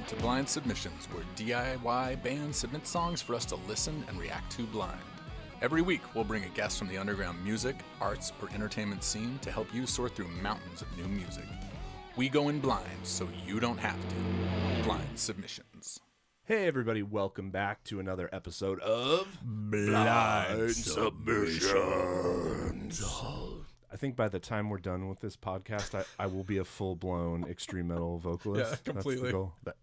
to Blynd Submyshynz, where DIY bands submit songs for us to listen and react to blind. Every week, we'll bring a guest from the underground music, arts, or entertainment scene to help you sort through mountains of new music. We go in blind so you don't have to. Blynd Submyshynz. Hey everybody, welcome back to another episode of Blynd Submyshynz. I think by the time we're done with this podcast, I will be a full-blown extreme metal vocalist. Yeah, completely.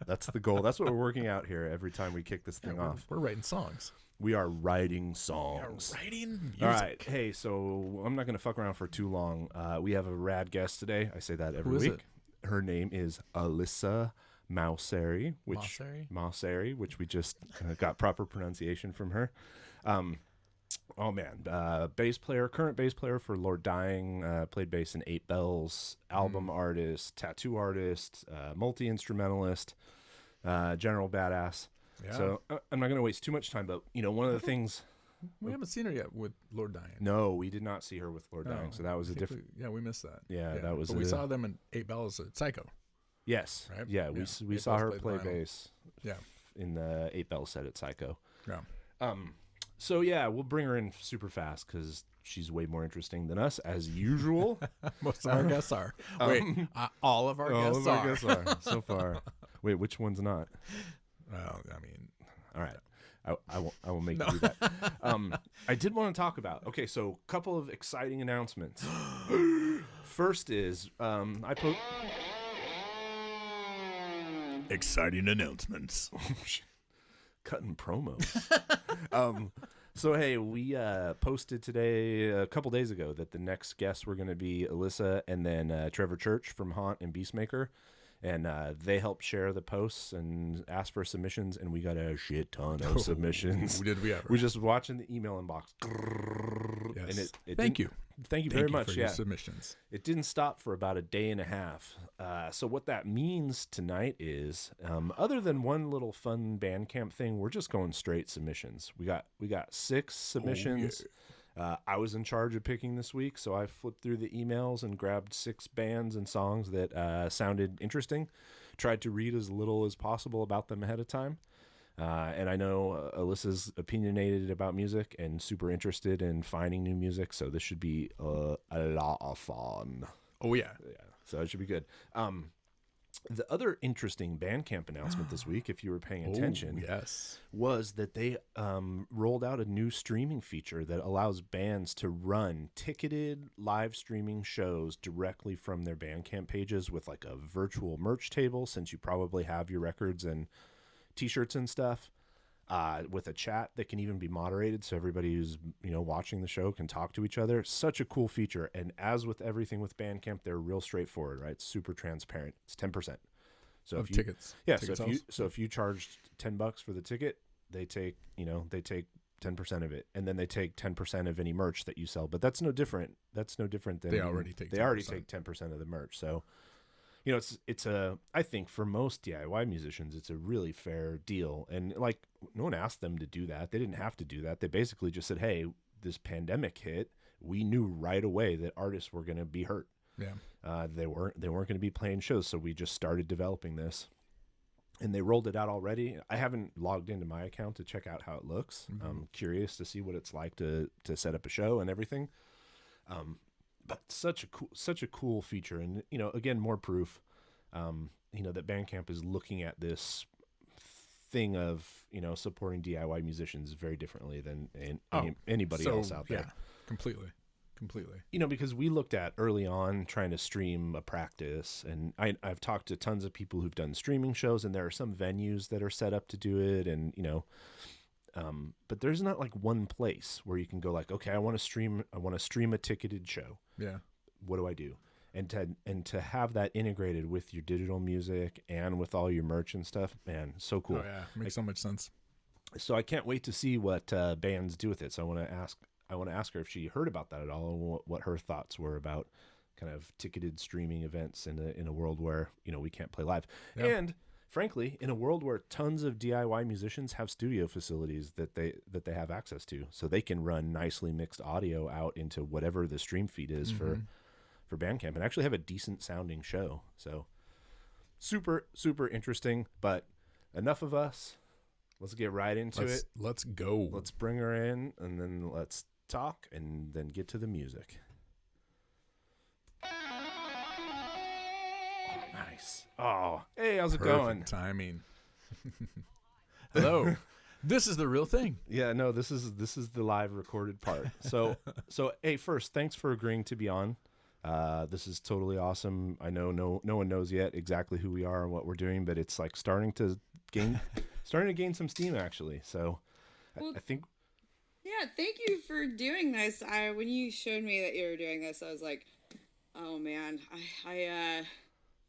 That's the goal. That's what we're working out here every time we kick this thing off. We're writing songs. We are writing songs. We are writing music. All right. Hey, so I'm not going to fuck around for too long. We have a rad guest today. I say that every week. Her name is Alyssa Maucere, which we just got proper pronunciation from her. Current bass player for Lord Dying, played bass in 8 Bells, album artist, tattoo artist, multi-instrumentalist, general badass. Yeah. So I'm not going to waste too much time, but one of the things... We haven't seen her yet with Lord Dying. No, we did not see her with Lord Dying, so that was a different... we missed that. Yeah, that was... But we saw them in 8 Bells at Psycho. Yes. Right? Yeah, we saw her play bass in the 8 Bells set at Psycho. Yeah. So, yeah, we'll bring her in super fast because she's way more interesting than us, as usual. Most of our guests are. All of our guests are so far. Wait, which one's not? Well, I mean... All right. I will make you do that. I did want to talk about... Okay, so a couple of exciting announcements. First is, Exciting announcements. Cutting promos. So, hey, we posted today, a couple days ago, that the next guests were going to be Alyssa and then Trevor Church from Haunt and Beastmaker. And they helped share the posts and ask for submissions, and we got a shit ton of submissions. Did we ever? We're just watching the email inbox. Yes. And Thank you very much for your submissions. It didn't stop for about a day and a half. So what that means tonight is, other than one little fun Bandcamp thing, we're just going straight submissions. We got 6 submissions. I was in charge of picking this week, so I flipped through the emails and grabbed 6 bands and songs that sounded interesting. Tried to read as little as possible about them ahead of time. And I know Alyssa's opinionated about music and super interested in finding new music, so this should be a lot of fun. Oh, yeah. So it should be good. The other interesting Bandcamp announcement this week, if you were paying attention, was that they rolled out a new streaming feature that allows bands to run ticketed live streaming shows directly from their Bandcamp pages with like a virtual merch table, since you probably have your records and T-shirts and stuff, with a chat that can even be moderated, so everybody who's watching the show can talk to each other. Such a cool feature, and as with everything with Bandcamp, they're real straightforward, right? Super transparent. It's 10%. So of tickets. Yeah. So if you charged $10 for the ticket, they take 10% of it, and then they take 10% of any merch that you sell. But that's no different. than they already take 10% of the merch. So. It's I think for most DIY musicians, it's a really fair deal. And like, no one asked them to do that. They didn't have to do that. They basically just said, hey, this pandemic hit. We knew right away that artists were going to be hurt. Yeah. They weren't going to be playing shows. So we just started developing this, and they rolled it out already. I haven't logged into my account to check out how it looks. Mm-hmm. I'm curious to see what it's like to set up a show and everything. But such a cool feature, and again, more proof, that Bandcamp is looking at this thing of supporting DIY musicians very differently than anybody else out there. Yeah, completely. Because we looked at early on trying to stream a practice, and I've talked to tons of people who've done streaming shows, and there are some venues that are set up to do it, and but there's not like one place where you can go like, okay, I want to stream a ticketed show. Yeah. What do I do? And to have that integrated with your digital music and with all your merch and stuff, man, so cool. Oh yeah, makes so much sense. So I can't wait to see what bands do with it. So I want to ask her if she heard about that at all, and what her thoughts were about kind of ticketed streaming events in a world where we can't play live. Yep. And frankly, in a world where tons of DIY musicians have studio facilities that they have access to, so they can run nicely mixed audio out into whatever the stream feed is for Bandcamp and actually have a decent sounding show. So super, super interesting. But enough of us. Let's get right into it. Let's go. Let's bring her in, and then let's talk, and then get to the music. Oh, nice. Oh, hey, how's it going? Timing. Hello. This is the real thing. Yeah, no, this is the live recorded part. So hey, first, thanks for agreeing to be on. This is totally awesome. I know no one knows yet exactly who we are and what we're doing, but it's like starting to gain some steam actually. So I think. Yeah, thank you for doing this. When you showed me that you were doing this, I was like, oh man, I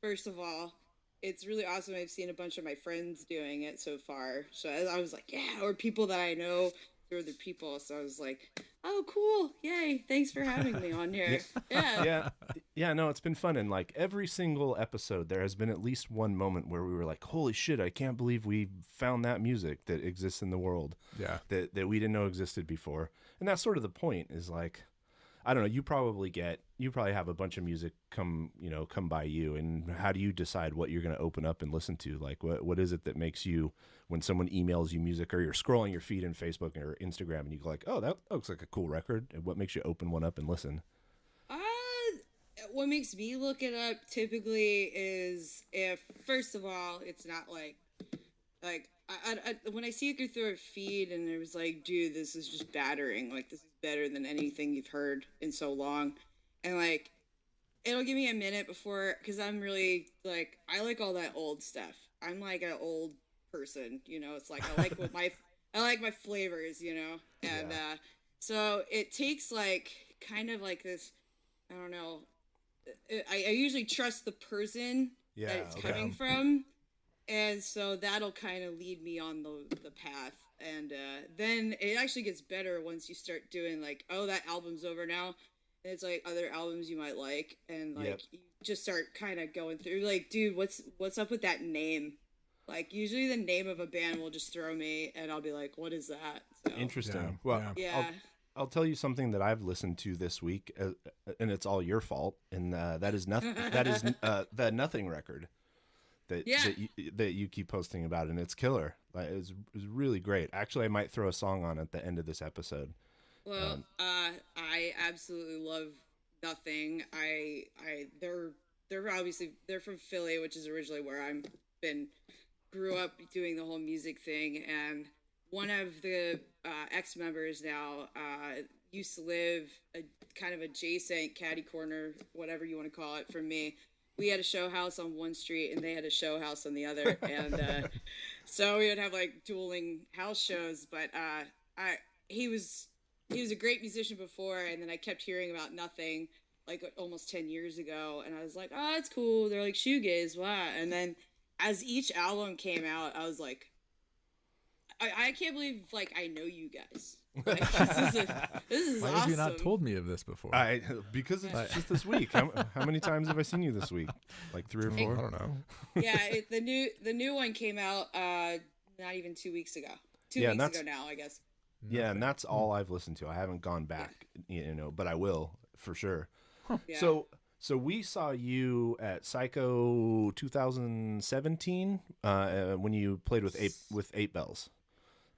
first of all, it's really awesome. I've seen a bunch of my friends doing it so far. So I was like, yeah, or people that I know through other people. So I was like, oh, cool. Yay. Thanks for having me on here. Yeah, no, it's been fun. And like every single episode, there has been at least one moment where we were like, holy shit, I can't believe we found that music that exists in the world. Yeah. That we didn't know existed before. And that's sort of the point is like, I don't know, you probably have a bunch of music come by you, and how do you decide what you're going to open up and listen to? Like what is it that makes you, when someone emails you music or you're scrolling your feed in Facebook or Instagram and you go like, oh, that looks like a cool record, and what makes you open one up and listen? What makes me look it up typically is if, first of all, it's not like I when I see it go through a feed and it was like, dude, this is just battering. Like, this is better than anything you've heard in so long. And like, it'll give me a minute before, because I'm really like, I like all that old stuff. I'm like an old person, it's like, I like my flavors, and so it takes like kind of like this, I don't know, I usually trust the person that it's coming from. And so that'll kind of lead me on the path. And then it actually gets better once you start doing like, oh, that album's over now. And it's like other albums you might like. And like, you just start kind of going through like, dude, what's up with that name? Like usually the name of a band will just throw me and I'll be like, what is that? So, interesting. I'll tell you something that I've listened to this week, and it's all your fault. And that is nothing. That is the Nothing record. That you keep posting about, and it's killer. Like, it's really great. Actually, I might throw a song on at the end of this episode. Well, I absolutely love Nothing. They're obviously from Philly, which is originally where grew up doing the whole music thing, and one of the ex-members now used to live a kind of adjacent catty corner, whatever you want to call it, from me. We had a show house on one street and they had a show house on the other. And so we would have like dueling house shows. But he was a great musician before. And then I kept hearing about Nothing like almost 10 years ago. And I was like, oh, that's cool. They're like shoegaze. Wow. And then as each album came out, I was like, I can't believe like I know you guys. Like, this is Why awesome. have you not told me of this before? Because it's just this week. How many times have I seen you this week? Like 3 or 4? I don't know. Yeah, the new one came out not even 2 weeks ago. 2 weeks ago now, I guess. Yeah, and that's all I've listened to. I haven't gone back, but I will for sure. Huh. Yeah. So we saw you at Psycho 2017 when you played with Eight Bells.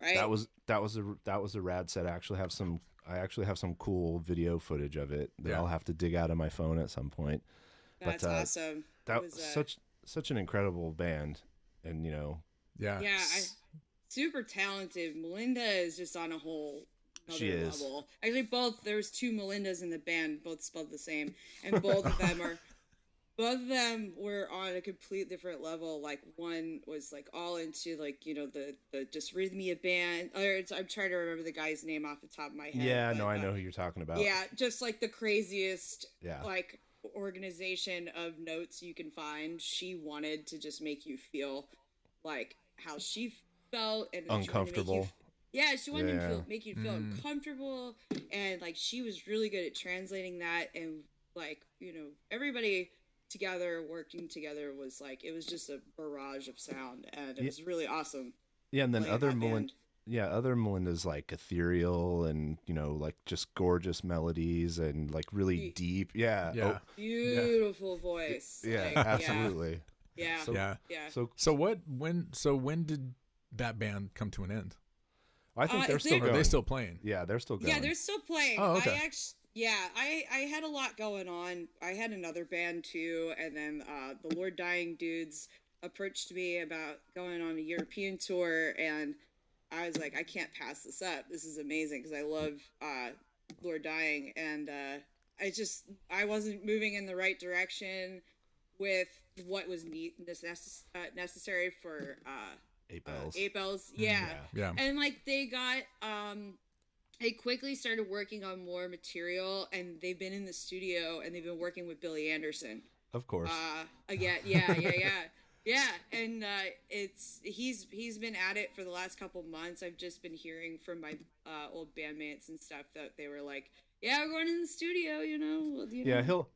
Right. That was a rad set. I actually have some cool video footage of it that I'll have to dig out of my phone at some point. That's awesome. That was such an incredible band, and super talented. Melinda is just on a whole she is. level. Actually, there was 2 Melindas in the band, both spelled the same, and both of them were on a complete different level. Like one was like all into like the just rhythmia band. I'm trying to remember the guy's name off the top of my head. Yeah, no, I know who you're talking about. Yeah, just like the craziest like organization of notes you can find. She wanted to just make you feel like how she felt and uncomfortable. She wanted to make you feel uncomfortable, and like she was really good at translating that, and like everybody together working together was like it was just a barrage of sound, and it was really awesome. Yeah, and then other Melinda's like ethereal and like just gorgeous melodies and like really deep. Yeah. Beautiful voice. Yeah, absolutely. Yeah. When did that band come to an end? I think they're still going. Are they still playing? Yeah, they're still going. Yeah, they're still playing. Oh, okay. I had a lot going on. I had another band too, and then the Lord Dying dudes approached me about going on a European tour, and I was like, I can't pass this up. This is amazing because I love Lord Dying, and I wasn't moving in the right direction with what was necessary for 8 bells. Yeah. And like they got they quickly started working on more material, and they've been in the studio and they've been working with Billy Anderson. Of course. Again, yeah. And he's been at it for the last couple months. I've just been hearing from my old bandmates and stuff that they were like, yeah, we're going in the studio, you know. Yeah, he'll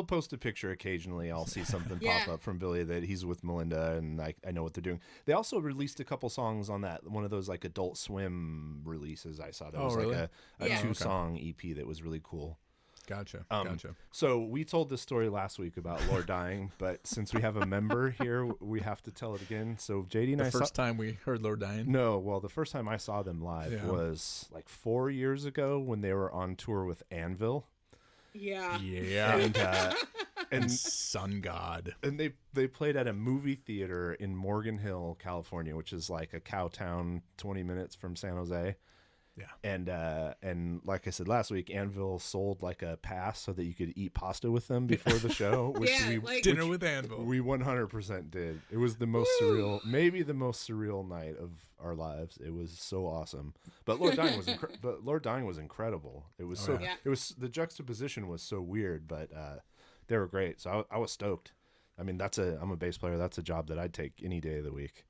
post a picture occasionally. I'll see something pop up from Billy that he's with Melinda, and I know what they're doing. They also released a couple songs on that one of those like Adult Swim releases I saw. That was really? like a 2-song EP that was really cool. Gotcha. So we told this story last week about Lord Dying, but since we have a member here, we have to tell it again. So JD and the first time we heard Lord Dying? No, well, the first time I saw them live was like 4 years ago when they were on tour with Anvil. Yeah. And Sun God. And they played at a movie theater in Morgan Hill, California, which is like a cow town 20 minutes from San Jose. Yeah. And like I said last week, Anvil sold like a pass so that you could eat pasta with them before the show. Dinner with Anvil. We 100% did. It was the most surreal, maybe the most surreal night of our lives. It was so awesome. But Lord Dying was incredible. It was it was the juxtaposition was so weird, but they were great. So I was stoked. I mean, I'm a bass player. That's a job that I'd take any day of the week.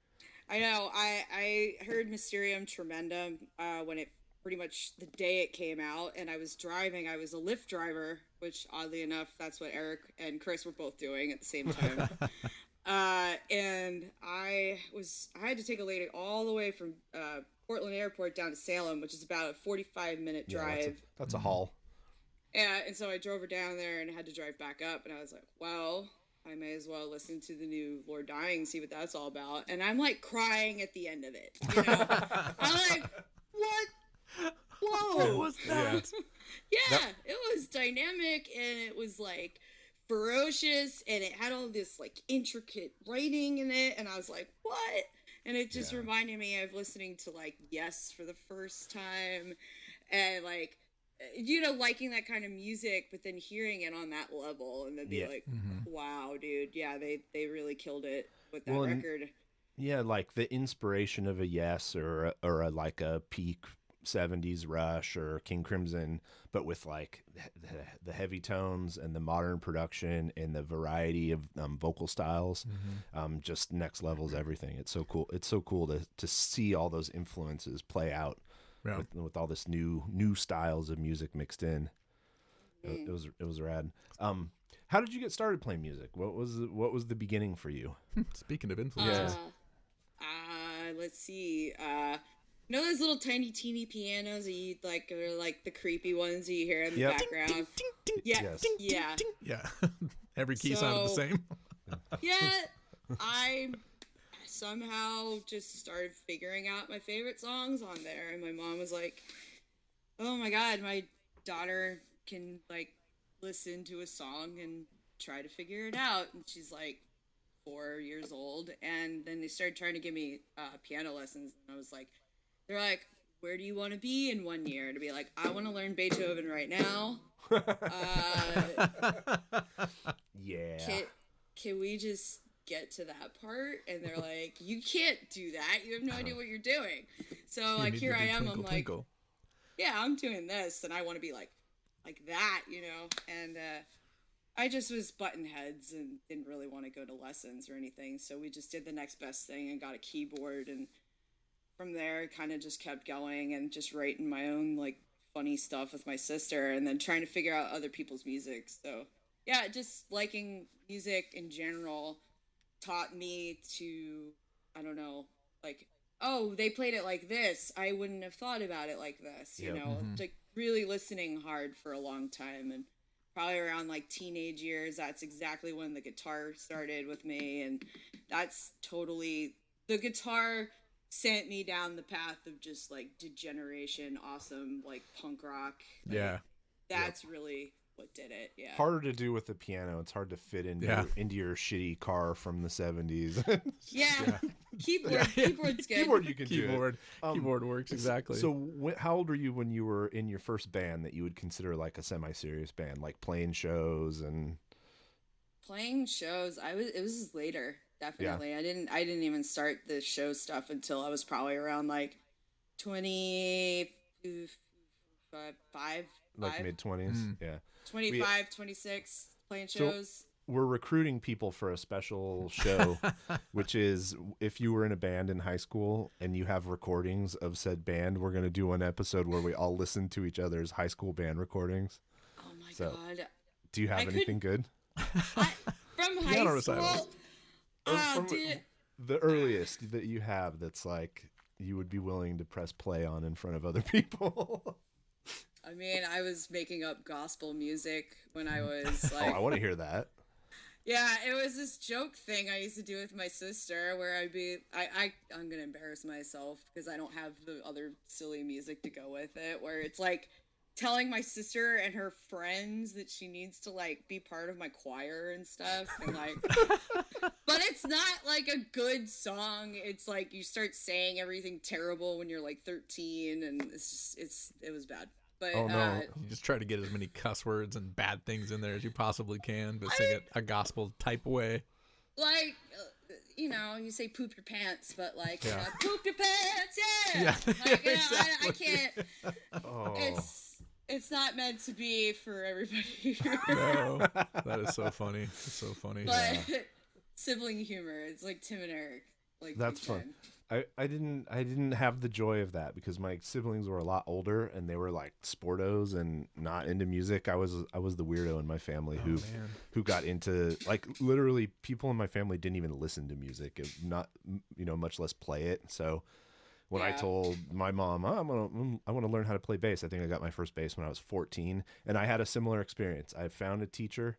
I know. I heard Mysterium Tremendum when it pretty much the day it came out, and I was driving. I was a Lyft driver, which oddly enough, that's what Eric and Chris were both doing at the same time. And I had to take a lady all the way from Portland Airport down to Salem, which is about a 45-minute drive. Yeah, that's a haul. Yeah, and so I drove her down there and had to drive back up, and I was like, well, I may as well listen to the new Lord Dying, see what that's all about. And I'm like crying at the end of it. You know? I'm like, what? Whoa. What was that? Yeah, it was dynamic, and it was like ferocious, and it had all this like intricate writing in it, and I was like, what? And it just reminded me of listening to like Yes for the first time, and like, you know, liking that kind of music, but then hearing it on that level and then be like, wow, dude. Yeah, they really killed it with that record. Yeah, like the inspiration of a Yes or like a peak 70s Rush or King Crimson, but with like the heavy tones and the modern production and the variety of vocal styles, just next levels everything. It's so cool. It's so cool to see all those influences play out. Yeah. With all this new styles of music mixed in. It was rad. How did you get started playing music? What was the beginning for you? Speaking of influences, let's see. You know those little tiny teeny pianos that you like are like the creepy ones that you hear in the background? Ding, ding, ding, yeah, yes. Yeah. Yeah. Every key sounded the same. Yeah, I somehow just started figuring out my favorite songs on there, and my mom was like, oh my god, my daughter can like listen to a song and try to figure it out, and she's like 4 years old. And then they started trying to give me piano lessons, and I was like, they're like, where do you want to be in 1 year? To be like, I want to learn Beethoven right now. Yeah, can we just get to that part? And they're like, you can't do that, you have no idea what you're doing. So like, here I am, twinkle, I'm like twinkle. Yeah, I'm doing this, and I want to be like that, you know. And I just was button heads and didn't really want to go to lessons or anything, so we just did the next best thing and got a keyboard, and from there it kind of just kept going and just writing my own like funny stuff with my sister, and then trying to figure out other people's music. So yeah, just liking music in general taught me to, I don't know, like, oh, they played it like this, I wouldn't have thought about it like this, you know. Like really listening hard for a long time, and probably around like teenage years. That's exactly when the guitar started with me, and that's totally the guitar sent me down the path of just like degeneration, awesome like punk rock. Like, that's really what did it. Yeah, harder to do with the piano. It's hard to fit into your shitty car from the 70s. Keyboard's good. Keyboard you can do. Keyboard works exactly. So how old were you when you were in your first band that you would consider like a semi-serious band, like playing shows? It was later, definitely. I didn't even start the show stuff until I was probably around like 25, like mid-20s. Yeah, 25, 26, playing shows. So we're recruiting people for a special show, which is if you were in a band in high school and you have recordings of said band, we're going to do an episode where we all listen to each other's high school band recordings. Oh my God. Do you have anything good? From high school? The earliest that you have that's like you would be willing to press play on in front of other people. I mean, I was making up gospel music when I was like... I want to hear that. Yeah, it was this joke thing I used to do with my sister where I'd be... I'm going to embarrass myself because I don't have the other silly music to go with it, where it's like telling my sister and her friends that she needs to like be part of my choir and stuff, and like... But it's not like a good song. It's like you start saying everything terrible when you're like 13, and it was bad. But you just try to get as many cuss words and bad things in there as you possibly can, but sing it a gospel type way. Like, you say poop your pants, but like, poop your pants, Like, exactly. I can't. It's not meant to be for everybody. No, that is so funny. It's so funny. But sibling humor. It's like Tim and Eric. Like that's fun. I didn't have the joy of that because my siblings were a lot older and they were like sportos and not into music. I was the weirdo in my family who got into, like, literally people in my family didn't even listen to music, not much less play it. So when I told my mom, I want to learn how to play bass, I think I got my first bass when I was 14, and I had a similar experience. I found a teacher.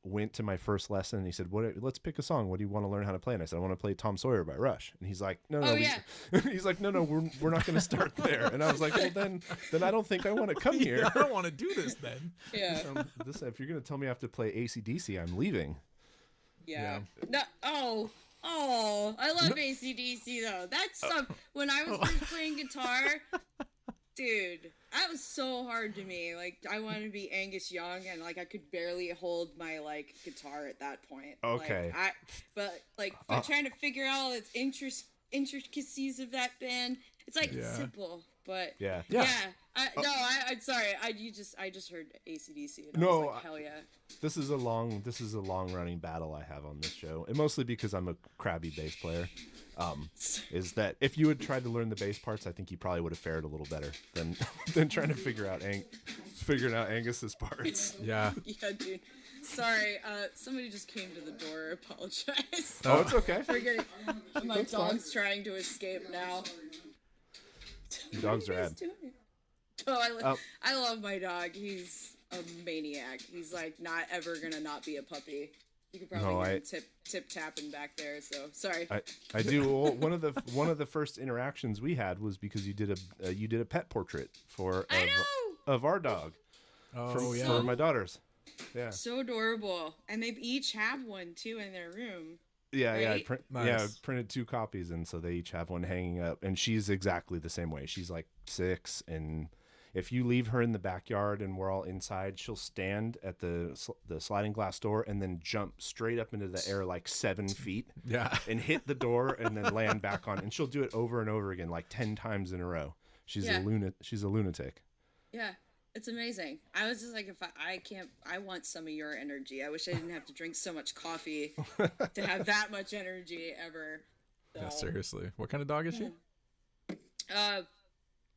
Went to my first lesson and he said, let's pick a song. What do you want to learn how to play? And I said, I want to play Tom Sawyer by Rush. And he's like, no, he's like, no, we're not going to start there. And I was like, well, then I don't think I want to come here. I don't want to do this then. Yeah. If you're going to tell me I have to play AC/DC, I'm leaving. Yeah. No. Oh, I love AC/DC though. That's stuff. When I was first playing guitar, dude, that was so hard to me. Like, I wanted to be Angus Young, and like I could barely hold my like guitar at that point. Okay. But trying to figure out the intricacies of that band, it's like simple, but I'm sorry. I just heard AC/DC, and I was like, hell yeah. This is a long running battle I have on this show, and mostly because I'm a crabby bass player. Is that if you had tried to learn the bass parts, I think you probably would have fared a little better than trying to figuring out Angus's parts. Yeah. Yeah, dude. Sorry, somebody just came to the door. I apologize. Oh, it's okay. My dog's trying to escape now. Your dog's rad. I love my dog. He's a maniac. He's like not ever gonna not be a puppy. You could probably hear him tip tapping back there. So sorry. I do. One of the first interactions we had was because you did a pet portrait of our dog. For my daughters. Yeah. So adorable, and they each have one too in their room. Yeah, right? I printed 2 copies, and so they each have one hanging up. And she's exactly the same way. She's like 6, and if you leave her in the backyard and we're all inside, she'll stand at the sliding glass door and then jump straight up into the air like 7 feet. Yeah. And hit the door and then land back on. And she'll do it over and over again, like 10 times in a row. She's a lunatic. Yeah. It's amazing. I was just like, I want some of your energy. I wish I didn't have to drink so much coffee to have that much energy ever. So. Yeah, seriously. What kind of dog is she?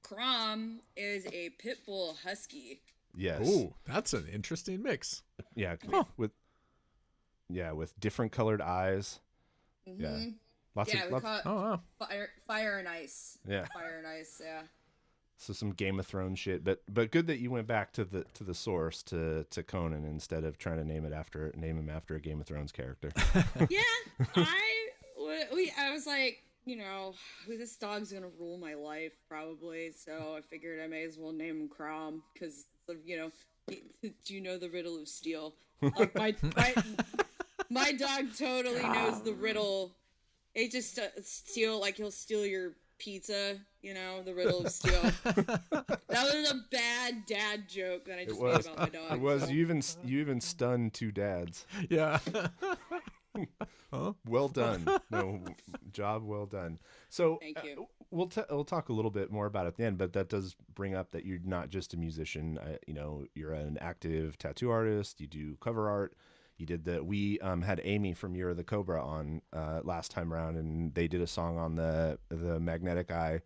Crom is a pitbull husky. Yes. Ooh, that's an interesting mix. Yeah. With different colored eyes. Mm-hmm. Yeah. Lots. Fire and ice. Yeah. Fire and ice, yeah. So some Game of Thrones shit, but good that you went back to the source to Conan instead of trying to name him after a Game of Thrones character. Yeah, I was like, this dog's gonna rule my life probably, so I figured I may as well name him Crom because do you know the riddle of steel? Like my dog totally knows the riddle. It just he'll steal your pizza, the riddle of steel. That was a bad dad joke that I just made about my dog. It was. So. You even stunned 2 dads. Yeah. Huh? Well done. No, job well done. So thank you. We'll talk a little bit more about it at the end, but that does bring up that you're not just a musician. You're an active tattoo artist. You do cover art. You did we had Amy from You're the Cobra on last time around, and they did a song on the Magnetic Eye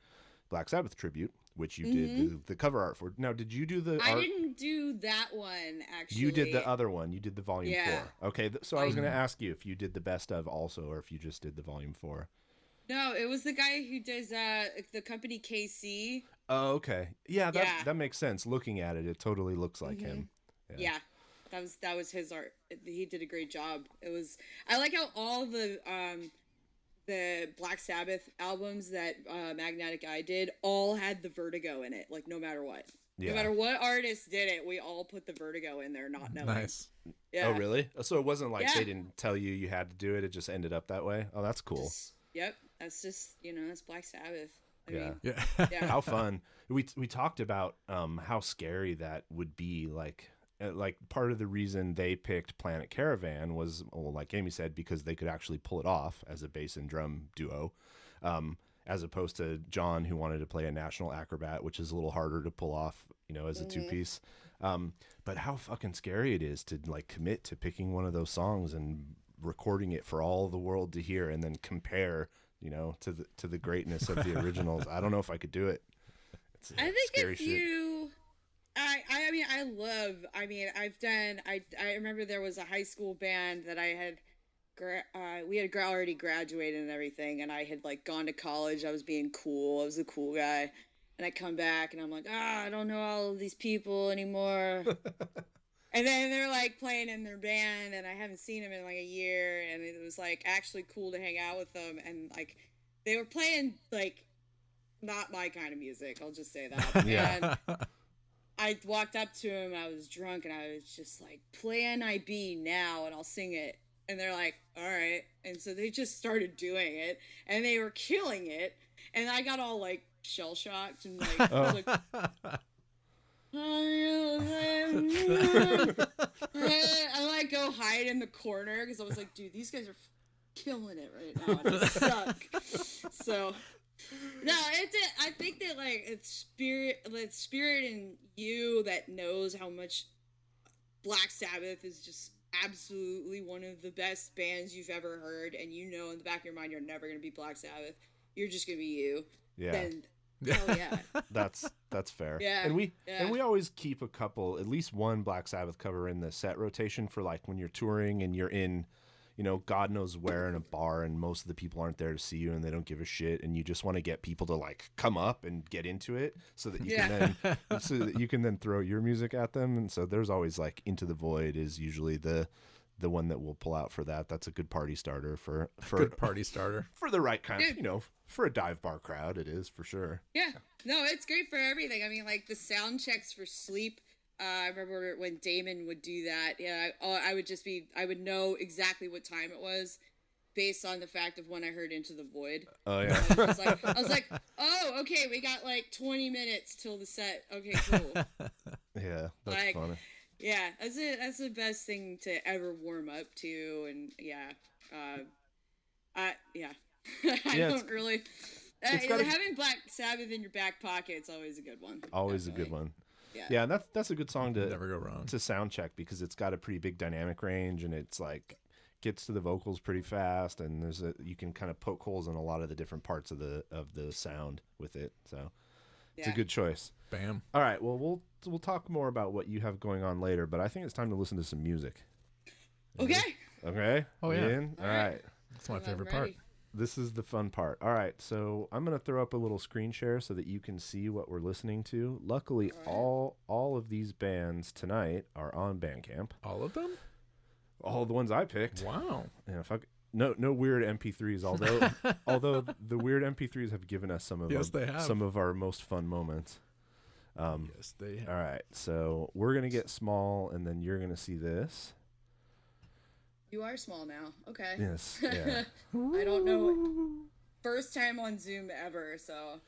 Black Sabbath tribute, which you did the cover art for. Now, did you do the art? I didn't do that one, actually. You did the other one. You did the volume 4. Okay, so I was going to ask you if you did the best of also, or if you just did the volume 4. No, it was the guy who does the company KC. Oh, okay. Yeah, that makes sense. Looking at it, it totally looks like him. Yeah. That was his art. He did a great job. I like how all the Black Sabbath albums that Magnetic Eye did all had the Vertigo in it, like no matter what. Yeah. No matter what artist did it, we all put the Vertigo in there, not knowing. Nice. Yeah. Oh, really? So it wasn't like they didn't tell you had to do it. It just ended up that way. Oh, that's cool. Yep. That's just, that's Black Sabbath. I mean, yeah. How fun. We talked about how scary that would be, like part of the reason they picked Planet Caravan was, well, like Amy said, because they could actually pull it off as a bass and drum duo, as opposed to John, who wanted to play a National Acrobat, which is a little harder to pull off, as a 2-piece. But how fucking scary it is to like commit to picking one of those songs and recording it for all the world to hear, and then compare, to the greatness of the originals. I don't know if I could do it. I think if you. I remember there was a high school band that I had, we had already graduated and everything, and I had like gone to college. I was being cool. I was a cool guy. And I come back and I'm like, I don't know all of these people anymore. And then they're like playing in their band, and I haven't seen them in like a year, and it was like actually cool to hang out with them. And like, they were playing like not my kind of music. I'll just say that. Yeah. And I walked up to him, I was drunk, and I was just like, play NIB now and I'll sing it. And they're like, all right. And so they just started doing it, and they were killing it. And I got all like shell shocked and like, I like go hide in the corner because I was like, dude, these guys are killing it right now. And I suck. So. No, I think that like it's spirit in you that knows how much Black Sabbath is just absolutely one of the best bands you've ever heard, and in the back of your mind you're never gonna be Black Sabbath. You're just gonna be you. Yeah. Then hell yeah. That's fair. Yeah. And we always keep at least one Black Sabbath cover in the set rotation for like when you're touring and you're in, God knows where in a bar, and most of the people aren't there to see you and they don't give a shit, and you just want to get people to like come up and get into it so that you can then throw your music at them. And so there's always like Into the Void is usually the one that we'll pull out for that. That's a good party starter for good party starter for the right kind of, for a dive bar crowd. It is for sure. Yeah, no, it's great for everything. I mean, like the sound checks for sleep. I remember when Damon would do that. Yeah, I would know exactly what time it was based on the fact of when I heard Into the Void. Oh yeah. I was like, oh, okay, we got like 20 minutes till the set. Okay, cool. Yeah, that's funny. Yeah, that's the best thing to ever warm up to, and yeah. I don't really. Having Black Sabbath in your back pocket, it's always a good one. Always definitely. A good one. Yeah, and that's a good song to never go wrong to sound check, because it's got a pretty big dynamic range, and it's like gets to the vocals pretty fast, and you can kind of poke holes in a lot of the different parts of the sound with it. So it's a good choice. Bam. All right, well we'll talk more about what you have going on later, but I think it's time to listen to some music. Okay. Okay. Oh yeah. All right. That's my favorite part. This is the fun part. All right, so I'm gonna throw up a little screen share so that you can see what we're listening to. Luckily, all of these bands tonight are on Bandcamp. All of them? All the ones I picked. Wow. Yeah, no weird MP3s. Although the weird MP3s have given us some of our most fun moments. Yes, they have. All right, so we're gonna get small, and then you're gonna see this. You are small now. Okay. Yes. Yeah. I don't know. First time on Zoom ever, so.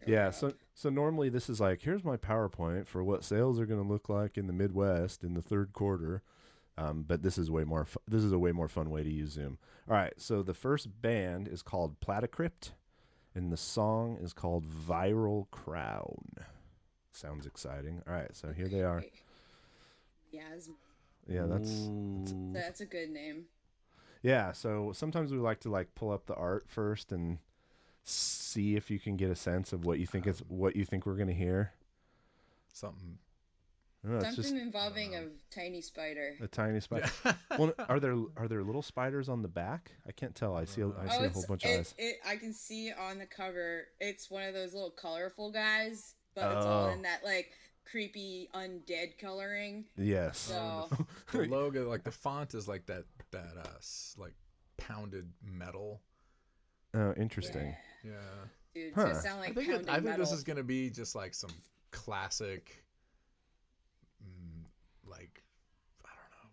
Yeah. So normally this is like, here's my PowerPoint for what sales are going to look like in the Midwest in the third quarter. But this is this is a way more fun way to use Zoom. All right. So the first band is called Platycrypt, and the song is called Viral Crown. Sounds exciting. All right. So here they are. Yes. Yeah, that's a good name. Yeah, so sometimes we like to like pull up the art first and see if you can get a sense of what you think we're gonna hear. Something involving a tiny spider. A tiny spider. Well, are there little spiders on the back? I can't tell. I see a whole bunch of eyes. I can see on the cover. It's one of those little colorful guys, but it's all in that like creepy undead coloring. Yes. So the logo, like the font is like that like pounded metal. Oh, interesting. Yeah. Dude, it's gonna sound like I think this is gonna be just like some classic, like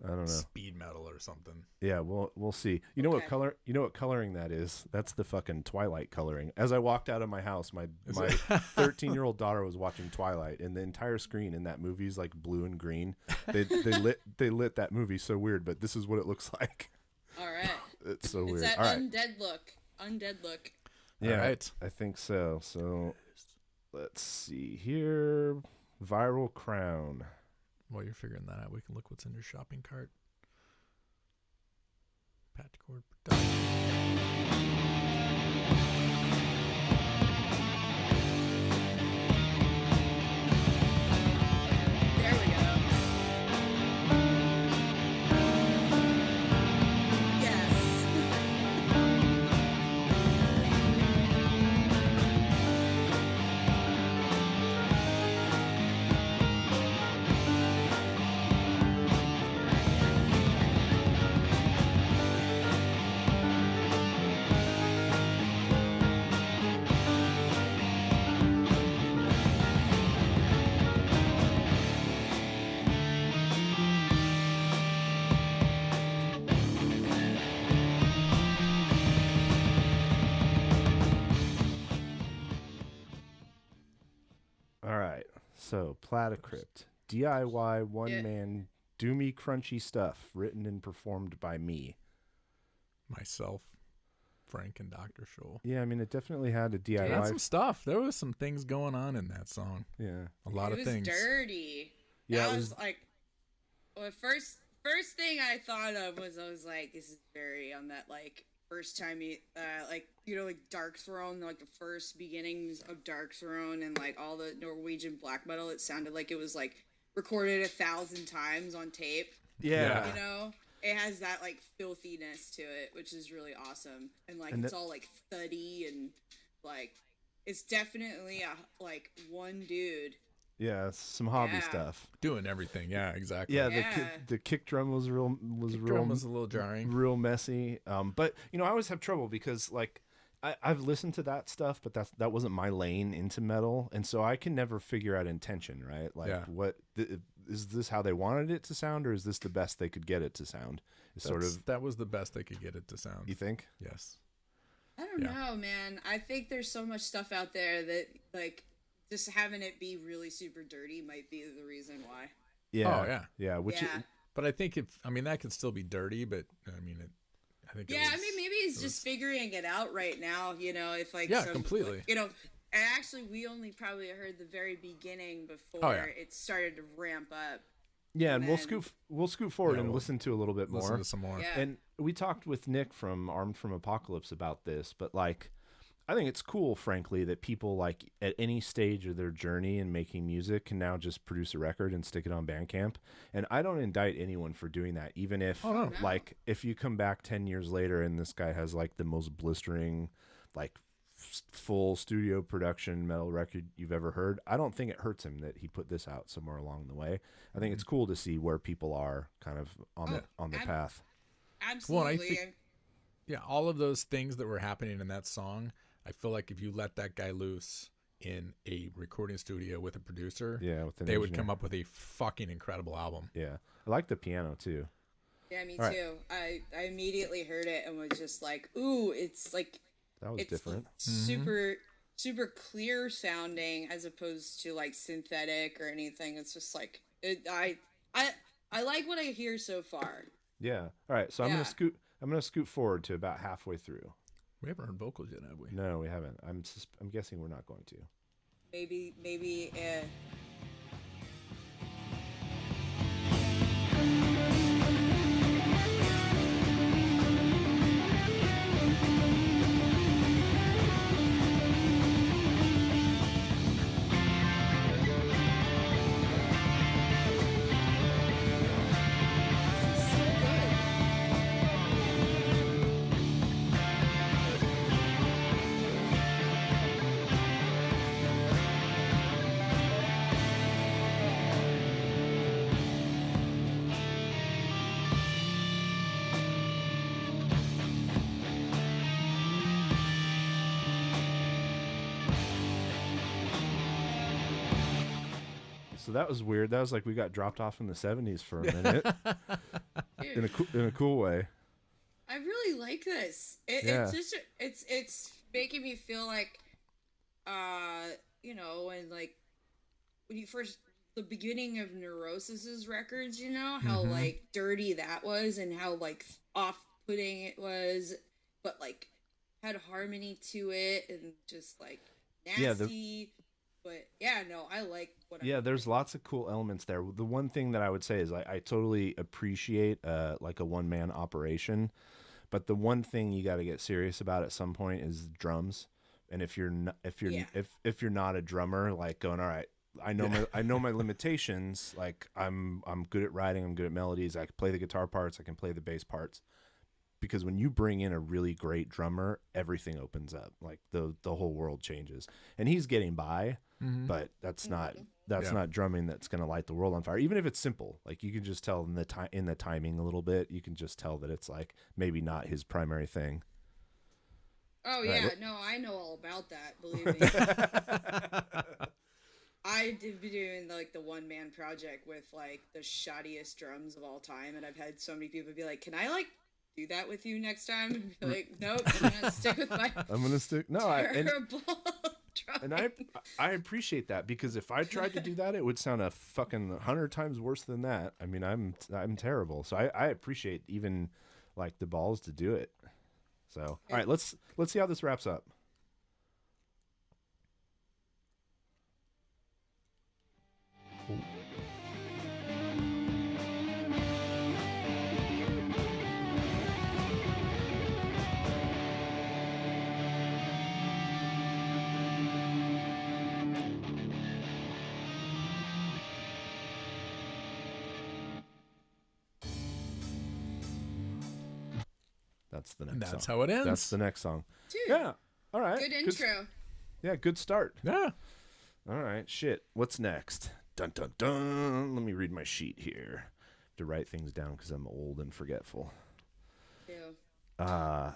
I don't know, speed metal or something. Yeah, we'll see. You know what coloring that is? That's the fucking Twilight coloring. As I walked out of my house, my 13-year-old daughter was watching Twilight, and the entire screen in that movie is like blue and green. They lit that movie so weird, but this is what it looks like. All right. It's so weird. It's that undead look. Yeah, all right. I think so. So let's see here. Viral Crown. While you're figuring that out, we can look what's in your shopping cart. Patchcord Production. There we go. Yes. So, Platycrypt, DIY one-man doomy crunchy stuff, written and performed by me. Myself, Frank, and Dr. Scholl. Yeah, I mean, it definitely had a DIY. It had some stuff. There was some things going on in that song. Yeah. A lot of things. It was dirty. Yeah, that was like, well, first thing I thought of was, I was like, this is very on that, like, first time you, like, you know, like Dark Throne, like the first beginnings of Dark Throne and like all the Norwegian black metal. It sounded like it was like recorded 1,000 times on tape. Yeah. You know, it has that like filthiness to it, which is really awesome. And like, it's all like thuddy and like, it's definitely like one dude. Yeah, some hobby stuff. Doing everything. Yeah, exactly. Yeah, the kick drum was real was a little jarring. Real messy. But you know, I always have trouble because like I've listened to that stuff, but that wasn't my lane into metal, and so I can never figure out intention, right? Like what is this how they wanted it to sound, or is this the best they could get it to sound? That was the best they could get it to sound. You think? Yes. I don't know, man. I think there's so much stuff out there that like just having it be really super dirty might be the reason why. Yeah. Oh, yeah. Yeah. But I think that could still be dirty, but I mean, I think. Yeah, I mean, maybe he's just figuring it out right now. You know, if like completely. Like, you know, and actually, we only probably heard the very beginning before it started to ramp up. Yeah, and we'll scoot forward and listen to a little bit more. Listen to some more. Yeah. And we talked with Nick from Armed from Apocalypse about this, but like, it's cool, frankly, that people like at any stage of their journey in making music can now just produce a record and stick it on Bandcamp. And I don't indict anyone for doing that, even if like if you come back 10 years later and this guy has like the most blistering, like full studio production metal record you've ever heard. I don't think it hurts him that he put this out somewhere along the way. I think it's cool to see where people are kind of on the path. Absolutely. Well, I think, all of those things that were happening in that song, I feel like if you let that guy loose in a recording studio with a producer, they would come up with a fucking incredible album. Yeah. I like the piano too. Yeah, me too. I immediately heard it and was just like, ooh, it's like, that was different. Super clear sounding as opposed to like synthetic or anything. It's just like I like what I hear so far. Yeah. All right. So I'm gonna scoot forward to about halfway through. We haven't heard vocals yet, have we? No, we haven't. I'm guessing we're not going to. Maybe. So that was weird. That was like we got dropped off in the 70s for a minute. in a cool way. I really like this. It's making me feel like and like when you first the beginning of Neurosis's records, you know, how like dirty that was and how like off-putting it was, but like had harmony to it and just like nasty. But I like what there's lots of cool elements there. The one thing that I would say is I totally appreciate like a one-man operation, but the one thing you got to get serious about at some point is drums. And if you're not a drummer, like going, all right, I know my limitations. Like I'm good at writing, I'm good at melodies. I can play the guitar parts, I can play the bass parts. Because when you bring in a really great drummer, everything opens up. Like the whole world changes. And he's getting by, but that's not drumming that's going to light the world on fire. Even if it's simple, like you can just tell in the timing a little bit. You can just tell that it's like maybe not his primary thing. Oh yeah, no, I know all about that. Believe me. I did be doing like the one-man project with like the shoddiest drums of all time, and I've had so many people be like, "Can I like do that with you next time?" And be like, "Nope, I'm gonna stick with my terrible and I appreciate that, because if I tried to do that, it would sound a fucking 100 times worse than that. I mean, I'm terrible, so I appreciate even like the balls to do it. So all right, let's see how this wraps up. That's the next song. That's how it ends. That's the next song. Dude, yeah. All right. Good intro. Good start. Yeah. All right. Shit. What's next? Dun, dun, dun. Let me read my sheet here. I have to write things down because I'm old and forgetful. Yeah.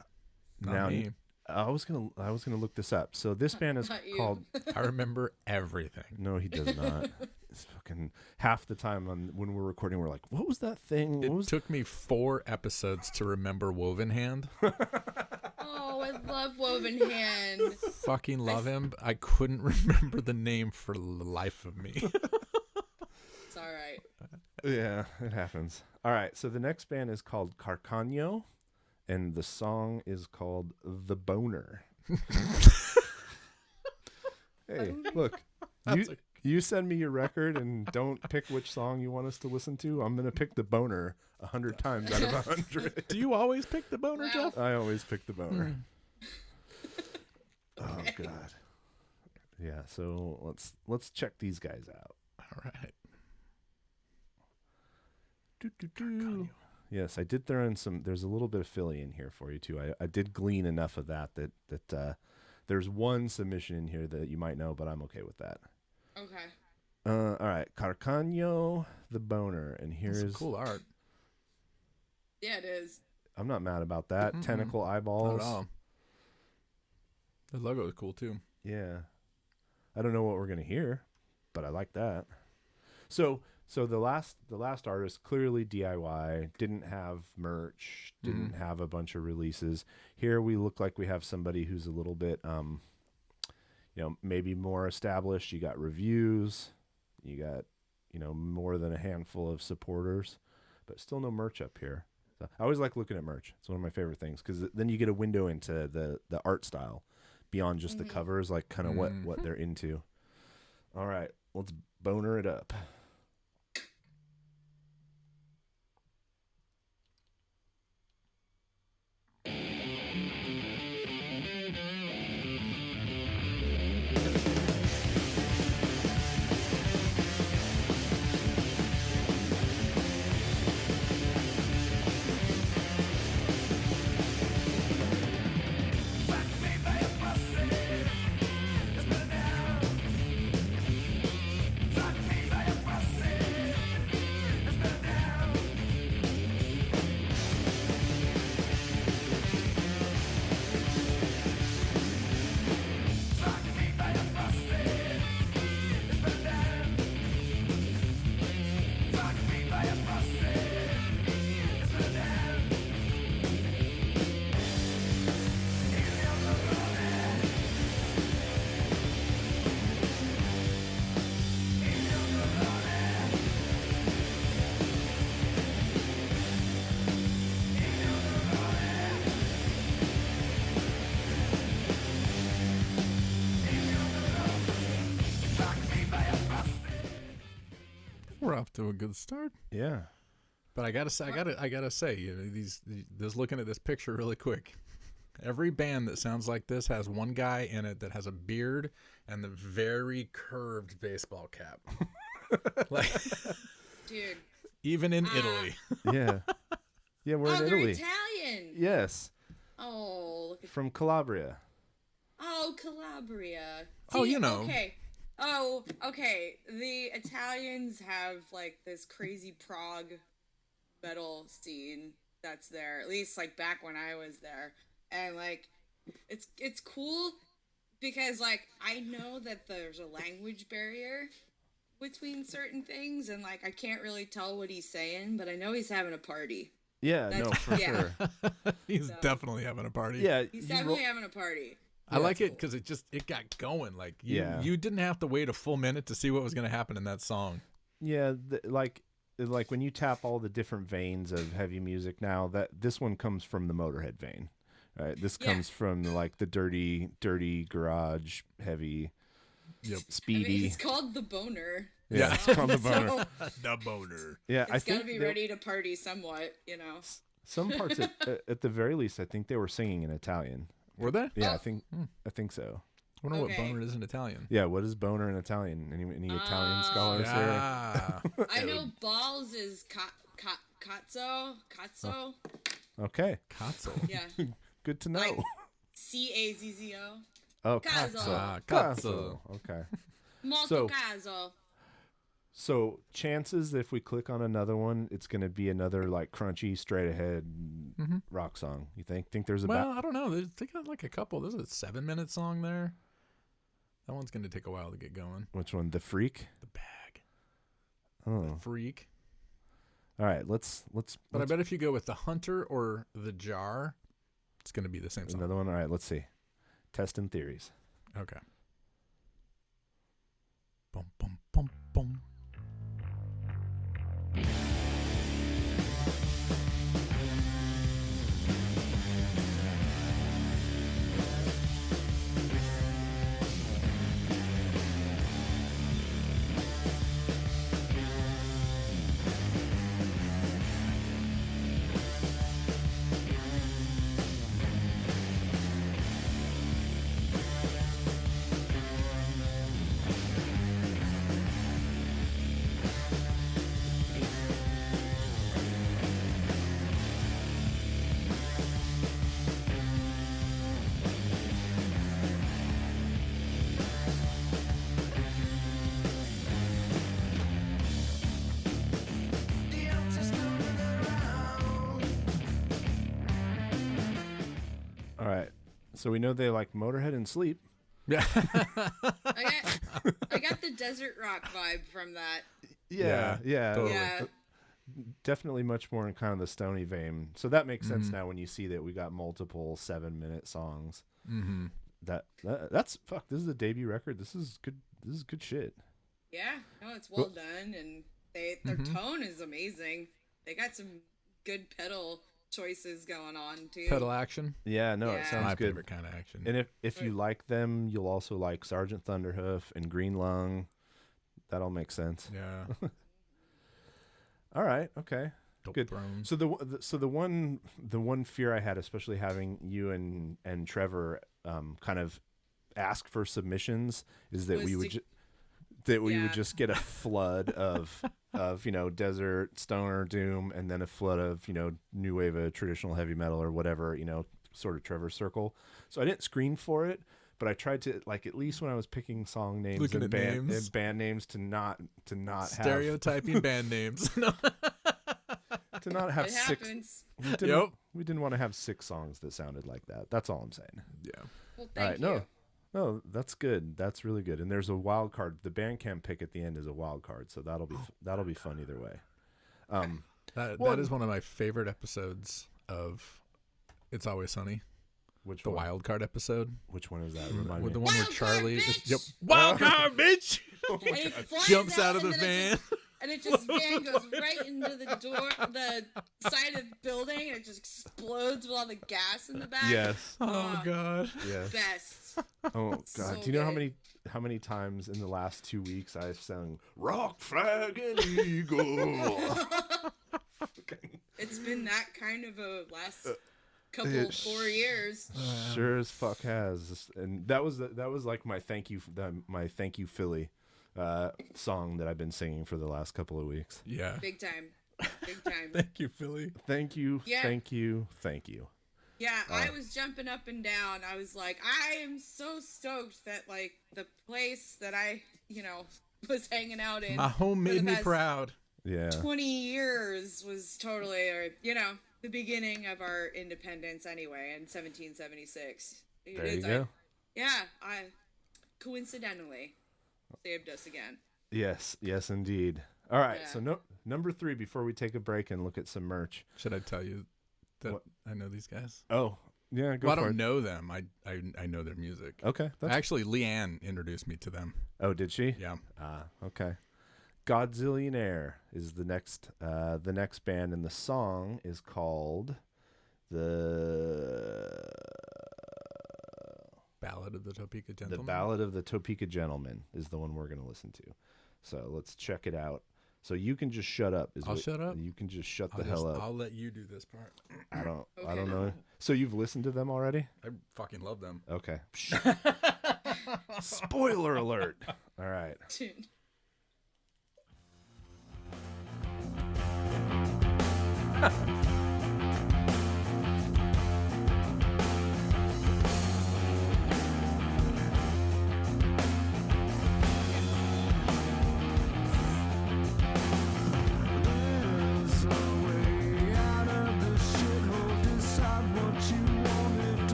Now me. I was gonna look this up. So this band is called. I remember everything. No, he does not. It's fucking half the time when we're recording, we're like, "What was that thing?" It took me 4 episodes to remember Woven Hand. Oh, I love Woven Hand. Fucking love him. I couldn't remember the name for the life of me. It's all right. Yeah, it happens. All right, so the next band is called Carcaño, and the song is called "The Boner." Hey, look. You send me your record and don't pick which song you want us to listen to. I'm going to pick The Boner 100 times out of 100. 100. Do you always pick the boner, Jeff? I always pick the boner. I always pick the boner. Wow. All right, let's see how this wraps up. Oh God. Yeah. So let's check these guys out. All right. Yes, I did throw in some. There's a little bit of Philly in here for you too. I did glean enough of that there's one submission in here that you might know, but I'm okay with that. Okay. All right, Carcaño the Boner, and here's some cool art. Yeah, it is. I'm not mad about that. Mm-mm. Tentacle eyeballs. Not at all. The logo is cool too. Yeah, I don't know what we're gonna hear, but I like that. So the last artist, clearly DIY, didn't have merch, didn't have a bunch of releases. Here we look like we have somebody who's a little bit, maybe more established. You got reviews, you got, more than a handful of supporters, but still no merch up here. So I always like looking at merch. It's one of my favorite things because then you get a window into the art style beyond just the covers, like kind of what they're into. All right, let's boner it up. We're off to a good start. Yeah. But I gotta say, just looking at this picture really quick, every band that sounds like this has one guy in it that has a beard and the very curved baseball cap. Like, dude. Even in Italy. Yeah. Yeah, we're in they're Italy. Italian. Yes. Oh, look at from Calabria. Oh, Calabria. See, Okay. Oh, okay. The Italians have like this crazy prog metal scene that's there. At least like back when I was there, and like it's cool because like I know that there's a language barrier between certain things, and like I can't really tell what he's saying, but I know he's having a party. Yeah, for sure. He's definitely having a party. Yeah, he's definitely having a party. I like it because it got going. Like you didn't have to wait a full minute to see what was going to happen in that song. Yeah, like when you tap all the different veins of heavy music now, that this one comes from the Motorhead vein, right? This comes from like the dirty garage heavy, speedy. I mean, it's called the Boner. Yeah, it's called the Boner. The Boner. Yeah, it's got to be ready to party somewhat, Some parts at the very least, I think they were singing in Italian. Were they? Yeah, I think so. I wonder what boner is in Italian. Yeah, what is boner in Italian? Any Italian scholars here? I know balls is cazzo. Okay. Cazzo. Yeah. Good to know. Like Cazzo. Oh, cazzo. Cazzo. Okay. Molto cazzo. So chances if we click on another one, it's going to be another like crunchy, straight ahead rock song. You think there's a I don't know. They got like a couple. There's a 7-minute song there. That one's going to take a while to get going. Which one? The Freak? The Bag. Oh. The Freak. All right, let's. But I bet if you go with the Hunter or the Jar, it's going to be the same song. Another one. All right, let's see. Testing theories. Okay. Boom, boom, boom, boom. All right. So we know they like Motorhead and Sleep. Yeah. I got the desert rock vibe from that. Yeah. Totally. Yeah. Definitely much more in kind of the stony vein. So that makes sense now when you see that we got multiple 7-minute songs. Mm-hmm. That's fuck. This is a debut record. This is good. This is good shit. Yeah. No, it's well done, and their tone is amazing. They got some good pedal choices going on too. Pedal action. Yeah. No, it sounds my good. favorite kind of action. And if you like them, you'll also like Sergeant Thunderhoof and Green Lung. That all makes sense. Yeah. All right. Okay. Dope Good. Thrones. So the one fear I had, especially having you and Trevor kind of ask for submissions, is that we would just get a flood of desert stoner doom, and then a flood of new wave of traditional heavy metal or whatever sort of Trevor circle. So I didn't screen for it, but I tried to, like, at least when I was picking song names and band names to not stereotyping band names. No. To not have It six. happens. We didn't want to have 6 songs that sounded like that. That's all I'm saying. Yeah. Well, thank you. No, that's good. That's really good. And there's a wild card. The Bandcamp pick at the end is a wild card, so that'll be fun either way. That is one of my favorite episodes of It's Always Sunny. The wild card episode. Which one is that? Remind me. The one where Charlie bitch! Wild card bitch. And he flies Jumps out of the and van. And it just van goes right into the door, the side of the building, and it just explodes with all the gas in the back. Yes. Oh god. Yes. Best. Oh god. So Do you know good. how many times in the last 2 weeks I've sung Rock Flag and Eagle? It's been that kind of a last couple 4 years. Sure as fuck has. And that was like my thank you Philly song that I've been singing for the last couple of weeks. Yeah. Big time. Thank you, Philly. Thank you. Yeah. Thank you. Thank you. Yeah, I was jumping up and down. I was like, I am so stoked that, like, the place that I, was hanging out in. My home made me proud. Yeah. 20 years was totally, the beginning of our independence anyway in 1776. There you go. I coincidentally saved us again. Yes, indeed. All right, Yeah. so number 3 before we take a break and look at some merch. Should I tell you that What? I know these guys? Oh, yeah, go Well, I for don't it. know them. I know their music. Okay. Actually, Leanne introduced me to them. Oh, did she? Yeah. Okay. Godzillionaire is the next band, and the song is called the Ballad of the Topeka Gentleman. The Ballad of the Topeka Gentleman is the one we're going to listen to. So let's check it out. So you can just shut up. Shut up. You can just shut the hell up. I'll let you do this part. I don't Okay. know. So you've listened to them already? I fucking love them. Okay. Spoiler alert. All right.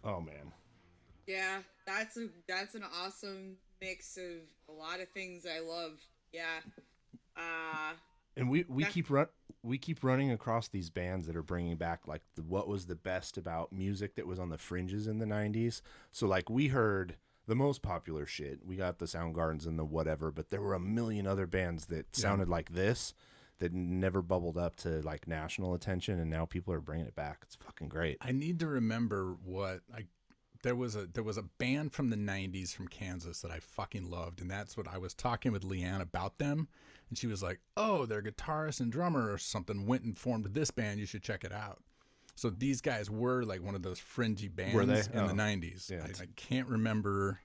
Oh man. Yeah, that's an awesome mix of a lot of things I love. Yeah. And we keep running across these bands that are bringing back like what was the best about music that was on the fringes in the 90s. So like we heard the most popular shit. We got the Soundgardens and the whatever, but there were a million other bands that sounded like this that never bubbled up to like national attention, and now people are bringing it back. It's fucking great. I need to remember what there was a band from the 90s from Kansas that I fucking loved, and that's what I was talking with Leanne about them, and she was like, oh, their guitarist and drummer or something went and formed this band, you should check it out. So these guys were like one of those fringy bands in the 90s. Yeah. I can't remember.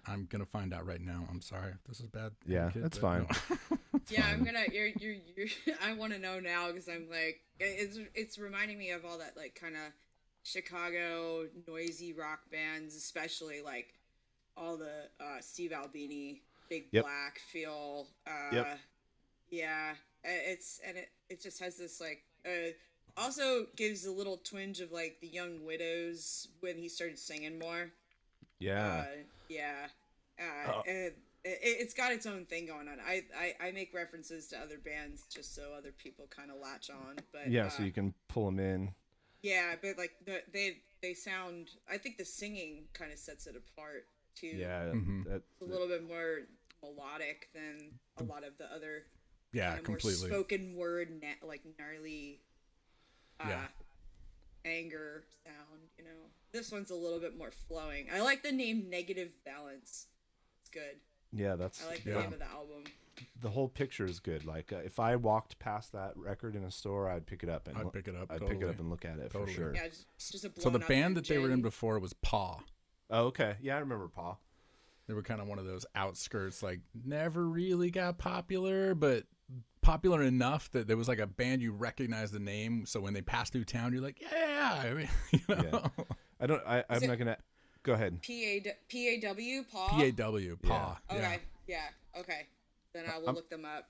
I'm going to find out right now. I'm sorry if this is bad. Yeah, that's fine. No. Yeah, I'm going to, you're I want to know now because I'm like, it's reminding me of all that like kind of Chicago noisy rock bands, especially like all the Steve Albini, Big Black feel. Yeah, it just has this like, also gives a little twinge of like the Young Widows when he started singing more. Yeah. It's got its own thing going on. I make references to other bands just so other people kind of latch on. But yeah, so you can pull them in. Yeah, but like they sound. I think the singing kind of sets it apart too. Yeah, it's a little bit more melodic than a lot of the other. Yeah, completely. More spoken word, like gnarly. Anger sound, you know. This one's a little bit more flowing. I like the name Negative Balance. It's good. Yeah, I like the name of the album. The whole picture is good. Like if I walked past that record in a store, I'd pick it up and I'd pick it up and look at it for sure. Yeah, just a so the band that they were in before was Paw. Oh, okay. Yeah, I remember Paw. They were kind of one of those outskirts, like never really got popular, but popular enough that there was like a band you recognize the name. So when they pass through town, you're like, yeah. I mean, you know? Yeah. I'm not gonna. Go ahead. P-A-W, Paw. P-A-W, Paw. Yeah. Okay. Yeah. Okay. Then I will look them up.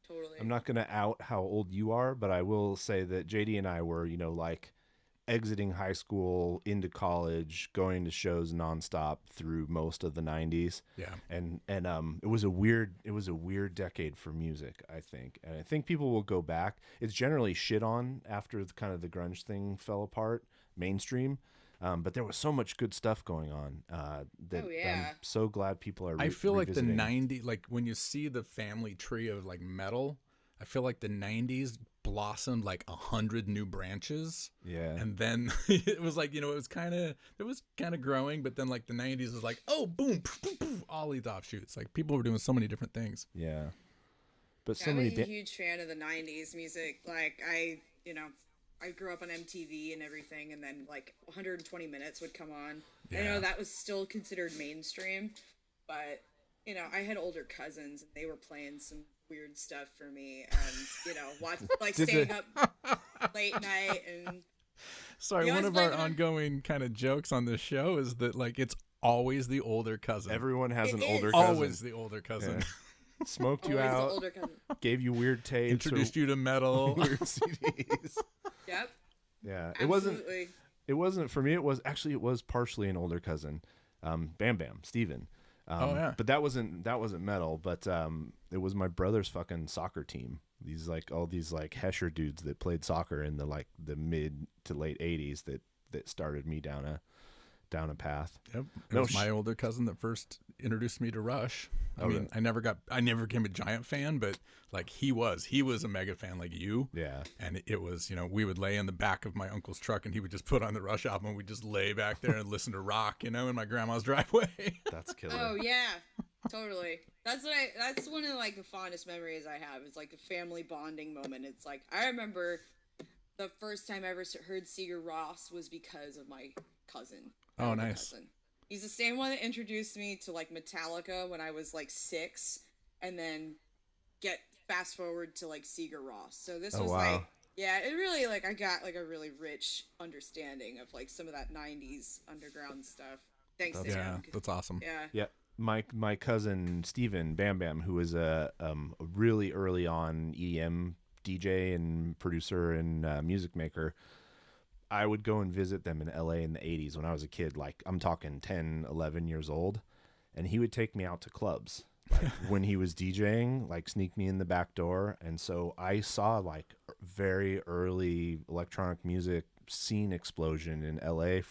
Totally. I'm not gonna out how old you are, but I will say that JD and I were, like, exiting high school into college, going to shows nonstop through most of the 90s. Yeah. And it was a weird decade for music, I think. And I think people will go back. It's generally shit on after kind of the grunge thing fell apart, mainstream. But there was so much good stuff going on that I'm so glad people are I feel like the revisiting. 90s, like when you see the family tree of like metal, I feel like the 90s blossomed like 100 new branches. Yeah. And then it was like, it was kind of growing, but then like the 90s was like, oh, boom, poof, poof, poof, all these offshoots. Like people were doing so many different things. Yeah. But so I'm many a huge fan of the 90s music. Like I grew up on MTV and everything, and then like 120 Minutes would come on. Yeah. I know that was still considered mainstream, but I had older cousins and they were playing some weird stuff for me, and watch like staying up late night and. Sorry, one of our ongoing kind of jokes on this show is that like it's always the older cousin. Everyone has an older cousin. Always the older cousin. Yeah. Smoked you always out. The older cousin. Gave you weird tapes. Introduced you to metal. Weird CDs. Yep. Yeah, Absolutely. It wasn't for me. It was partially an older cousin, Bam Bam, Steven. But that wasn't metal. But it was my brother's fucking soccer team. All these Hesher dudes that played soccer in the mid to late '80s that started me down a path. Yep. It was my older cousin that first introduced me to Rush. I mean, I never became a giant fan, but like he was a mega fan like you. Yeah. And it was, we would lay in the back of my uncle's truck and he would just put on the Rush album and we'd just lay back there and listen to rock, in my grandma's driveway. That's killer. Oh yeah, totally. That's one of like the fondest memories I have. It's like a family bonding moment. It's like, I remember the first time I ever heard Sigur Rós was because of my cousin. Oh, nice. Cousin. He's the same one that introduced me to like Metallica when I was like 6, and then fast forward to like Sigur Rós. So this was like, yeah, it really like I got like a really rich understanding of like some of that 90s underground stuff. Thanks to him. Yeah, that's awesome. Yeah. Yeah. My cousin Steven Bam Bam, who was a really early on EDM DJ and producer and music maker. I would go and visit them in LA in the 80s when I was a kid, like I'm talking 10, 11 years old, and he would take me out to clubs like when he was DJing, like sneak me in the back door. And so I saw like very early electronic music scene explosion in LA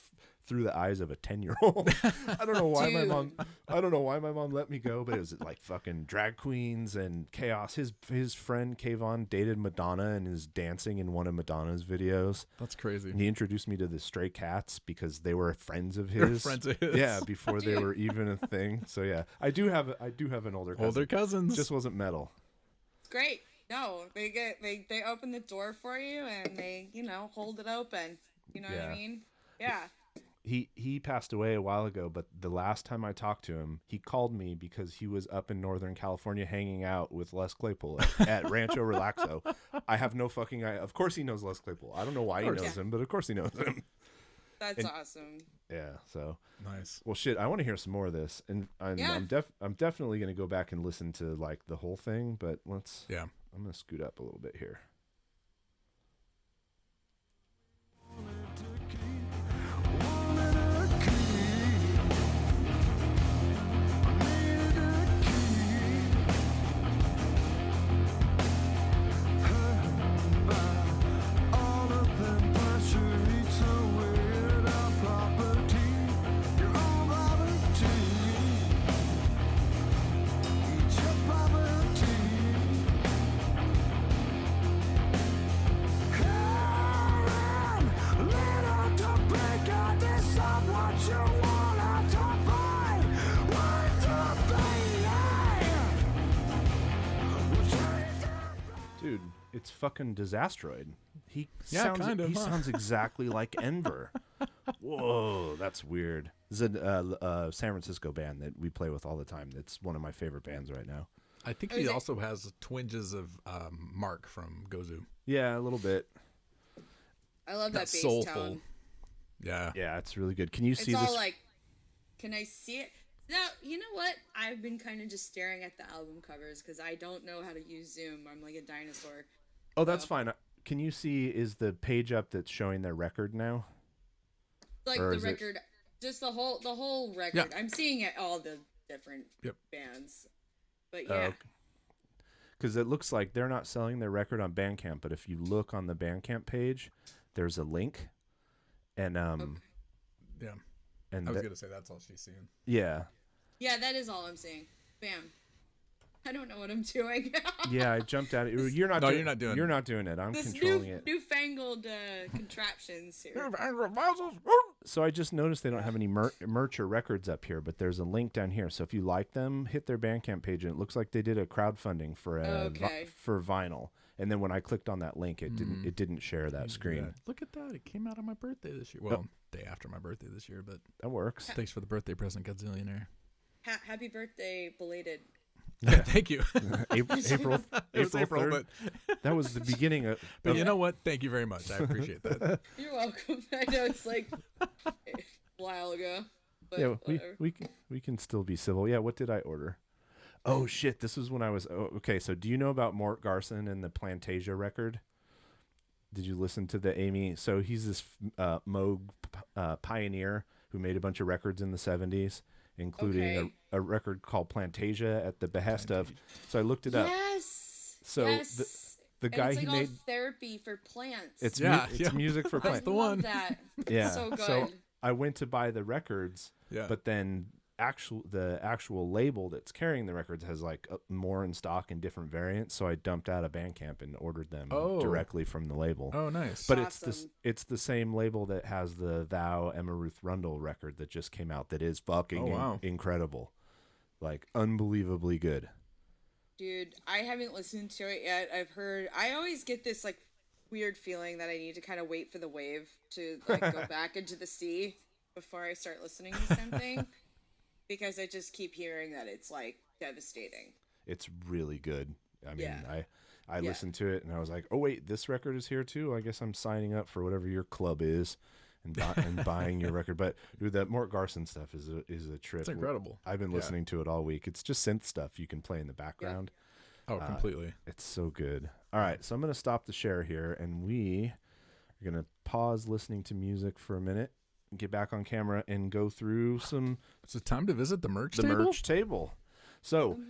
through the eyes of a 10-year-old. I don't know why my mom let me go, but it was like fucking drag queens and chaos. His friend Kayvon dated Madonna and is dancing in one of Madonna's videos. That's crazy. And he introduced me to the Stray Cats because they were friends of his. Yeah, before they were even a thing. So yeah, I do have an older cousin. Older cousins. Just wasn't metal. It's great. No, they open the door for you and they, hold it open. You know what I mean? Yeah. He passed away a while ago, but the last time I talked to him, he called me because he was up in Northern California hanging out with Les Claypool at Rancho Relaxo. I have no fucking idea. Of course he knows Les Claypool. I don't know why he knows him, but of course he knows him. That's awesome. Yeah, so nice. Well, shit, I want to hear some more of this, and I'm definitely gonna go back and listen to like the whole thing. But I'm gonna scoot up a little bit here. Dude, it's fucking Disastroid. He sounds exactly like Enver. Whoa, that's weird. This is a San Francisco band that we play with all the time. That's one of my favorite bands right now. I think he also has twinges of Mark from Gozu. Yeah, a little bit. I love that bass soulful tone. Yeah, it's really good. Can you see this? It's all like, can I see it? Now, you know what? I've been kind of just staring at the album covers because I don't know how to use Zoom. I'm like a dinosaur. Oh, that's fine. Can you see, is the page up that's showing their record now? Like the record, just the whole record. Yeah. I'm seeing it, all the different bands. But yeah. Because it looks like they're not selling their record on Bandcamp, but if you look on the Bandcamp page, there's a link. And yeah. And I was going to say that's all she's seeing. Yeah. Yeah, that is all I'm seeing. Bam. I don't know what I'm doing. Yeah, I jumped out. You're not doing it. I'm controlling it. Newfangled contraptions here. So I just noticed they don't have any merch or records up here, but there's a link down here. So if you like them, hit their Bandcamp page, and it looks like they did a crowdfunding for for vinyl. And then when I clicked on that link, it didn't share that screen. Yeah. Look at that! It came out on my birthday this year. Well, day after my birthday this year, but that works. Thanks for the birthday present, Godzillionaire. Happy birthday, belated. Yeah, thank you. April, but that was the beginning of. But you know what? Thank you very much. I appreciate that. You're welcome. I know it's like a while ago. But yeah, we can still be civil. Yeah, what did I order? Oh shit! This was when I was okay. So do you know about Mort Garson and the Plantasia record? Did you listen to the Amy? So he's this Moog pioneer who made a bunch of records in the 70s, including a record called Plantasia at the behest of. So I looked it up. Yes. So the guy it's like he made therapy for plants. It's music for plants. That's the one. That. Yeah. So good. So I went to buy the records, but then the actual label that's carrying the records has like more in stock in different variants. So I dumped out of Bandcamp and ordered them directly from the label. Oh, nice. But awesome. it's the same label that has the Thou Emma Ruth Rundle record that just came out that is fucking incredible. Like unbelievably good. Dude, I haven't listened to it yet. I always get this like weird feeling that I need to kind of wait for the wave to like go back into the sea before I start listening to something. Because I just keep hearing that it's like devastating. It's really good. I mean, I listened to it and I was like, oh wait, this record is here too. I guess I'm signing up for whatever your club is and buying your record. But dude, that Mort Garson stuff is a trip. It's incredible. I've been listening to it all week. It's just synth stuff you can play in the background. Yeah. Oh, completely. It's so good. All right, so I'm going to stop the share here and we are going to pause listening to music for a minute. Get back on camera and go through some. It's time to visit the merch table. So,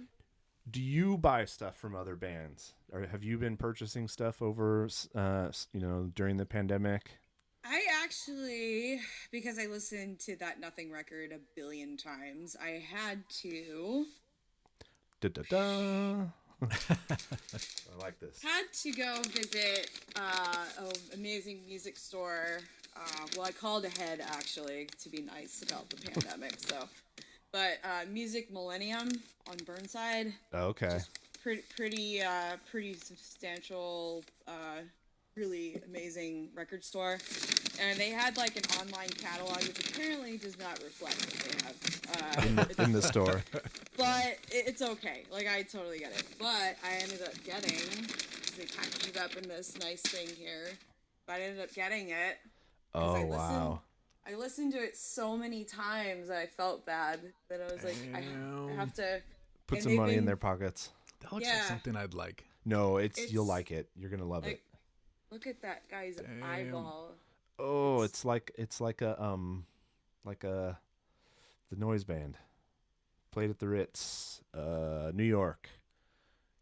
do you buy stuff from other bands, or have you been purchasing stuff over, during the pandemic? I actually, because I listened to that Nothing record a billion times, I had to. Da da da. I like this. Had to go visit an amazing music store. Well, I called ahead actually to be nice about the pandemic. So, but Music Millennium on Burnside. Okay. Pretty substantial, really amazing record store, and they had like an online catalog, which apparently does not reflect what they have in the store. But it's okay. Like, I totally get it. But I ended up getting, they packaged it up in this nice thing here, but I ended up getting it. Oh, wow. I listened to it so many times that I felt bad that I was like, I have to put some money in their pockets. That looks like something I'd like. No, it's you'll like it. You're gonna love it. Look at that guy's eyeball. Oh, it's like a the noise band. Played at the Ritz, New York.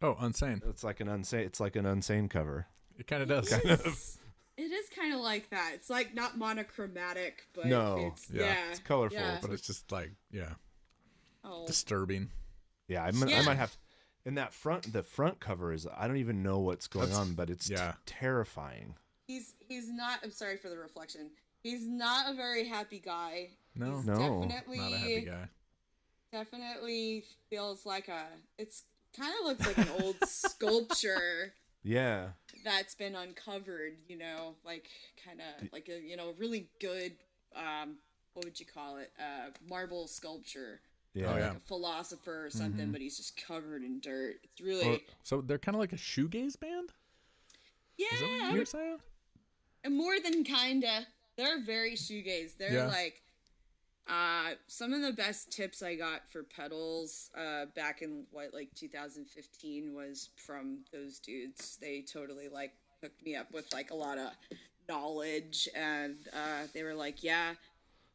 Oh, Unsane. It's like an Unsane cover. It kind of does. It is kind of like that. It's like not monochromatic, but it's colorful. Yeah. But it's just like disturbing. Yeah, I might have. And the front cover is, I don't even know what's going on, but it's terrifying. He's not. I'm sorry for the reflection. He's not a very happy guy. No, definitely not a happy guy. Definitely feels like it's kind of looks like an old sculpture. Yeah. That's been uncovered, like kind of like a, really good, what would you call it? Marble sculpture. Yeah. Like a philosopher or something, but he's just covered in dirt. It's really. So they're kind of like a shoegaze band? Yeah. Is that what you're saying? And more than kinda. They're very shoegaze. They're like, some of the best tips I got for pedals back in 2015 was from those dudes. They totally like hooked me up with like a lot of knowledge, and they were like, yeah,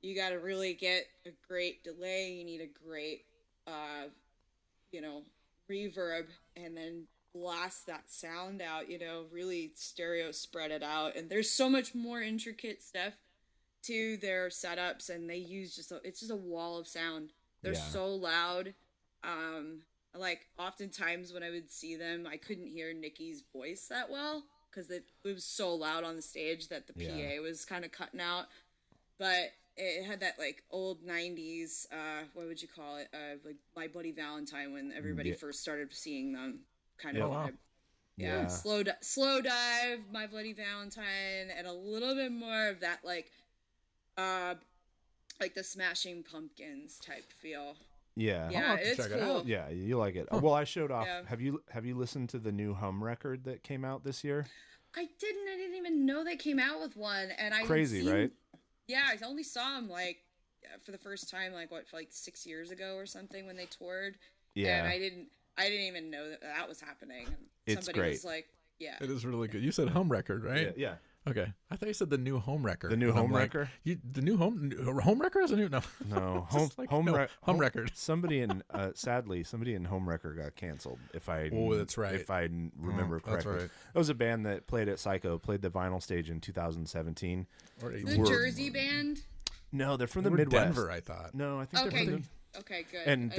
you got to really get a great delay. You need a great, reverb, and then blast that sound out, really stereo spread it out. And there's so much more intricate stuff to their setups, and they use it's just a wall of sound. They're so loud. Like oftentimes when I would see them, I couldn't hear Nikki's voice that well because it was so loud on the stage that the PA was kind of cutting out. But it had that like old 90s, what would you call it? Like My Bloody Valentine, when everybody first started seeing them, kind of vibe. Yeah. Slow Dive, My Bloody Valentine, and a little bit more of that like the Smashing Pumpkins type feel. Yeah, it's cool. Yeah, you like it. Well, I showed off. Have you listened to the new Hum record that came out this year? I didn't even know they came out with one, and I crazy, right? Yeah, I only saw them like for the first time like 6 years ago or something when they toured. Yeah, and I didn't even know that was happening. And it's somebody great. was like, yeah, it is really good. You said Hum record, right? Yeah. Okay, I thought you said the new Home Wrecker. The new Home Wrecker? The new Home Wrecker is a new no Home Record. Somebody in Home Wrecker got canceled. That's right. If I remember correctly, that's right. That was a band that played at Psycho, played the vinyl stage in 2017. The Jersey band? No, they're from the Midwest. Denver, I thought. No, I think they're from Okay, good. And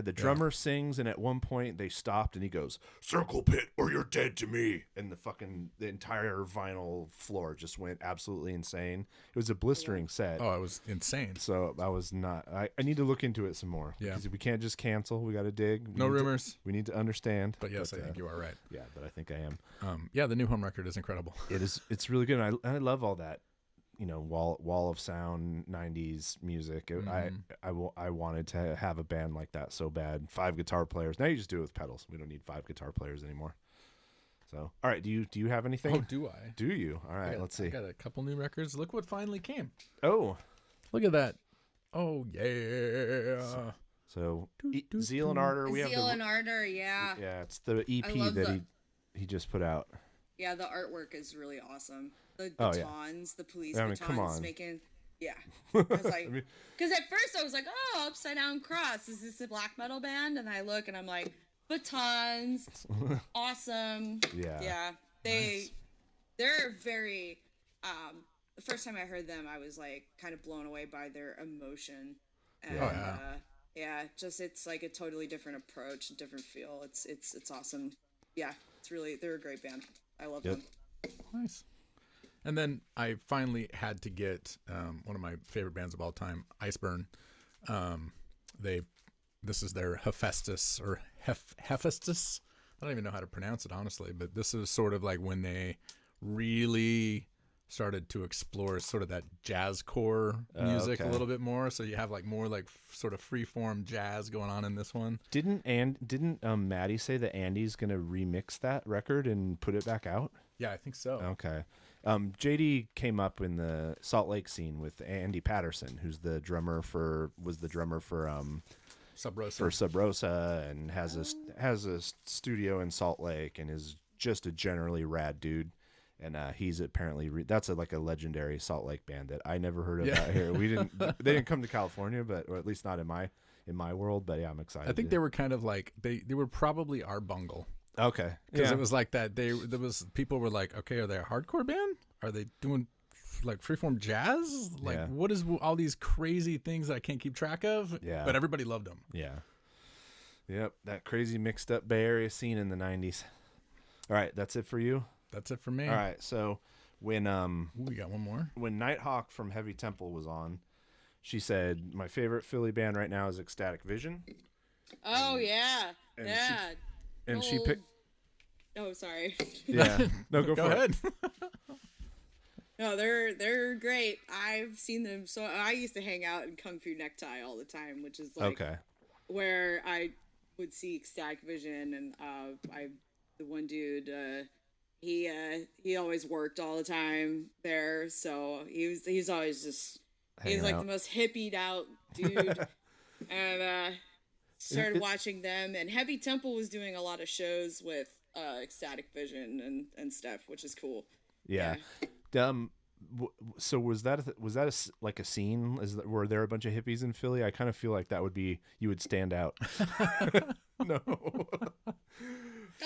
the drummer sings, and at one point they stopped, and he goes, "Circle pit, or you're dead to me." And the entire vinyl floor just went absolutely insane. It was a blistering set. Oh, it was insane. So I was not. I need to look into it some more. Yeah, because we can't just cancel. We got to dig. No rumors. We need to understand. But yes, I think you are right. Yeah, but I think I am. The new Home record is incredible. It is. It's really good. I love all that. Wall of sound 90s music. I wanted to have a band like that so bad. 5 guitar players. Now you just do it with pedals. We don't need 5 guitar players anymore. So, all right. Do you have anything? Oh, do I? Do you? All right. Let's see. I got a couple new records. Look what finally came. Oh, look at that. Oh yeah. So Zeal and Ardor. We have Zeal and Ardor. Yeah. Yeah. It's the EP that he just put out. Yeah, the artwork is really awesome. The batons, the police batons come on. making. Yeah. I was like, because at first I was like, oh, Upside Down Cross. Is this a black metal band? And I look and I'm like, batons, awesome. Yeah. Yeah. They're very, the first time I heard them, I was like kind of blown away by their emotion, and just it's like a totally different approach, a different feel. It's awesome. Yeah, they're a great band. I love them. Nice. And then I finally had to get one of my favorite bands of all time, Iceburn. This is their Hephaestus or Hephaestus. I don't even know how to pronounce it, honestly, but this is sort of like when they really started to explore sort of that jazzcore music a little bit more. So you have like more like sort of freeform jazz going on in this one. Didn't Maddie say that Andy's going to remix that record and put it back out? Yeah, I think so. Okay. JD came up in the Salt Lake scene with Andy Patterson, who's the drummer for Sub Rosa, and has a studio in Salt Lake, and is just a generally rad dude. And he's apparently that's like a legendary Salt Lake band that I never heard of out here. They didn't come to California, or at least not in my world. But yeah, I'm excited. I think they were kind of like they were probably our Bungle. Okay, because it was like that. People were like, okay, are they a hardcore band? Are they doing like freeform jazz? Like, what is all these crazy things that I can't keep track of? Yeah, but everybody loved them. Yeah, yep, that crazy mixed up Bay Area scene in the '90s. All right, that's it for you. That's it for me. All right, so when we got one more. When Nighthawk from Heavy Temple was on, she said my favorite Philly band right now is Ecstatic Vision. Oh yeah, she picked. Oh, sorry. Yeah, no, go ahead. No, they're great. I've seen them. So I used to hang out in Kung Fu Necktie all the time, which is like where I would see Ecstatic Vision, and the one dude. He always worked all the time there, so he's always just he's like the most hippied out dude. And started watching them, and Heavy Temple was doing a lot of shows with Ecstatic Vision and stuff, which is cool. Yeah. So was that like a scene? Were there a bunch of hippies in Philly? I kind of feel like that would be you would stand out. No.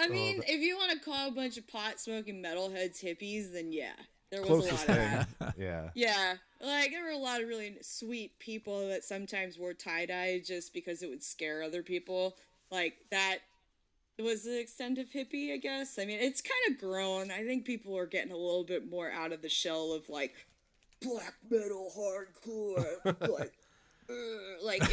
I mean, if you want to call a bunch of pot-smoking metalheads hippies, then yeah, there was a lot of that. Yeah. Yeah, like there were a lot of really sweet people that sometimes wore tie-dye just because it would scare other people. Like that was the extent of hippie, I guess. I mean, it's kind of grown. I think people are getting a little bit more out of the shell of like black metal hardcore, like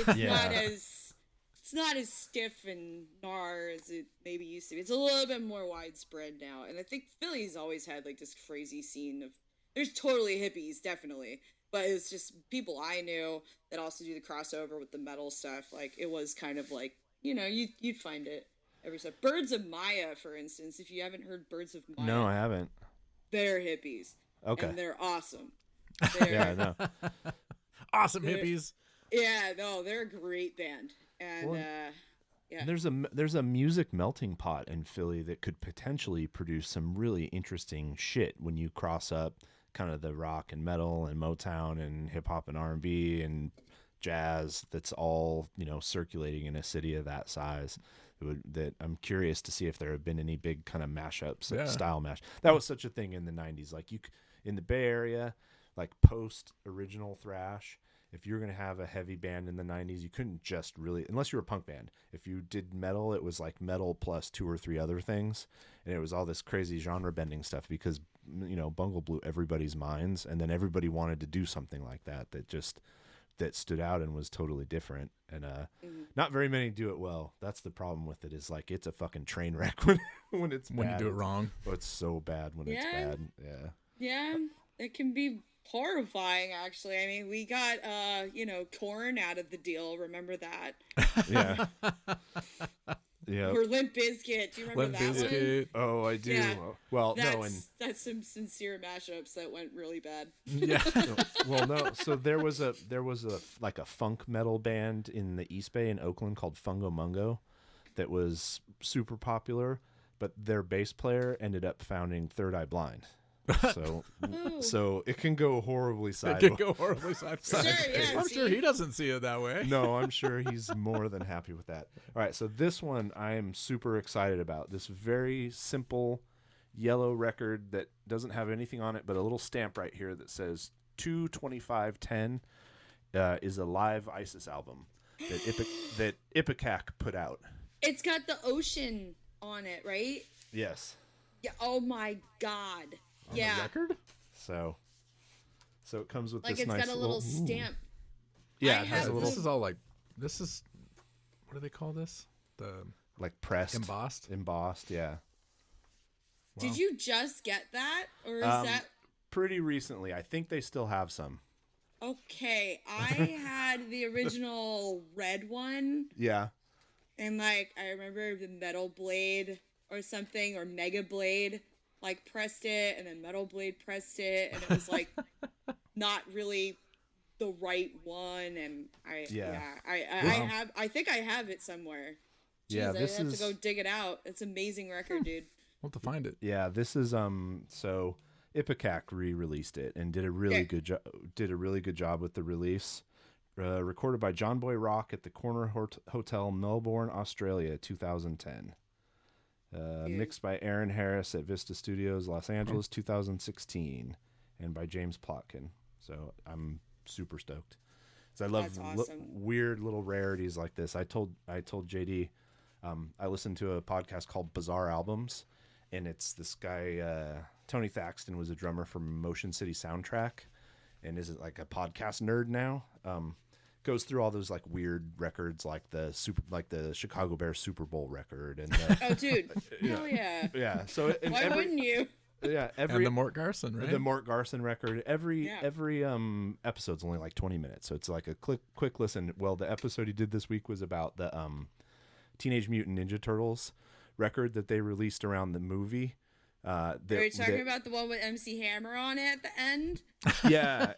it's not as stiff and gnar as it maybe used to be. It's a little bit more widespread now. And I think Philly's always had like this crazy scene of, there's totally hippies, definitely. But it's just people I knew that also do the crossover with the metal stuff. Like it was kind of like, you'd find it every step. Birds of Maya, for instance, if you haven't heard Birds of Maya. No, I haven't. They're hippies. Okay. And they're awesome. Yeah, I know. Awesome hippies. Yeah, no, they're a great band. And yeah, there's a music melting pot in Philly that could potentially produce some really interesting shit when you cross up kind of the rock and metal and Motown and hip hop and R&B and jazz. That's all circulating in a city of that size. That I'm curious to see if there have been any big kind of mashups, style mash. That was such a thing in the '90s. Like in the Bay Area, like post original thrash. If you're going to have a heavy band in the 90s, you couldn't just really, unless you were a punk band. If you did metal, it was like metal plus 2 or 3 other things. And it was all this crazy genre bending stuff because, Bungle blew everybody's minds. And then everybody wanted to do something like that stood out and was totally different. And not very many do it well. That's the problem with it, is like it's a fucking train wreck when it's bad. When you do it wrong. Oh, it's so bad when it's bad. Yeah. Yeah, it can be horrifying, actually. I mean, we got Korn out of the deal. Remember that? Yeah. Yeah. Or Limp Bizkit. Do you remember that one? Oh, I do. Yeah. Well, that's some sincere mashups that went really bad. Yeah. Well, no. So there was a like a funk metal band in the East Bay in Oakland called Fungo Mungo that was super popular, but their bass player ended up founding Third Eye Blind. So it can go horribly sideways. Sure, yeah, I'm sure he doesn't see it that way. No, I'm sure he's more than happy with that. All right, so this one I am super excited about. This very simple, yellow record that doesn't have anything on it but a little stamp right here that says 2/25/10 is a live ISIS album that Ipecac put out. It's got the ocean on it, right? Yes. Yeah. Oh my God. On the record? So it comes with like this it's nice got a little stamp. Yeah, it has a little. This is all like, this is, what do they call this? The like pressed, embossed, yeah. Wow. Did you just get that, or is that pretty recently? I think they still have some. Okay, I had the original red one. Yeah. And like I remember the Metal Blade or something, or Mega Blade, like pressed it, and then Metal Blade pressed it, and it was like not really the right one. And I think I have it somewhere. Jeez, Yeah, I have to go dig it out. It's an amazing record, dude. We'll have to find it. Yeah, this is so Ipecac re-released it and did a really good job. Did a really good job with the release. Recorded by John Boy Rock at the Corner Hotel, Melbourne, Australia, 2010. Mixed by Aaron Harris at Vista Studios, Los Angeles, 2016, and by James Plotkin. So I'm super stoked. So I love weird little rarities like this. I told JD, I listened to a podcast called Bizarre Albums, and it's this guy Tony Thaxton was a drummer for Motion City Soundtrack, and is like a podcast nerd now. Goes through all those like weird records, like the Chicago Bears Super Bowl record, and oh, dude, hell yeah, yeah. So why wouldn't you? Yeah, and the Mort Garson, right? The Mort Garson record. Every episode's only like 20 minutes, so it's like a quick listen. Well, the episode he did this week was about the Teenage Mutant Ninja Turtles record that they released around the movie. Are you talking about the one with MC Hammer on it at the end? Yeah,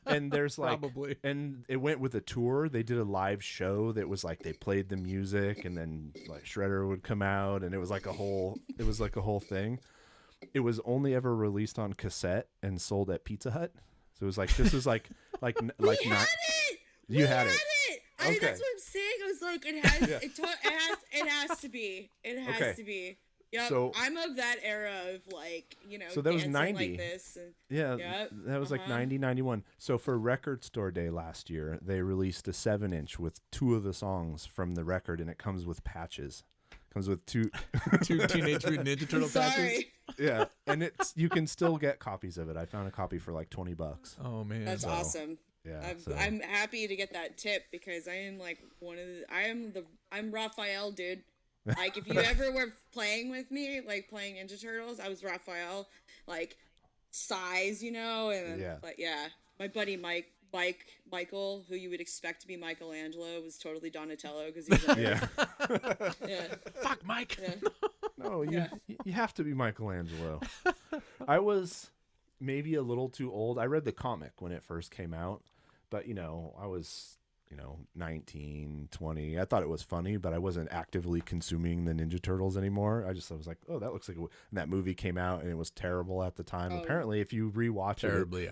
and there's like probably, and it went with a tour. They did a live show that was like they played the music, and then like Shredder would come out, and it was like a whole thing. It was only ever released on cassette and sold at Pizza Hut. So it was like this was like we had it. You had it. Okay. That's what I'm saying. I was like, it has it has to be. It has to be. Yep. So I'm of that era of like, so that was 90. Like this and, that was like 90, 91. So for Record Store Day last year, they released a 7-inch with 2 of the songs from the record, and it comes with patches. Comes with two Teenage Mutant Ninja Turtle patches. Yeah, and you can still get copies of it. I found a copy for like $20. Oh man, that's awesome. Yeah, I'm happy to get that tip because I am like I'm Raphael, dude. Like if you ever were playing with me, like playing Ninja Turtles, I was Raphael, like size, and my buddy Michael, who you would expect to be Michelangelo, was totally Donatello because he's Fuck Mike. Yeah. No, you have to be Michelangelo. I was maybe a little too old. I read the comic when it first came out, but I was 19, 20. I thought it was funny, but I wasn't actively consuming the Ninja Turtles anymore. I was like, oh, that looks like and that movie came out and it was terrible at the time. Apparently, if you rewatch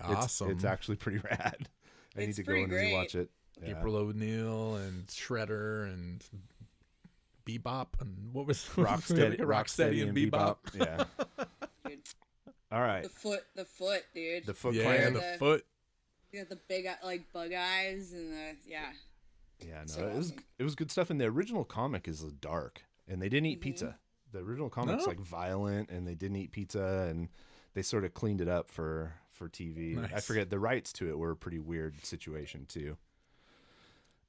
awesome. It's actually pretty rad. I need to go and rewatch it. Yeah. April O'Neil and Shredder and Bebop and what was Rocksteady and Bebop. Yeah. Dude. All right. The foot, dude. The Foot Clan. Clan. The foot. You got the big like bug eyes and Yeah, no, so awesome. It was good stuff. And the original comic is dark, and they didn't eat pizza. The original comic's like violent, and they didn't eat pizza, and they sort of cleaned it up for TV. Nice. I forget, the rights to it were a pretty weird situation too.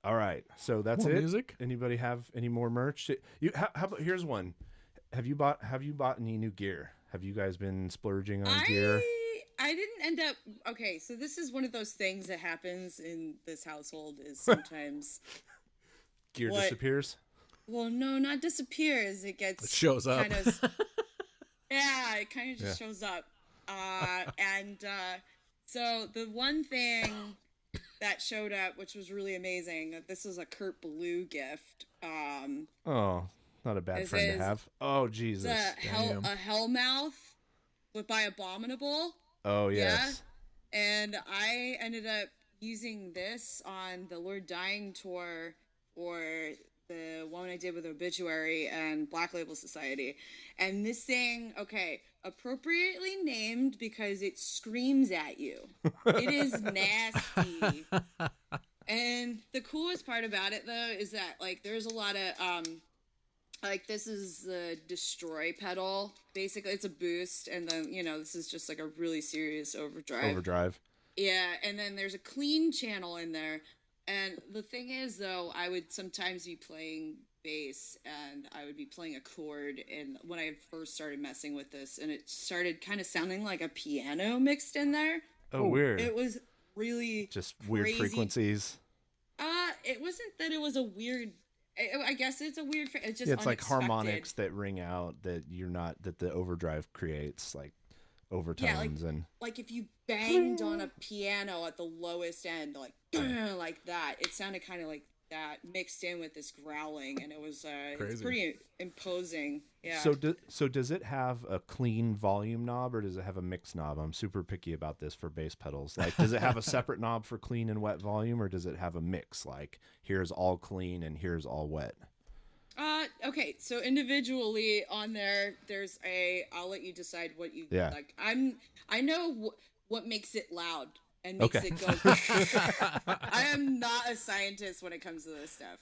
All right, so that's more it. Music? Anybody have any more merch? How about here's one. Have you bought any new gear? Have you guys been splurging on gear? I didn't end up. Okay, so this is one of those things that happens in this household is sometimes gear disappears. Well, no, not disappears. It shows up. Kind of, yeah, it kind of just shows up. So the one thing that showed up, which was really amazing, that this was a Kurt Ballou gift. Oh, not a bad friend to have. Oh, Jesus. A Hellmouth by Abominable. Oh, yes. Yeah. And I ended up using this on the Lord Dying tour for the one I did with Obituary and Black Label Society. And this thing, okay, appropriately named because it screams at you. It is nasty. And the coolest part about it, though, is that, like, there's a lot of, like, this is the destroy pedal. Basically, it's a boost, and then, you know, this is just, like, a really serious overdrive. Yeah, and then there's a clean channel in there. And the thing is, though, I would sometimes be playing bass, and I would be playing a chord, and when I first started messing with this, and it started kind of sounding like a piano mixed in there. Oh, weird. It was really just weird crazy. Frequencies. It wasn't that it was a weird... I guess it's a weird... It's just it's like harmonics that ring out that that the overdrive creates, like overtones. Yeah, like if you banged on a piano at the lowest end, like that, it sounded kind of like that mixed in with this growling, and it was it's pretty imposing. Yeah. So does it have a clean volume knob, or does it have a mix knob? I'm super picky about this for bass pedals. Like, does it have a separate knob for clean and wet volume, or does it have a mix? Like, here's all clean and here's all wet. Okay, so individually on there's I'll let you decide what you like. I know what makes it loud and makes it go. I am not a scientist when it comes to this stuff.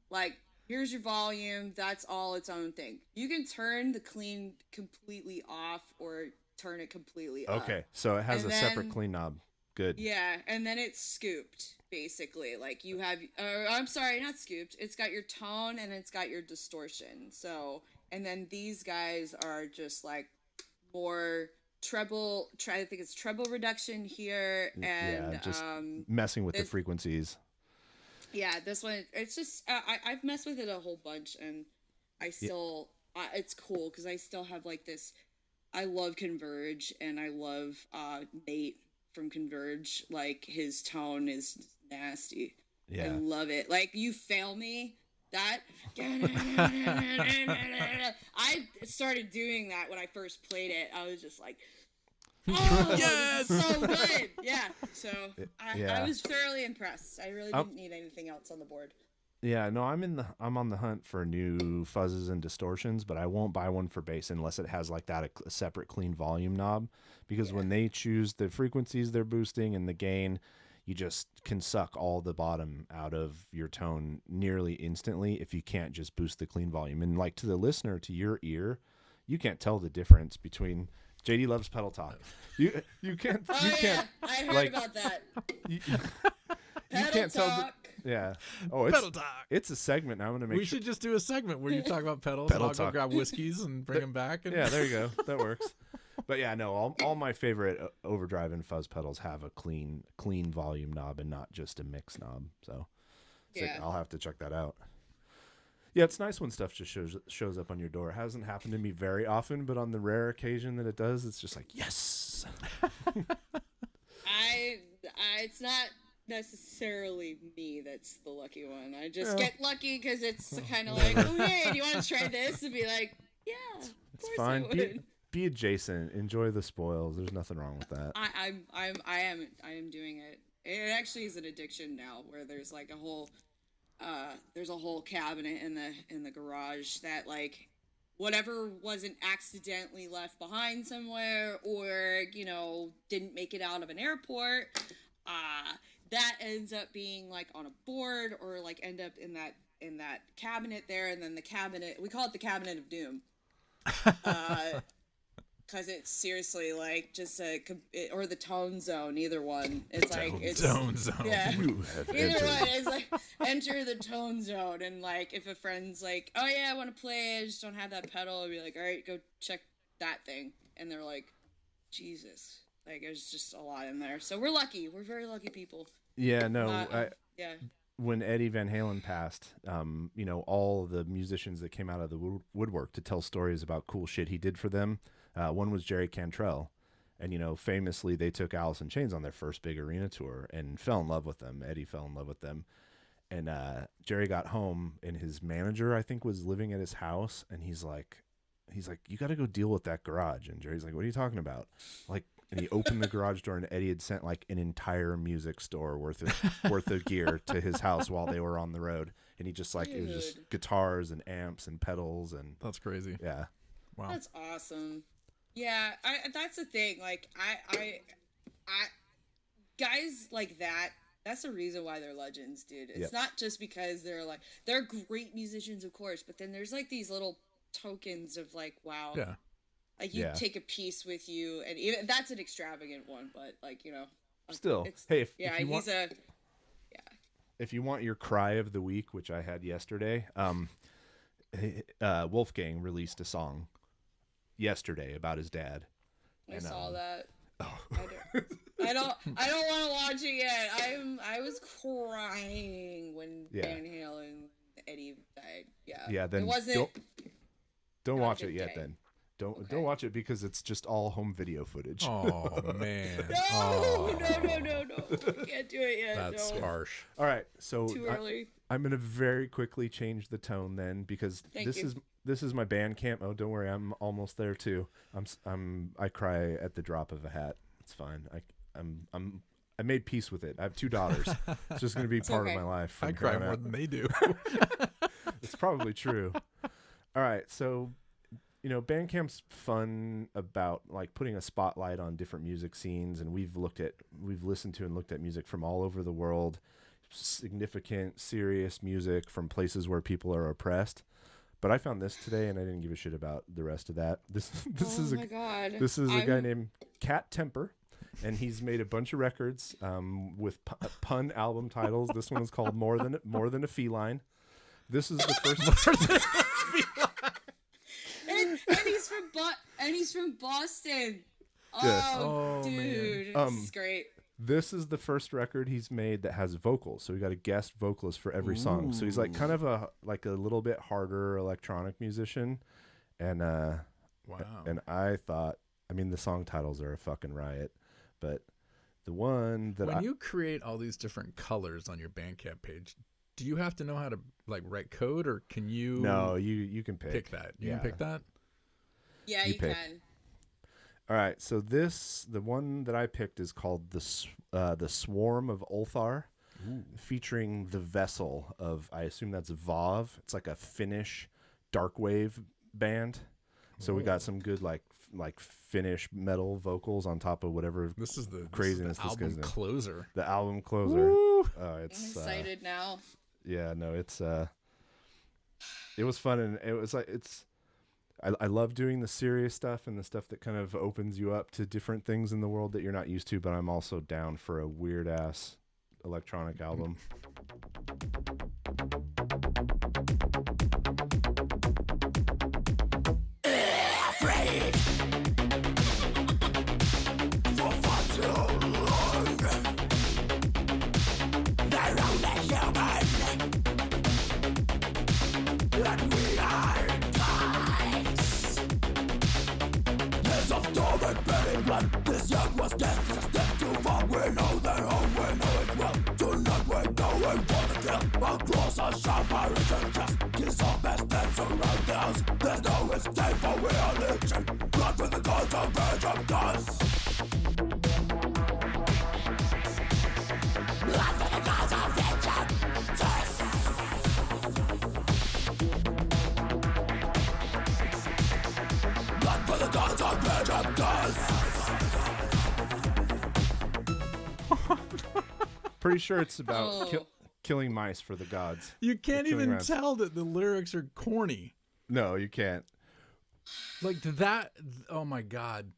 Like, here's your volume. That's all its own thing. You can turn the clean completely off or turn it completely up. Okay, so it has separate clean knob. Good. Yeah, and then it's scooped, basically. Like, you have... I'm sorry, not scooped. It's got your tone, and it's got your distortion. So, and then these guys are just, like, more treble... I think it's treble reduction here, and... Yeah, just messing with the frequencies. Yeah, this one, it's just... I've messed with it a whole bunch, and I still... it's cool, because I still have, like, this... I love Converge, and I love Nate from Converge. Like, his tone is nasty. Yeah, I love it. Like, You Fail Me, that I started doing that when I first played it. I was just like, oh, yes, so good. Yeah, so I was thoroughly impressed. I really didn't need anything else on the board. Yeah, no, I'm on the hunt for new fuzzes and distortions, but I won't buy one for bass unless it has like that a separate clean volume knob, because when they choose the frequencies they're boosting and the gain, you just can suck all the bottom out of your tone nearly instantly if you can't just boost the clean volume. And like, to the listener, to your ear, you can't tell the difference between... JD loves pedal talk. You can't. Yeah, I heard about that. You can't tell. Yeah. Oh, it's pedal talk. It's a segment. Now I'm gonna make. We should just do a segment where you talk about pedals. Pedal and I'll go grab whiskeys and bring them back. And... Yeah, there you go. That works. But yeah, no. All my favorite overdrive and fuzz pedals have a clean volume knob and not just a mix knob. So, like, I'll have to check that out. Yeah, it's nice when stuff just shows up on your door. It hasn't happened to me very often, but on the rare occasion that it does, it's just like, yes. It's not necessarily me that's the lucky one. I just get lucky because it's kind of like, oh, hey, do you want to try this? And be like, yeah, it's fine. Be adjacent. Enjoy the spoils. There's nothing wrong with that. I am doing it. It actually is an addiction now, where there's like a whole cabinet in the garage that, like, whatever wasn't accidentally left behind somewhere, or, you know, didn't make it out of an airport, that ends up being like on a board, or like end up in that cabinet there. And then the cabinet, we call it the Cabinet of Doom, because it's seriously like just or the Tone Zone, either one. It's like it's Tone Zone. Yeah, either one is like enter the Tone Zone, and like if a friend's like, oh yeah, I want to play, I just don't have that pedal, I'll be like, all right, go check that thing, and they're like, Jesus, like there's just a lot in there. So we're lucky. We're very lucky people. Yeah, no, when Eddie Van Halen passed, you know, all the musicians that came out of the woodwork to tell stories about cool shit he did for them. One was Jerry Cantrell, and, you know, famously they took Alice in Chains on their first big arena tour and fell in love with them. Eddie fell in love with them, and Jerry got home, and his manager, I think, was living at his house, and he's like, you got to go deal with that garage. And Jerry's like, what are you talking about? Like, And he opened the garage door, and Eddie had sent like an entire music store worth of gear to his house while they were on the road. And he just like, it was just guitars and amps and pedals. And that's crazy. Yeah. Wow. That's awesome. Yeah. That's the thing. Like I guys like that, that's the reason why they're legends, dude. It's not just because they're great musicians, of course, but then there's like these little tokens of like, wow. Yeah. Like you take a piece with you, and even that's an extravagant one, but like, you know, still, hey, if you want your cry of the week, which I had yesterday, Wolfgang released a song yesterday about his dad. I saw that. Oh. I don't want to watch it yet. I was crying when Van Halen and Eddie died. Yeah. Yeah. Then it wasn't. Don't watch it yet. Then don't watch it because it's just all home video footage. Oh man. No. Can't do it yet. That's harsh. All right. So too early. I'm gonna very quickly change the tone then because this is my band camp. Oh, don't worry, I'm almost there too. I cry at the drop of a hat. It's fine. I made peace with it. I have 2 daughters. It's just gonna be part of my life. I cry more than they do. It's probably true. All right, so you know, Bandcamp's fun about like putting a spotlight on different music scenes, and we've listened to and looked at music from all over the world, significant, serious music from places where people are oppressed. But I found this today, and I didn't give a shit about the rest of that. This is a guy named Cat Temper, and he's made a bunch of records with pun album titles. This one is called More Than a Feline. This is the first. And he's from Boston. Yes. Oh dude, this is great. This is the first record he's made that has vocals. So we got a guest vocalist for every song. So he's like kind of a little bit harder electronic musician. And wow. And I thought, I mean, the song titles are a fucking riot, but the one that when you create all these different colors on your Bandcamp page, do you have to know how to like write code, or can you? No, you can pick that. You can pick that. Yeah, you can. All right, so the one that I picked is called the Swarm of Ulthar, featuring the Vessel of, I assume that's Vav. It's like a Finnish dark wave band. So we got some good like Finnish metal vocals on top of whatever craziness this is the album closer. The album closer. I'm excited now. Yeah, no, it was fun, and it was like I love doing the serious stuff and the stuff that kind of opens you up to different things in the world that you're not used to, but I'm also down for a weird ass electronic album. Afraid. For far too long. They're only human. And we are of torment, burning blood. This young was dead. A step too far. We know their home. We know it well. Tonight we're going for the kill. Across a sharp origin chest. Kiss our best friends around the house. There's no escape, but we are legion. Blood with the gods of virgin dust. Blood with the gods of virgin dust. Blood for the gods of virgin dust. Pretty sure it's about killing mice for the gods. You can't even tell that the lyrics are corny. No, you can't. Like that. Oh my God.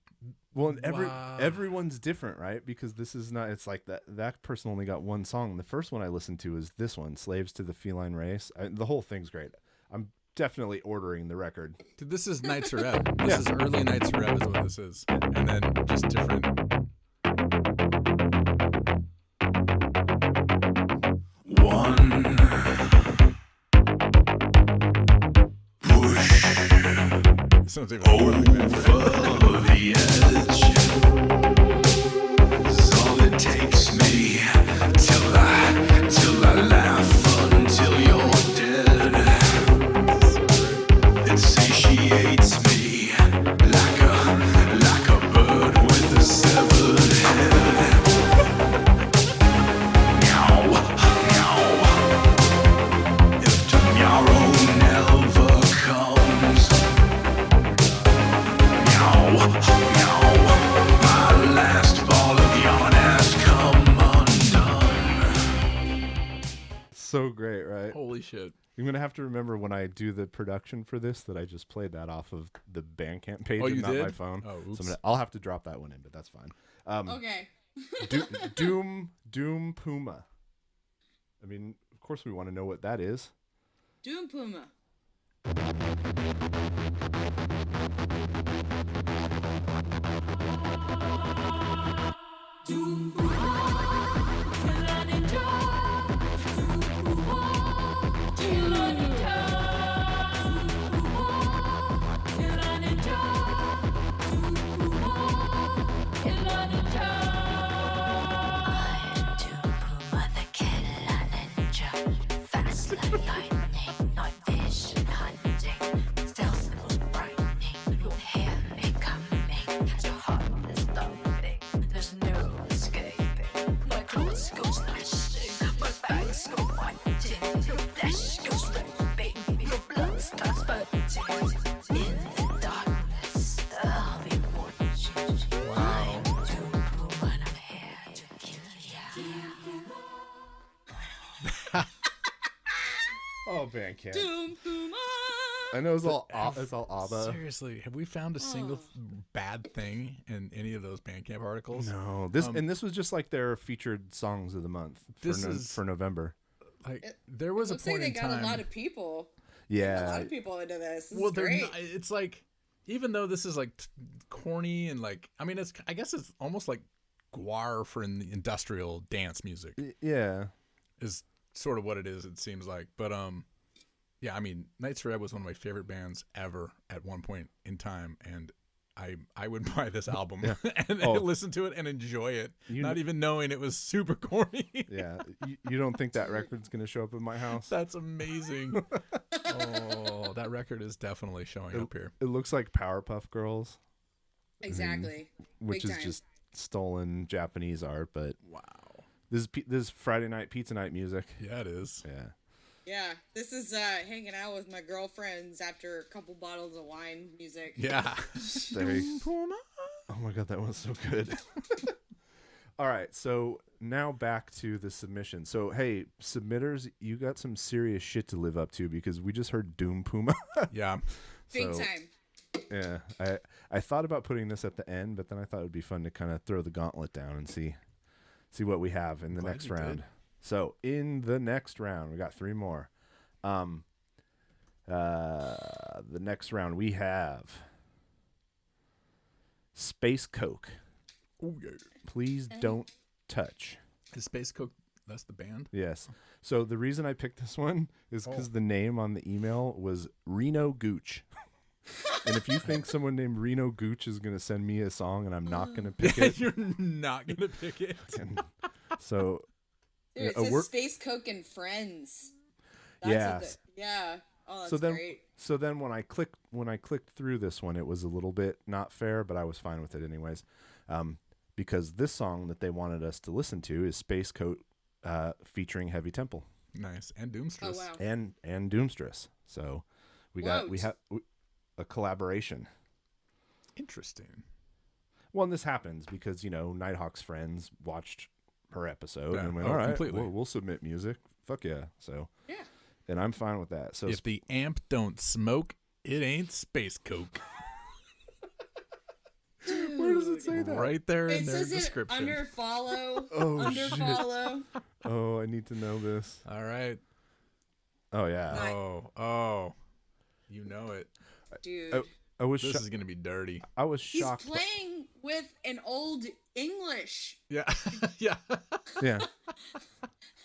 Well, and everyone's different, right? Because this is not. It's like that person only got one song. The first one I listened to is this one, "Slaves to the Feline Race." The whole thing's great. I'm definitely ordering the record. Dude, this is Nights Reb. This is early Nights Reb is what this is, and then just different. One push sounds even over the edge. Is all it takes me till I laugh until you're dead. It satiates me like a bird with a seven. so great, right? Holy shit. I'm going to have to remember when I do the production for this that I just played that off of the Bandcamp page and not my phone. Oh, oops. So I'll have to drop that one in, but that's fine. Okay. Doom Puma. I mean, of course we want to know what that is. Doom Puma. Doom Puma, killer ninja. Doom Puma, killer ninja. Doom Puma, killer ninja. Doom Puma, killer ninja. I'm Doom Puma, the killer ninja. Fast like lightning, night vision hunting. Stealth and brightening, you'll hear me coming. Your heart is thumping, there's no escaping. My claws go slashing, my fangs go biting. Your flesh goes ripping, your blood starts spurting. In the darkness, I'll be watching. Wow. I'm Doom Puma and I'm here to kill ya. Oh, Bandcamp. Doom Puma. I know it's all ABBA. Seriously, have we found a single bad thing in any of those Bandcamp articles? No, this was just like their featured songs of the month for November. Like there was a Looks like point they in got time. a lot of people. Yeah, A lot of people into this. This Well, is they're great. not, it's like even though this is like corny and like I mean I guess it's almost like guar for industrial dance music yeah. is sort of what it is. It seems like, but yeah, I mean, Nights Forever was one of my favorite bands ever at one point in time, and I would buy this album and listen to it and enjoy it, not even knowing it was super corny. Yeah, you don't think that record's gonna show up in my house? That's amazing. Oh, that record is definitely showing up here. It looks like Powerpuff Girls, Exactly. which Big is time. just stolen Japanese art. But Wow. this is Friday night pizza night music. Yeah, it is. Yeah. Yeah, this is hanging out with my girlfriends after a couple bottles of wine music. Yeah. Oh my god, that was so good. All right, so now back to the submission. So hey, submitters, you got some serious shit to live up to because we just heard Doom Puma. Yeah. Big time. Yeah, I thought about putting this at the end, but then I thought it would be fun to kind of throw the gauntlet down and see what we have in the next round. Did. So in the next round, we got 3 more. The next round we have Space Coke. Oh yeah. Please don't touch. Is Space Coke? That's the band. Yes. So the reason I picked this one is because the name on the email was Reno Gooch. And if you think someone named Reno Gooch is going to send me a song and I'm not going to pick it, You're not gonna pick it. and so Dude, it says Space Coke and Friends. Yeah. Yeah. Oh, that's great. So then when I clicked through this one, it was a little bit not fair, but I was fine with it anyways. Because this song that they wanted us to listen to is Space Coat featuring Heavy Temple. Nice. And Doomstress. Oh, wow. And Doomstress. So we have a collaboration. Interesting. Well, and this happens because, Nighthawk's friends watched her episode and went, oh, all right, completely. we'll submit music. Fuck yeah. So Yeah. and I'm fine with that. So If the amp don't smoke, it ain't Space Coke. where does it say that? Right there in It their says it description. under follow. Oh, under shit. follow. Oh, I need to know this. All right. Oh yeah. Nice. Oh. You know it. Dude. I was This is going to be dirty. I was He's shocked. playing with an old English. Yeah. Yeah. Yeah.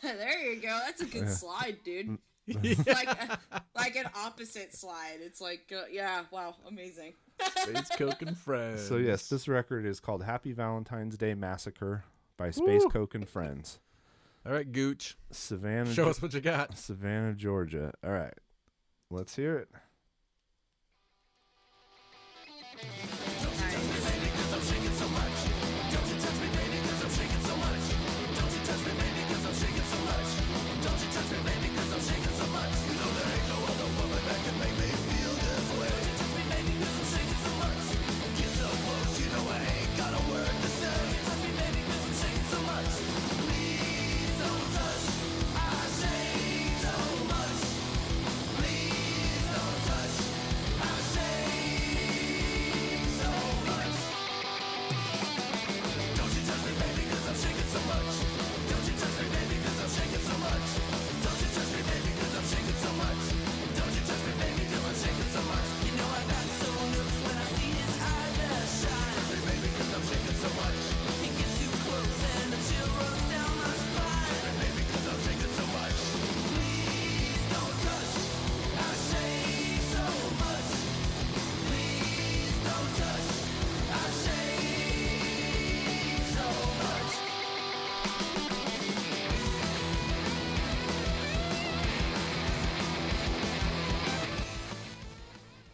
There you go. That's a good slide, dude. like an opposite slide. It's like, yeah, wow, amazing. Space Coke and Friends. So yes, this record is called Happy Valentine's Day Massacre by Space Coke and Friends. All right, Gooch. Savannah. Show us what you got. Savannah, Georgia. All right. Let's hear it.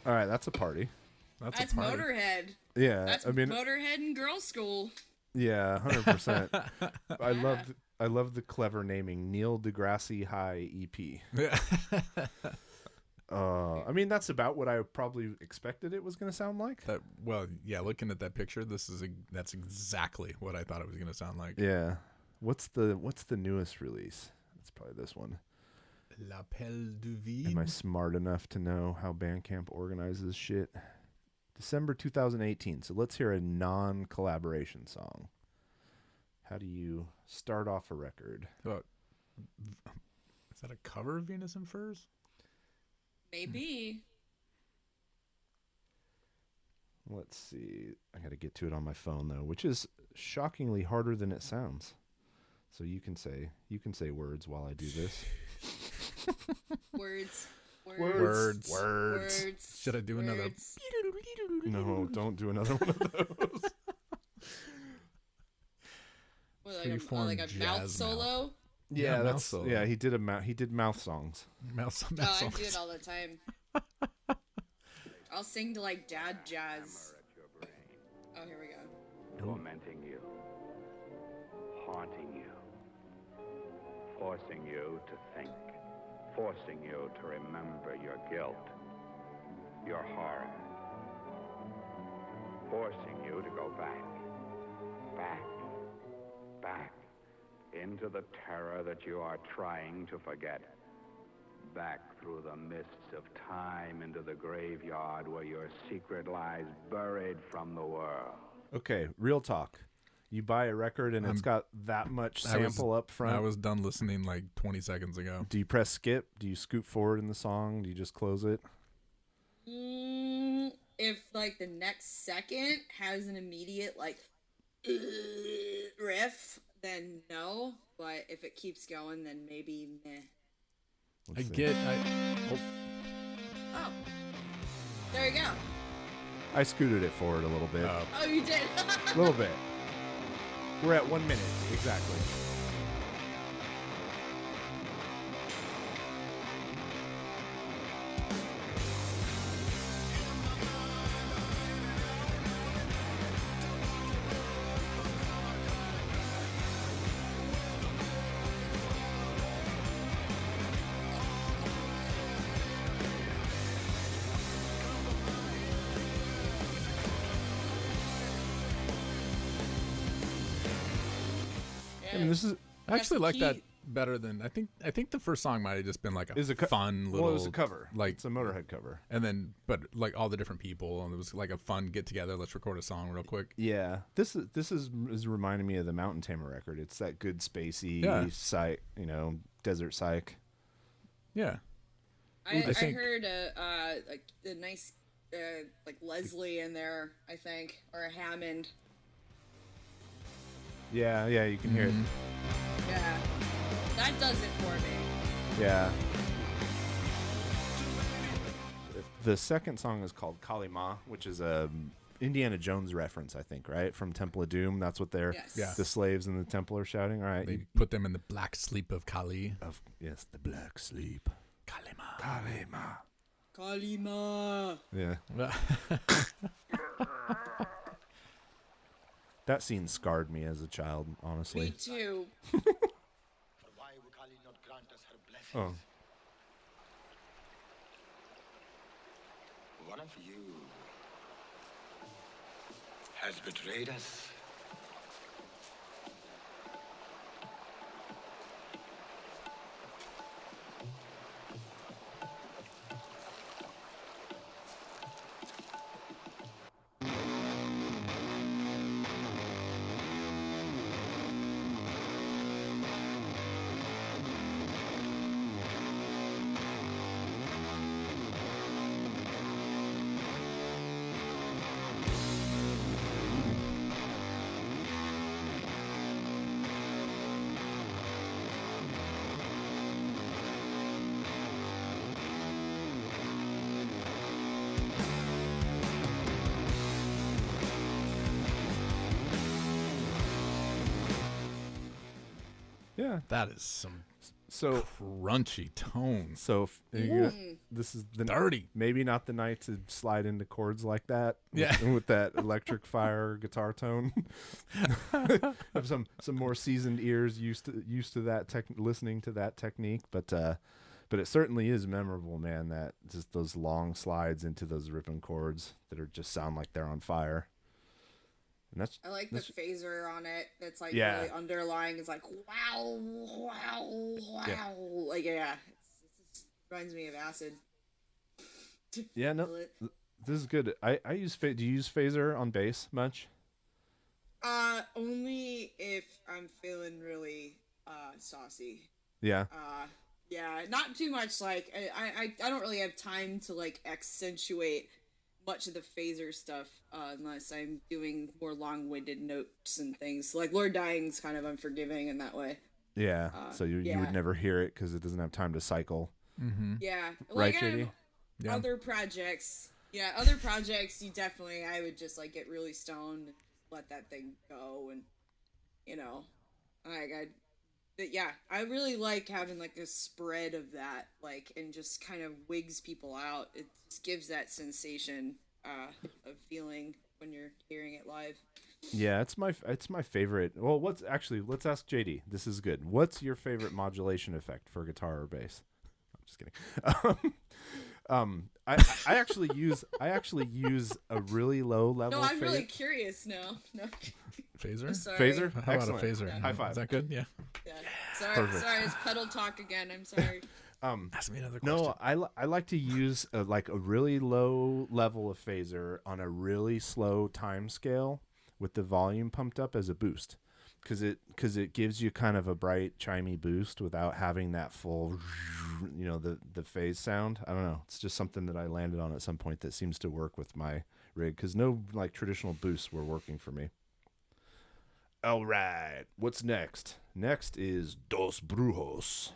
All right, that's a party. That's a party. Motorhead. Yeah, That's Motorhead in girls' school. Yeah, 100%. I love the clever naming, Neil deGrasse High EP. Yeah. I mean, that's about what I probably expected it was going to sound like. Looking at that picture, that's exactly what I thought it was going to sound like. Yeah. What's the newest release? It's probably this one. L'Appel du Vide. Am I smart enough to know how Bandcamp organizes shit? December 2018. So let's hear a non-collaboration song. How do you start off a record? Is that a cover of Venus and Furs? Maybe. Let's see. I got to get to it on my phone though, which is shockingly harder than it sounds. So you can say words while I do this. Words. Should I do another? No, don't do another one of those. Like a mouth solo. Yeah, that's solo. Yeah. He did mouth songs. Mouth songs. I do it all the time. I'll sing to like dad jazz. Oh, here we go. Tormenting you, haunting you, forcing you to think, forcing you to remember your guilt, your horror, forcing you to go back into the terror that you are trying to forget, back through the mists of time into the graveyard where your secret lies buried from the world. Okay, real talk. You buy a record and it's got that much sample up front. I was done listening like 20 seconds ago. Do you press skip? Do you scoot forward in the song? Do you just close it? If like the next second has an immediate like riff, then no. But if it keeps going, then maybe meh. Oh, there you go. I scooted it forward a little bit. Oh, you did? A little bit. We're at 1 minute, exactly. I mean, this is. I actually like that better than I think the first song might have just been like a fun little. Well, it was a cover. Like it's a Motorhead cover. And then, but like all the different people, and it was like a fun get together. Let's record a song real quick. Yeah, this is reminding me of the Mountain Tamer record. It's that good spacey psych, desert psych. Yeah, I heard like the nice like Leslie in there. I think, or a Hammond. Yeah, you can hear it. Yeah, that does it for me. Yeah. The second song is called Kali Ma, which is a Indiana Jones reference, I think, right? From Temple of Doom. That's what they're the slaves in the temple are shouting. All right, they put them in the black sleep of Kali. Yes, the black sleep. Kali Ma. Kali Ma. Kali Ma. Yeah. That scene scarred me as a child, honestly. Me too. Why would Kali not grant us her blessings? Oh. One of you has betrayed us. Yeah. That is some So crunchy tones. So this is the dirty. Maybe not the night to slide into chords like that. Yeah, with that electric fire guitar tone. Have some more seasoned ears used to that listening to that technique, but it certainly is memorable, man. That just those long slides into those ripping chords that are just sound like they're on fire. And I like the phaser on it. That's like really underlying. It's like wow. Yeah. Like it reminds me of acid. Yeah, no, this is good. I use. Do you use phaser on bass much? Only if I'm feeling really saucy. Yeah. Yeah, not too much. Like I don't really have time to like accentuate much of the phaser stuff unless I'm doing more long-winded notes and things. Like Lord Dying's kind of unforgiving in that way. Yeah. So you would never hear it because it doesn't have time to cycle. Mm-hmm. Yeah. Right, Like JD? Yeah. Other projects. Yeah, other projects. I would just like get really stoned and let that thing go, and I really like having like a spread of that, like, and just kind of wigs people out. It just gives that sensation of feeling when you're hearing it live. Yeah, it's my favorite. Well, let's ask JD. This is good. What's your favorite modulation effect for guitar or bass? I'm just kidding. I actually use a really low level. No, I'm really curious now. No. Phaser? I'm sorry. Phaser? How about a phaser? Yeah. High five. Is that good? Yeah. Yeah. Sorry, it's pedal talk again. I'm sorry. Ask me another question. No, I like to use a really low level of phaser on a really slow time scale with the volume pumped up as a boost, because it gives you kind of a bright chimey boost without having that full, the phase sound. I don't know. It's just something that I landed on at some point that seems to work with my rig, because no like traditional boosts were working for me. All right, what's next? Next is Dos Brujos.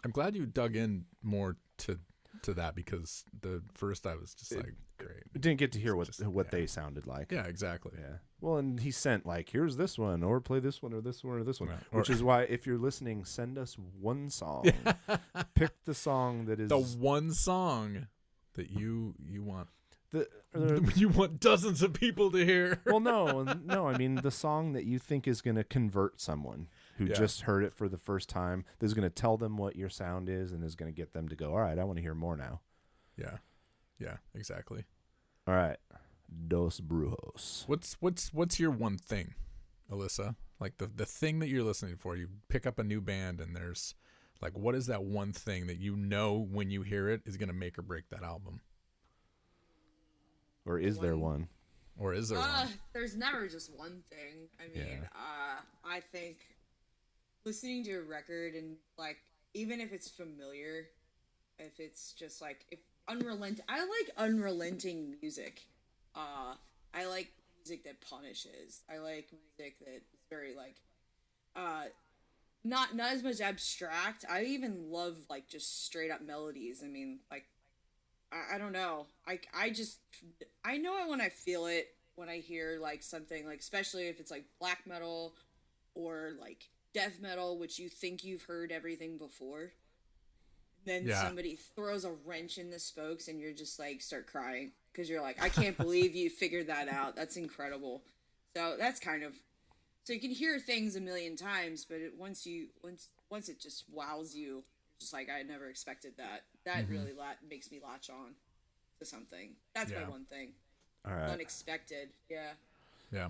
I'm glad you dug in more to that, because the first I was just like, great. Didn't get to hear what they sounded like. Yeah, exactly. Yeah. Well, and he sent like, here's this one, or play this one, or this one, or this one. Right. Which is why, if you're listening, send us one song. Pick the song that is the one song that you want. You you want dozens of people to hear. Well, no. I mean, the song that you think is going to convert someone who just heard it for the first time. That is going to tell them what your sound is, and is going to get them to go, all right, I want to hear more now. Yeah, exactly. All right, Dos Brujos. What's your one thing, Alyssa? Like the thing that you're listening for. You pick up a new band, and there's like, what is that one thing that when you hear it is going to make or break that album? Or is there one? Or is there one? There's never just one thing. I mean, I think listening to a record, and like, even if it's familiar, if it's just like, I like unrelenting music. I like music that punishes. I like music that is very like, not as much abstract. I even love like just straight up melodies. I mean, like, I don't know. I know it when I feel it, when I hear like something, like, especially if it's like black metal or like death metal, which you think you've heard everything before. Then somebody throws a wrench in the spokes, and you're just like start crying, because you're like, I can't believe you figured that out. That's incredible. So that's kind of, so you can hear things a million times, but once it just wows you, just like, I never expected that. That really makes me latch on to something. That's my one thing. All right. Unexpected. Yeah.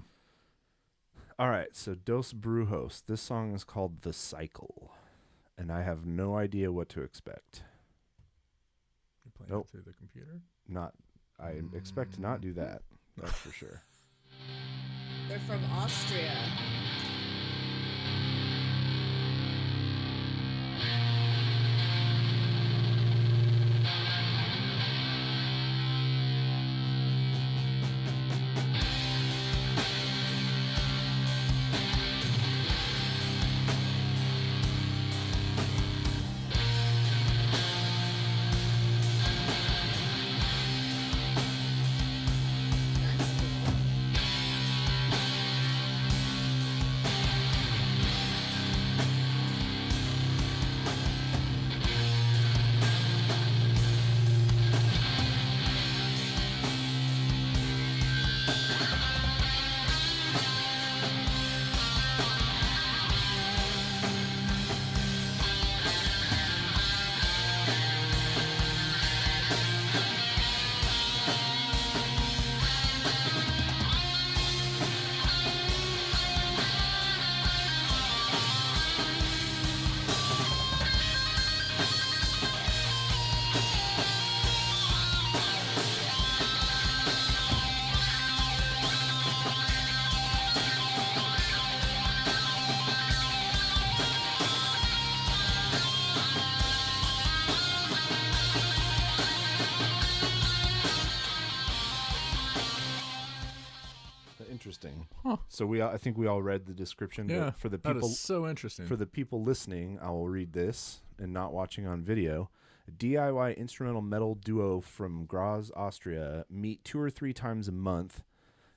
All right. So Dos Brujos. This song is called The Cycle, and I have no idea what to expect. You playing it through the computer? I expect to not do that. That's for sure. They're from Austria. So I think we all read the description. Yeah, but for the that people, is so interesting. For the people listening, I will read this and not watching on video. A DIY instrumental metal duo from Graz, Austria, meet 2 or 3 times a month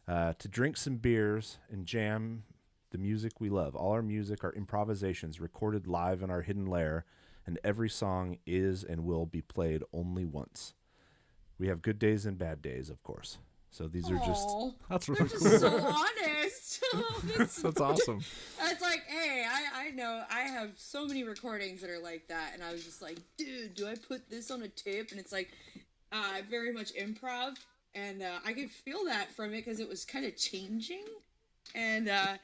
to drink some beers and jam the music we love. All our music are improvisations recorded live in our hidden lair, and every song is and will be played only once. We have good days and bad days, of course. So these are just... That's really They're cool. just so honest. That's awesome. It's like, hey, I know I have so many recordings that are like that, and I was just like, dude, do I put this on a tape? And it's like very much improv, and I could feel that from it because it was kind of changing, and yeah,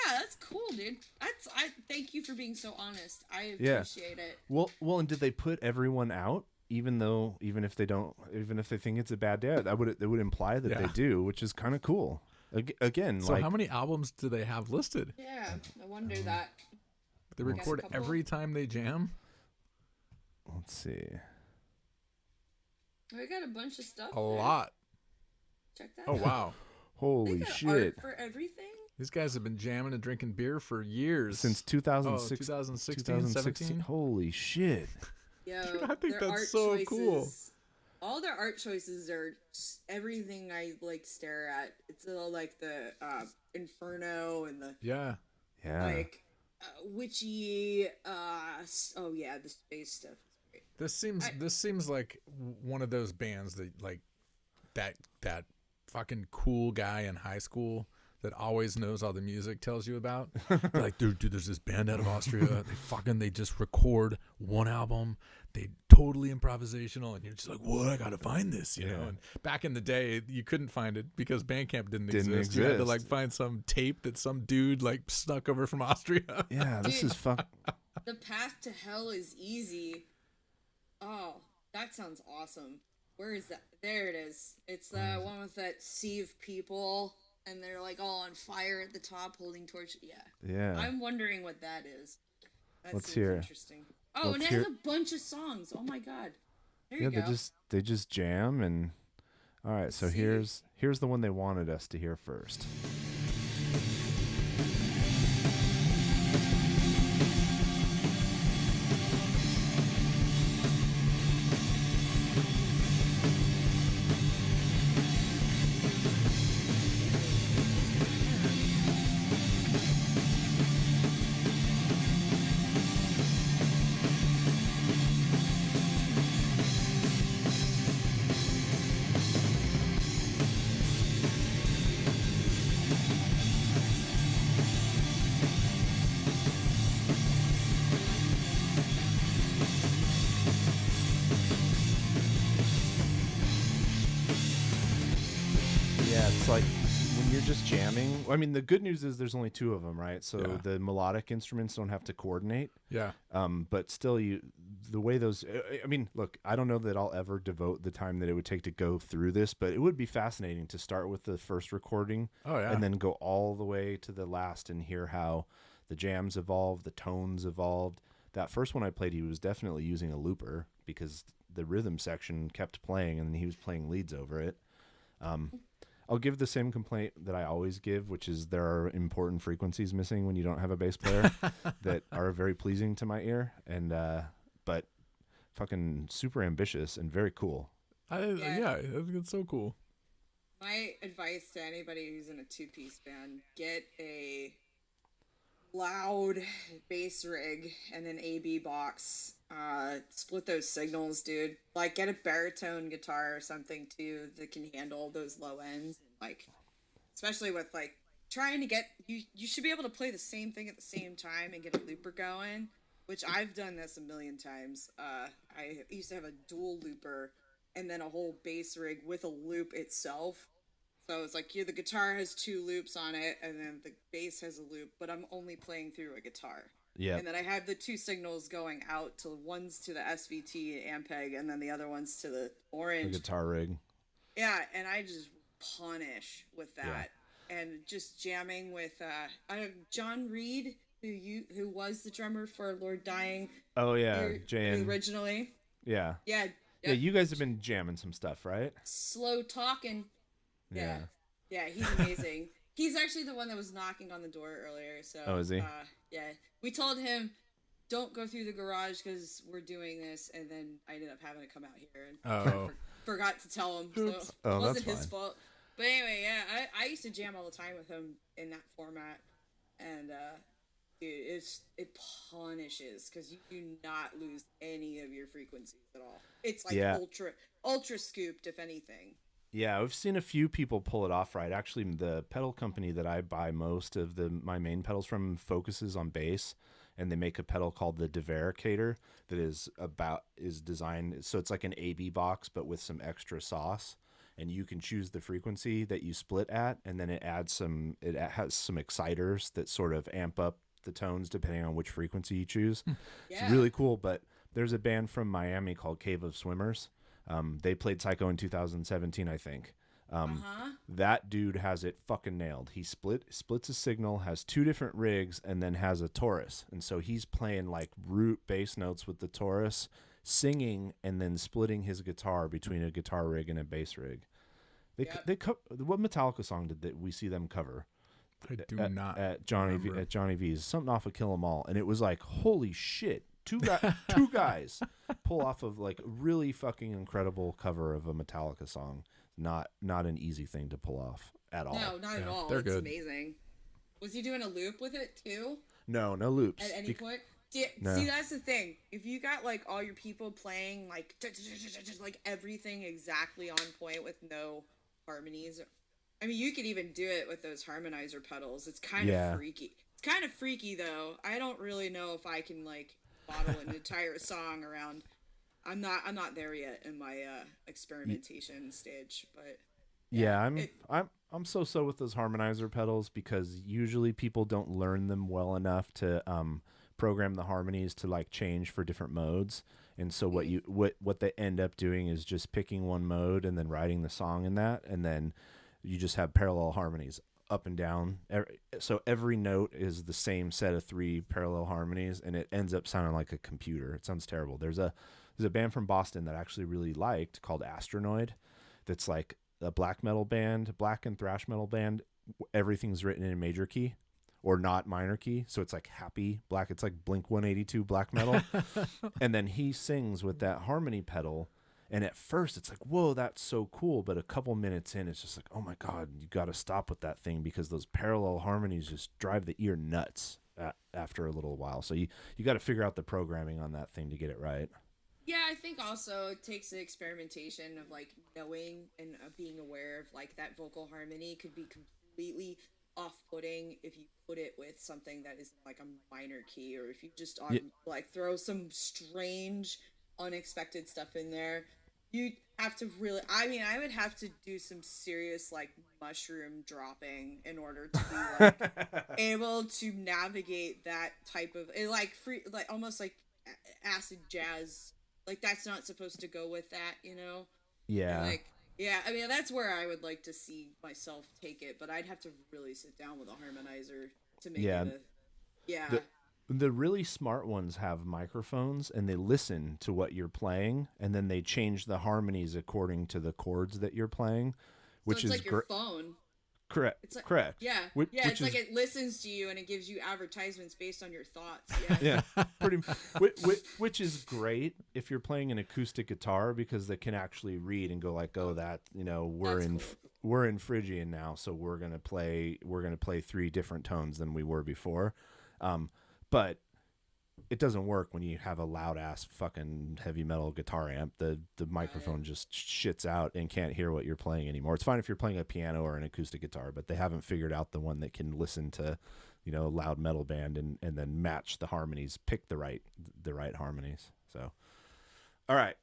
that's cool, dude. I thank you for being so honest. I appreciate it. Well, and did they put everyone out? Even if they think it's a bad day, it would imply that they do, which is kind of cool. Again, so how many albums do they have listed? Yeah, I wonder that. They record every time they jam? Let's see. We got a bunch of stuff. A lot. Check that out. out. Oh, wow. Holy they got shit. art for everything? These guys have been jamming and drinking beer for years. Since 2006, 2016, 17? Holy shit. Yo, Dude, I think their that's art so choices, cool. All their art choices are everything I like stare at. It's all like the Inferno and the like witchy. Oh yeah, the space stuff is great. This seems like one of those bands that like that fucking cool guy in high school that always knows all the music tells you about. Like, dude, there's this band out of Austria. They just record one album. They totally improvisational, and you're just like, what? I gotta find this, you know. And back in the day, you couldn't find it because Bandcamp didn't exist. You had to like find some tape that some dude like snuck over from Austria. Yeah, this is fun. The Path to Hell is Easy. Oh, that sounds awesome. Where is that? There it is. It's the one with that sea of people. And they're like all on fire at the top, holding torches. Yeah. I'm wondering what that is. Let's hear. Interesting. Oh, and it has a bunch of songs. Oh my god. There you go. They just jam and. All right, so here's the one they wanted us to hear first. Like when you're just jamming. I mean, the good news is there's only 2 of them, right? So the melodic instruments don't have to coordinate. Yeah. But still, the way those. I mean, look, I don't know that I'll ever devote the time that it would take to go through this, but it would be fascinating to start with the first recording, and then go all the way to the last and hear how the jams evolved, the tones evolved. That first one I played, he was definitely using a looper because the rhythm section kept playing, and he was playing leads over it. I'll give the same complaint that I always give, which is there are important frequencies missing when you don't have a bass player that are very pleasing to my ear, and but fucking super ambitious and very cool. Yeah, it's so cool. My advice to anybody who's in a 2-piece band: get a loud bass rig and an AB box. Split those signals, dude. Like, get a baritone guitar or something too that can handle those low ends. Like, especially with like trying to get you should be able to play the same thing at the same time and get a looper going, which I've done this a million times. I used to have a dual looper and then a whole bass rig with a loop itself. So it's like the guitar has 2 loops on it, and then the bass has a loop, but I'm only playing through a guitar. Yeah. And then I have the 2 signals going out to one's to the SVT Ampeg, and then the other one's to the orange. The guitar rig. Yeah, and I just punish with that, and just jamming with John Reed, who was the drummer for Lord Dying. Oh yeah, Jan. Originally. Yeah. Yeah. Yeah, you guys have been jamming some stuff, right? Slow talking. Yeah. Yeah, he's amazing. He's actually the one that was knocking on the door earlier. So, oh, is he? Yeah, we told him, don't go through the garage because we're doing this, and then I ended up having to come out here and forgot to tell him. So it wasn't his fault. But anyway, yeah, I used to jam all the time with him in that format, and dude, it punishes because you do not lose any of your frequencies at all. It's like ultra scooped, if anything. Yeah, I've seen a few people pull it off right. Actually, the pedal company that I buy most of my main pedals from focuses on bass, and they make a pedal called the Devaricator that is designed so it's like an AB box but with some extra sauce, and you can choose the frequency that you split at, and then it has some exciters that sort of amp up the tones depending on which frequency you choose. Yeah. It's really cool. But there's a band from Miami called Cave of Swimmers. They played Psycho in 2017, I think. That dude has it fucking nailed. He splits a signal, has 2 different rigs, and then has a Taurus. And so he's playing like root bass notes with the Taurus, singing, and then splitting his guitar between a guitar rig and a bass rig. What Metallica song did we see them cover? I do not at Johnny V's, something off of Kill 'Em All, and it was like, holy shit. Two guys pull off of like really fucking incredible cover of a Metallica song. Not an easy thing to pull off at all. No, not at all. They're it's good. Amazing. Was he doing a loop with it too? No loops. At any point? No. See, that's the thing. If you got like all your people playing like everything exactly on point with no harmonies. I mean, you could even do it with those harmonizer pedals. It's kind of freaky. It's kind of freaky though. I don't really know if I can like bottle an entire song around. I'm not there yet in my experimentation stage, but I'm so with those harmonizer pedals because usually people don't learn them well enough to program the harmonies to like change for different modes. And so what they end up doing is just picking one mode and then writing the song in that, and then you just have parallel harmonies up and down. So every note is the same set of 3 parallel harmonies, and it ends up sounding like a computer. It sounds terrible. There's a band from Boston that I actually really liked called Astronoid. That's like a black and thrash metal band. Everything's written in major key or not minor key. So it's like happy black. It's like Blink 182 black metal. And then he sings with that harmony pedal. And at first it's like, whoa, that's so cool. But a couple minutes in, it's just like, oh my God, you got to stop with that thing because those parallel harmonies just drive the ear nuts after a little while. So you got to figure out the programming on that thing to get it right. Yeah, I think also it takes the experimentation of like knowing and being aware of like that vocal harmony could be completely off-putting if you put it with something that is like a minor key, or if you just like throw some strange unexpected stuff in there. You have to really, I would have to do some serious like mushroom dropping in order to be like able to navigate that type of like free, like almost like acid jazz. Like that's not supposed to go with that, you know? Yeah. Like, yeah, I mean, that's where I would like to see myself take it, but I'd have to really sit down with a harmonizer to make it The really smart ones have microphones, and they listen to what you're playing, and then they change the harmonies according to the chords that you're playing, which is like your phone. Correct. It's like, correct. Yeah. It's like it listens to you and it gives you advertisements based on your thoughts. Yeah. Yeah. Which is great if you're playing an acoustic guitar because they can actually read and go like, oh, that, you know, we're in Phrygian now, so we're gonna play 3 different tones than we were before. But it doesn't work when you have a loud ass fucking heavy metal guitar amp. The microphone just shits out and can't hear what you're playing anymore. It's fine if you're playing a piano or an acoustic guitar, but they haven't figured out the one that can listen to, you know, a loud metal band and then match the harmonies, pick the right harmonies. So, all right,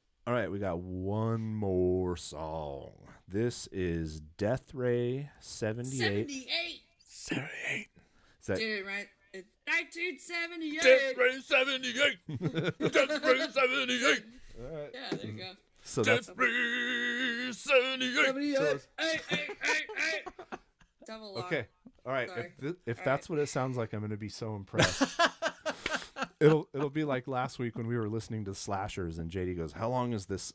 we got one more song. This is Death Ray 78. 78. Is that, did it right? It's 1978. Death Ray 78. Death Ray 78. all right. Yeah, there you go. So Death Ray 78. Hey. Double lock. Okay. All right. Sorry. If that's what it sounds like, I'm going to be so impressed. It'll be like last week when we were listening to Slashers and JD goes, "How long is this?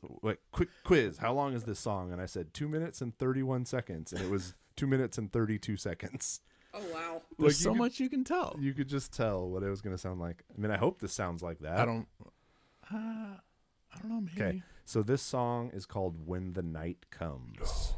Quick quiz. How long is this song?" And I said 2 minutes and 31 seconds, and it was 2 minutes and 32 seconds. Oh wow! There's so much you can tell. You could just tell what it was going to sound like. I mean, I hope this sounds like that. I don't know. Maybe. Okay, so this song is called "When the Night Comes."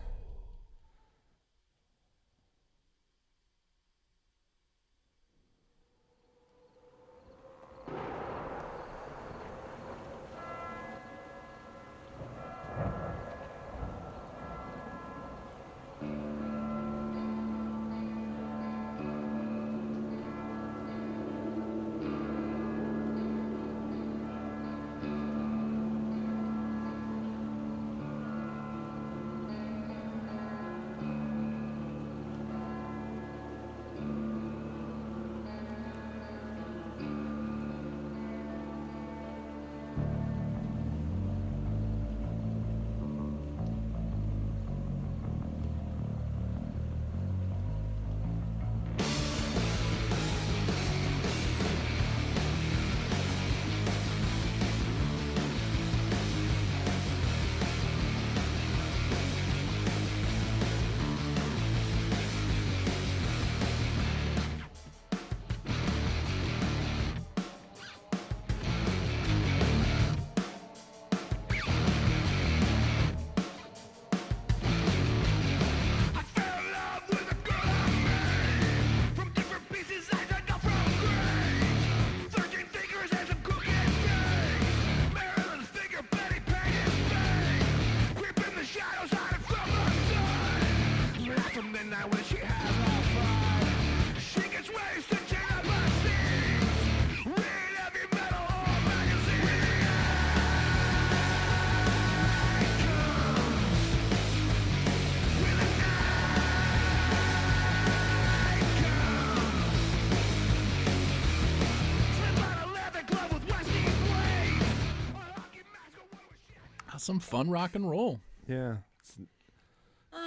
Some fun rock and roll. Yeah.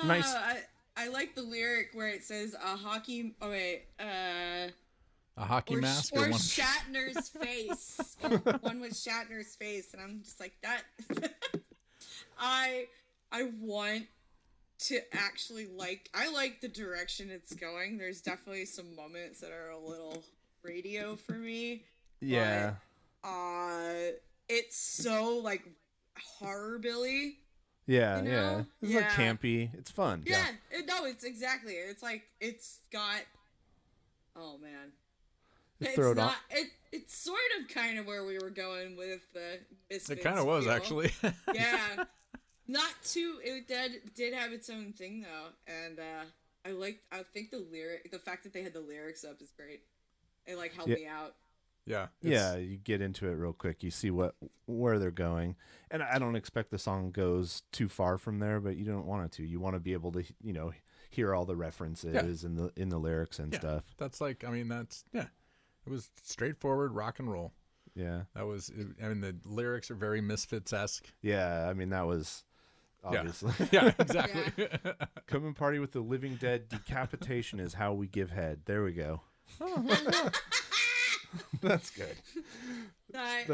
Nice. I like the lyric where it says a hockey. Oh wait. A hockey mask or one? Shatner's face. One with Shatner's face, and I'm just like that. I want to actually I like the direction it's going. There's definitely some moments that are a little radio for me. Yeah. But, it's so like horror-billy. Yeah, you know? yeah. It's like campy. It's fun. Yeah. It's exactly. It's like it's got. Oh man. Throw it on. It's sort of kind of where we were going with the Misfits. It kind of was actually. Yeah. Not too. It did have its own thing though, and I think the fact that they had the lyrics up is great. It helped me out. Yeah. Yeah, you get into it real quick. You see where they're going. And I don't expect the song goes too far from there, but you don't want it to. You want to be able to, hear all the references in the lyrics and stuff. That's it was straightforward rock and roll. Yeah. The lyrics are very Misfits-esque. Yeah, I mean that was obviously. Yeah, exactly. Come and party with the living dead. Decapitation is how we give head. There we go. That's good. I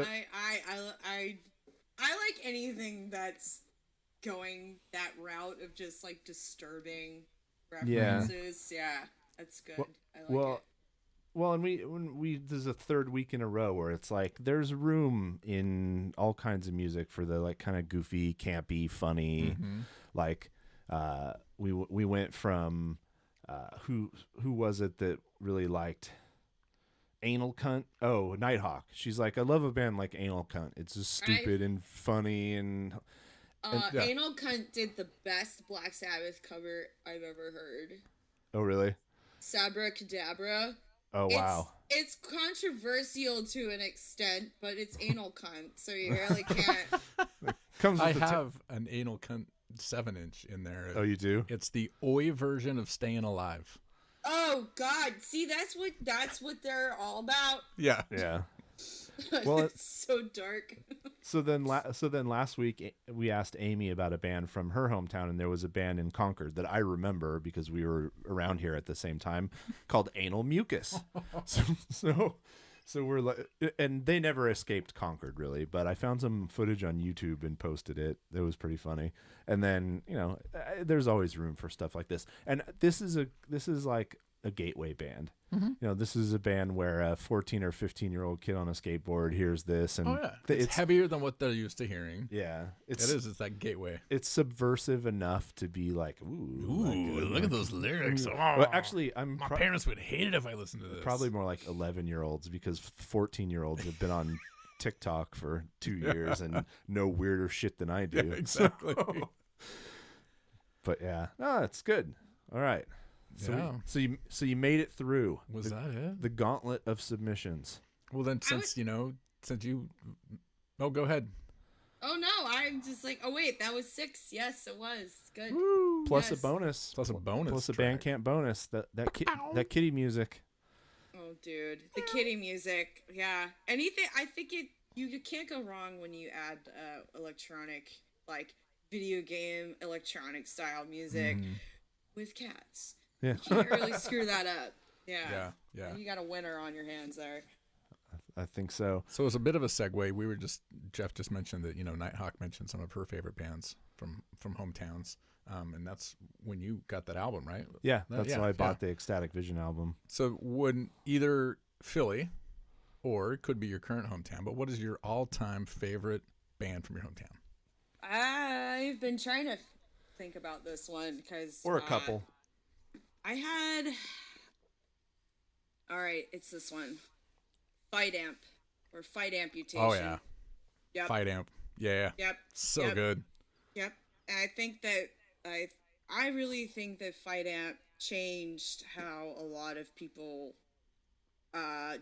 like anything that's going that route of just disturbing references. Yeah, that's good. I like it. Well, and this is a third week in a row where it's there's room in all kinds of music for the kind of goofy, campy, funny. Mm-hmm. We went from who was it that really liked Anal Cunt? Oh, Nighthawk. She's like, I love a band like Anal Cunt. It's just stupid and funny and Anal Cunt did the best Black Sabbath cover I've ever heard. Oh, really? Sabra Cadabra. Oh, wow. It's controversial to an extent, but it's Anal Cunt, so you really can't. I have an Anal Cunt 7-inch in there. Oh, you do? It's the Oi version of Staying Alive. Oh God! See, that's what they're all about. Yeah. Yeah. Well, it's so dark. So then last week we asked Amy about a band from her hometown, and there was a band in Concord that I remember because we were around here at the same time called Anal Mucus. So So we're like, and they never escaped Concord really, but I found some footage on YouTube and posted it. It was pretty funny. And then, there's always room for stuff like this. And this is like a gateway band. This is a band where a 14 or 15-year-old kid on a skateboard hears this, and it's heavier than what they're used to hearing. Yeah, it's that gateway. It's subversive enough to be like, look at those lyrics. Well, actually, my parents would hate it if I listened to this. Probably more like 11-year-olds, because 14-year-olds have been on TikTok for 2 years and know weirder shit than I do. Yeah, exactly. But yeah, no, it's good. All right. So you made it through. Was that it? The gauntlet of submissions. Well, then since you, go ahead. Oh no, I'm just like, oh wait, that was 6. Yes, it was good. Woo. Plus a bonus. Plus a Bandcamp bonus. That kitty music. Oh dude, the kitty music. Yeah, anything. I think you can't go wrong when you add electronic, like video game electronic style music with cats. Yeah. You can't really screw that up. Yeah. Yeah. You got a winner on your hands there. I think so. So it's a bit of a segue. Jeff just mentioned that, Nighthawk mentioned some of her favorite bands from hometowns. And that's when you got that album, right? Yeah. That's why I bought the Ecstatic Vision album. So would either Philly, or it could be your current hometown, but what is your all-time favorite band from your hometown? I've been trying to think about this one because... Or a couple. All right, it's this one. Fight Amp or Fight Amputation. Oh yeah. Yep. Fight Amp. Yeah. Yep. So good. Yep. And I think that I really think that Fight Amp changed how a lot of people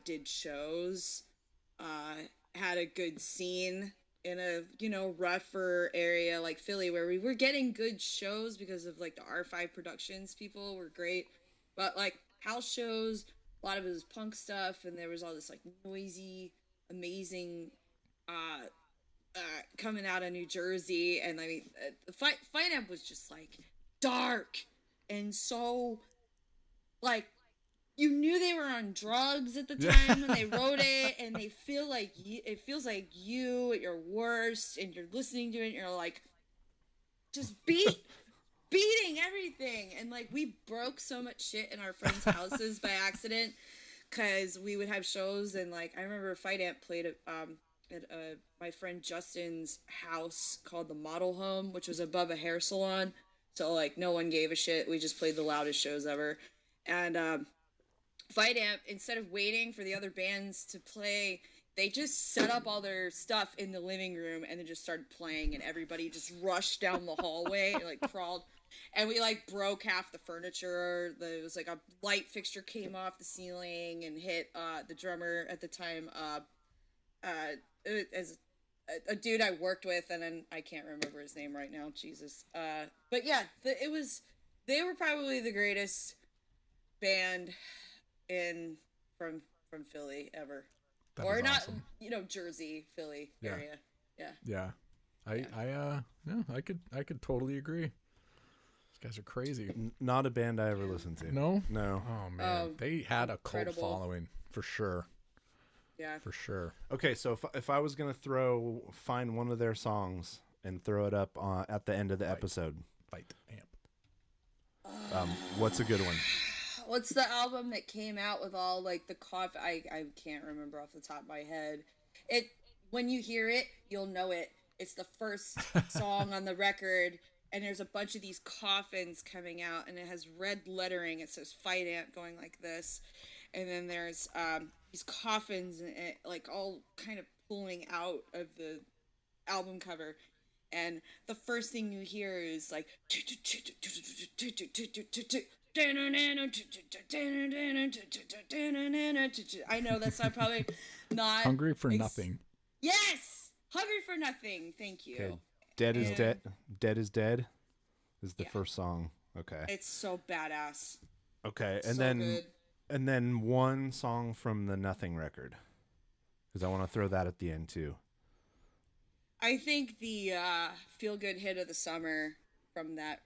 did shows. Had a good scene in a rougher area like Philly, where we were getting good shows because of like the R5 Productions people were great, but like house shows, a lot of it was punk stuff, and there was all this like noisy, amazing coming out of New Jersey. And I mean, Fight Amp was just like dark and so like you knew they were on drugs at the time when they wrote it, and they feel like it feels like you at your worst, and you're listening to it, and you're like, just beating everything. And like we broke so much shit in our friends' houses by accident, because we would have shows, and like I remember Fight Amp played at my friend Justin's house called the Model Home, which was above a hair salon. So like no one gave a shit. We just played the loudest shows ever, and Fight Amp, instead of waiting for the other bands to play, they just set up all their stuff in the living room and then just started playing, and everybody just rushed down the hallway and like crawled, and we like broke half the furniture. There was like a light fixture came off the ceiling and hit the drummer at the time, as a dude I worked with, and then I can't remember his name right now, Jesus. But yeah, they were probably the greatest band from Philly ever. That or not awesome. Jersey, Philly area. I could totally agree. These guys are crazy. Not a band I ever listened to. No. Oh man, they had a cult incredible. following for sure. Yeah, for sure. Okay, so if I was gonna find one of their songs and throw it up at the end of the episode, Fight Amp. What's a good one? What's the album that came out with all like the cough? I can't remember off the top of my head. When you hear it, you'll know it. It's the first song on the record, and there's a bunch of these coffins coming out, and it has red lettering. It says Fight Amp going like this, and then there's these coffins and like all kind of pulling out of the album cover, and the first thing you hear is like I know that's not probably not Hungry for Nothing. Yes, Hungry for Nothing. Thank you. Okay. Dead is Dead. Dead is Dead is the first song. Okay. It's so badass. Okay, Good. and then one song from the Nothing record, because I want to throw that at the end too. I think the feel good hit of the summer from that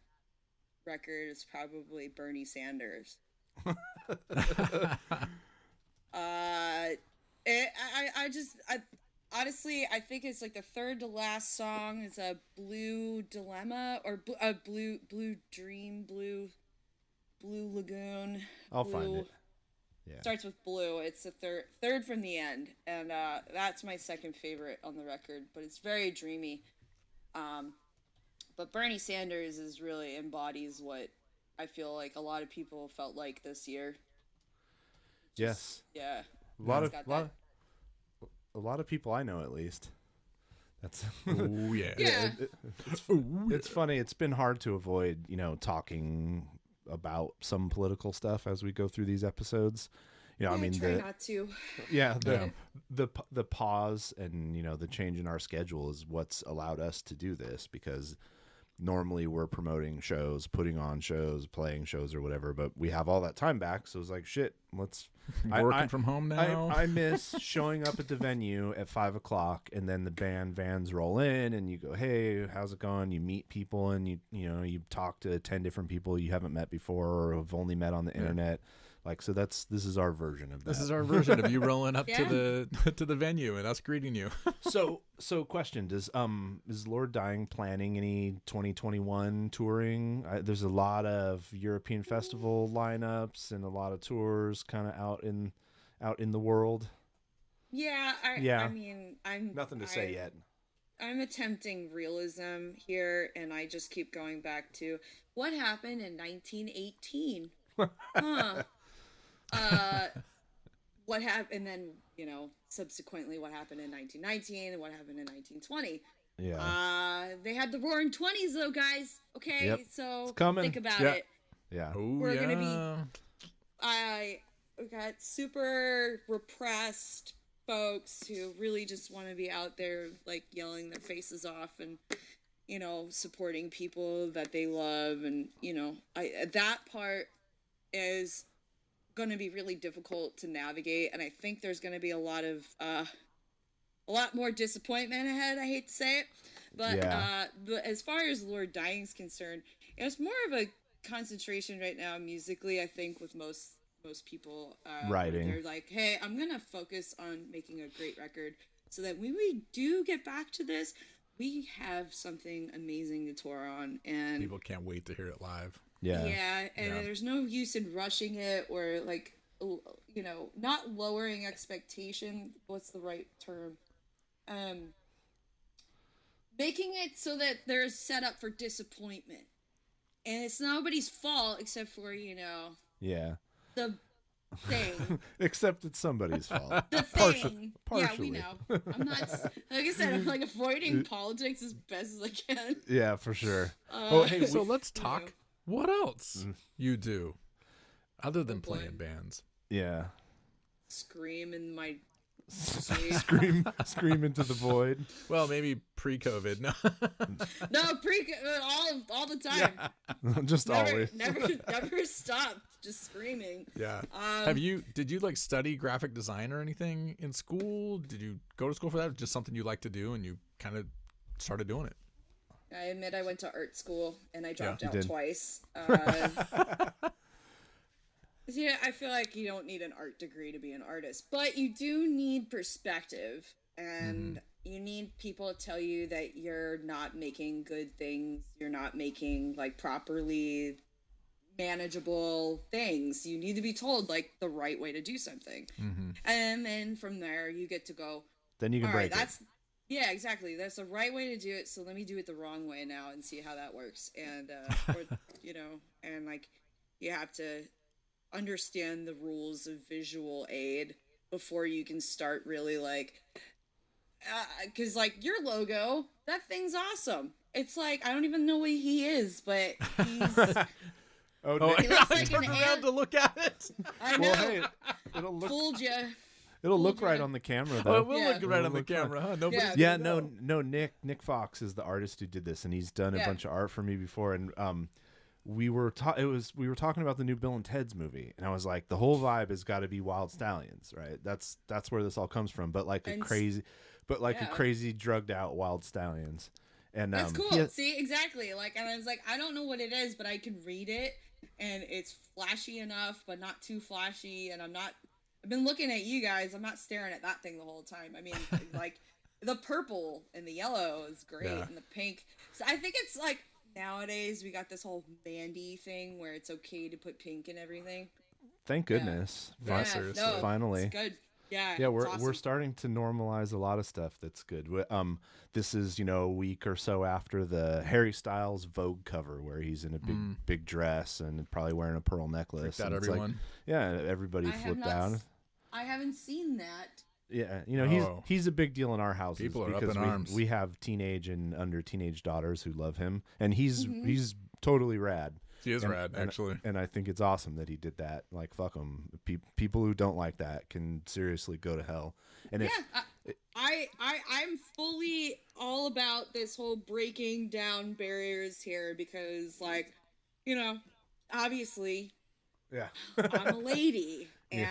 record is probably Bernie Sanders. honestly, I think it's like the third to last song. It's a Blue Dilemma or a Blue Dream, Blue Lagoon. I'll find it. Yeah. Starts with blue. It's the third from the end, and that's my second favorite on the record. But it's very dreamy. But Bernie Sanders really embodies what I feel like a lot of people felt like this year. Yes. Yeah. A lot of people I know, at least. That's oh yeah. Yeah. It's funny. It's been hard to avoid, talking about some political stuff as we go through these episodes. I mean, try not to. Yeah, the pause and the change in our schedule is what's allowed us to do this, because normally we're promoting shows, putting on shows, playing shows or whatever, but we have all that time back, so it's like, shit, let's working from home now. I miss showing up at the venue at 5:00 and then the band vans roll in and you go, hey, how's it going? You meet people and you talk to 10 different people you haven't met before or have only met on the internet. Like, so this is our version of that. This is our version of you rolling up to the venue and us greeting you. So question, is Lord Dying planning any 2021 touring? There's a lot of European festival lineups and a lot of tours kind of out in the world. Yeah, I mean, I'm nothing to say yet. I'm attempting realism here, and I just keep going back to what happened in 1918. Huh. What happened, and then subsequently what happened in 1919 and what happened in 1920. Yeah. They had the Roaring Twenties though, guys. Okay, yep. So think about it. Yeah. We're gonna be. We got super repressed folks who really just want to be out there, like yelling their faces off and supporting people that they love, and that part is going to be really difficult to navigate, and I think there's going to be a lot more disappointment ahead. I hate to say it, but but as far as Lord Dying's concerned, it's more of a concentration right now musically. I think with most people writing, they're like, hey, I'm gonna focus on making a great record so that when we do get back to this, we have something amazing to tour on, and people can't wait to hear it live. Yeah, and there's no use in rushing it or not lowering expectation. What's the right term? Making it so that they're set up for disappointment, and it's nobody's fault except for the thing. Except it's somebody's fault. The thing. Partially. Yeah, we know. I'm not, like I said, I'm like avoiding politics as best as I can. Yeah, for sure. Hey, so let's talk. What else you do other than playing bands? Yeah. Scream in my scream into the void. Well, maybe pre-COVID. No, all the time. Yeah. Just always. Never stopped. Just screaming. Yeah. Did you like study graphic design or anything in school? Did you go to school for that? Or just something you like to do and you kind of started doing it? I admit I went to art school and I dropped out twice. Yeah, I feel like you don't need an art degree to be an artist, but you do need perspective, and you need people to tell you that you're not making good things. You're not making like properly manageable things. You need to be told like the right way to do something. And then from there you get to go. Then you can break it. Yeah, exactly. That's the right way to do it. So let me do it the wrong way now and see how that works. And, and like, you have to understand the rules of visual aid before you can start really like, cause like your logo, that thing's awesome. It's like, I don't even know what he is, but he's, he looks like turn around to look at it. I know. Well, hey, it'll look. Fooled you. It'll look right on the camera, though. Oh, it will look right on the camera, huh? No. Nick Fox is the artist who did this, and he's done a bunch of art for me before. And we were talking about the new Bill and Ted's movie, and I was like, the whole vibe has got to be Wild Stallions, right? That's where this all comes from. But like a crazy drugged out Wild Stallions. And that's cool. See, exactly. Like, and I was like, I don't know what it is, but I can read it, and it's flashy enough, but not too flashy, and I'm not I've been looking at you guys. I'm not staring at that thing the whole time. I mean, like the purple and the yellow is great, and the pink. So I think it's like nowadays we got this whole Mandy thing where it's okay to put pink in everything. Thank goodness. Finally. It's good. Yeah. Yeah, we're awesome. starting to normalize a lot of stuff that's good. This is, a week or so after the Harry Styles Vogue cover where he's in a big dress and probably wearing a pearl necklace. Freaked out everyone. Everybody flipped out. I haven't seen that. Yeah, he's a big deal in our houses. People are because up in arms. We have teenage and under teenage daughters who love him, and he's totally rad. He is rad, actually. And I think it's awesome that he did that. Like, fuck him. People who don't like that can seriously go to hell. And I'm fully all about this whole breaking down barriers here because, like, obviously, I'm a lady. And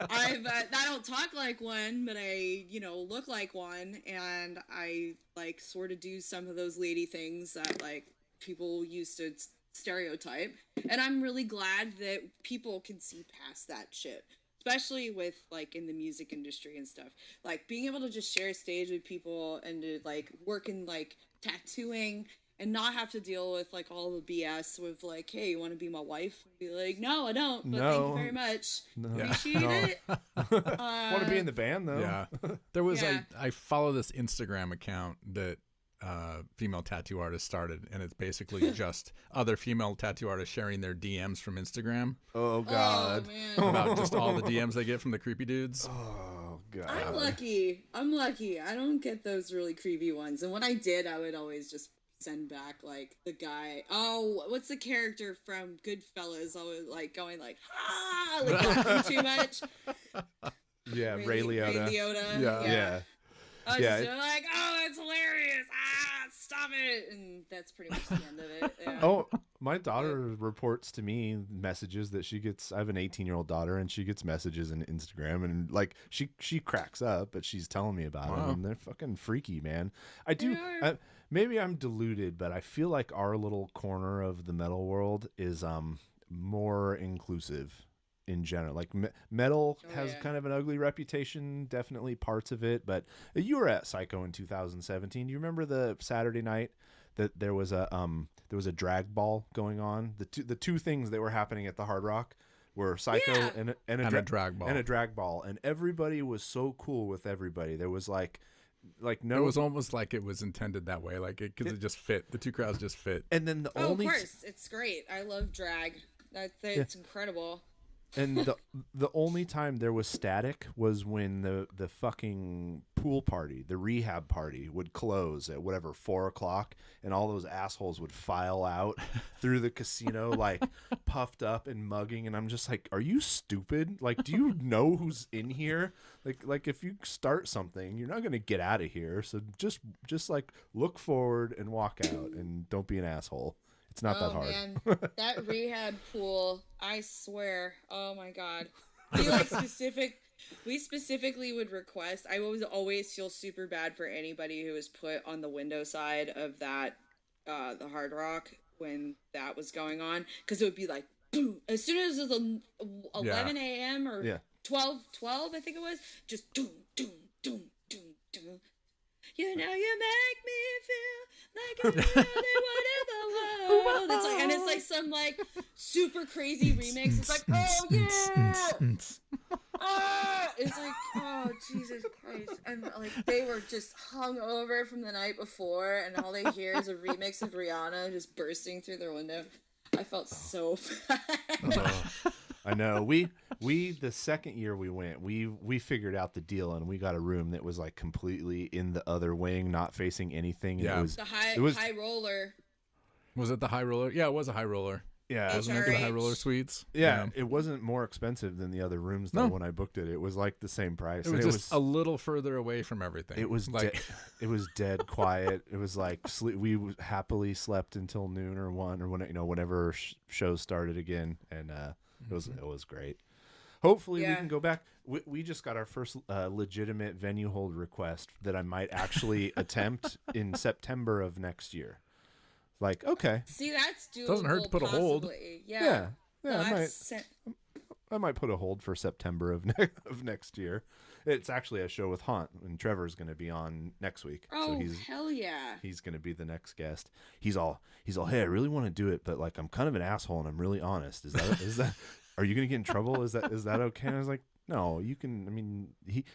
I don't talk like one, but I, look like one. And I, like, sort of do some of those lady things that, like, people used to stereotype, and I'm really glad that people can see past that shit, especially with like in the music industry and stuff, like being able to just share a stage with people and to like work in like tattooing and not have to deal with like all the BS with like, hey, you want to be my wife? And be like, no, I don't, but thank you very much. Appreciate it. Want to be in the band though. Yeah, there was I follow this Instagram account that female tattoo artist started, and it's basically just other female tattoo artists sharing their DMs from Instagram. Oh God. About just all the DMs they get from the creepy dudes. Oh God. I'm lucky. I don't get those really creepy ones, and when I did, I would always just send back like the guy. Oh, what's the character from Goodfellas? Always like going like like laughing too much. Yeah, Ray Liotta. Yeah. I was just like, oh, that's hilarious. Stop it. And that's pretty much the end of it. Yeah. Oh, my daughter reports to me messages that she gets. I have an 18-year-old daughter, and she gets messages in Instagram, and like she cracks up, but she's telling me about them, and they're fucking freaky, man. Maybe I'm deluded, but I feel like our little corner of the metal world is more inclusive in general. Like metal has kind of an ugly reputation, definitely parts of it, but you were at Psycho in 2017. Do you remember the Saturday night that there was a drag ball going on? The two things that were happening at the Hard Rock were Psycho and a drag ball, and everybody was so cool with everybody. There was like no, it was almost like it was intended that way, like because it just fit. The two crowds just fit. And then of course, it's great. I love drag. It's incredible. And the only time there was static was when the fucking pool party, the rehab party, would close at whatever 4:00, and all those assholes would file out through the casino like puffed up and mugging, and I'm just like, are you stupid? Like, do you know who's in here? Like if you start something, you're not gonna get out of here. So just like look forward and walk out, and don't be an asshole. It's not that hard. Man, that rehab pool, I swear. Oh my God. We specifically would request. I would always feel super bad for anybody who was put on the window side of that, the Hard Rock when that was going on, because it would be like boom, as soon as it was 11 a.m. or 12, I think it was, just doom, doom, doom, doom, doom. You know, you make me feel like I'm the only one in the world. It's like, and it's like some like super crazy remix. It's like, oh yeah, it's like, oh Jesus Christ, and like they were just hung over from the night before, and all they hear is a remix of Rihanna just bursting through their window. I felt so bad. I know. We the second year we went, we figured out the deal, and we got a room that was like completely in the other wing, not facing anything. And yeah. It was the high roller. Was it the high roller? Yeah, it was a high roller. Yeah, wasn't it the high roller suites? Yeah, it wasn't more expensive than the other rooms though. When I booked it, it was like the same price. It was just a little further away from everything. It was like it was dead quiet. It was like we happily slept until noon or 1 or whenever shows started again, and it was great. Hopefully we can go back. We just got our first legitimate venue hold request that I might actually attempt in September of next year. Like, okay. See, that's doable. Doesn't hurt to put a hold. Yeah. No, I I might put a hold for September of next year. It's actually a show with Haunt, and Trevor's going to be on next week. Oh, so hell yeah! He's going to be the next guest. He's all, hey, I really want to do it, but like I'm kind of an asshole and I'm really honest. Is that are you going to get in trouble? Is that okay? And I was like, no, you can. I mean,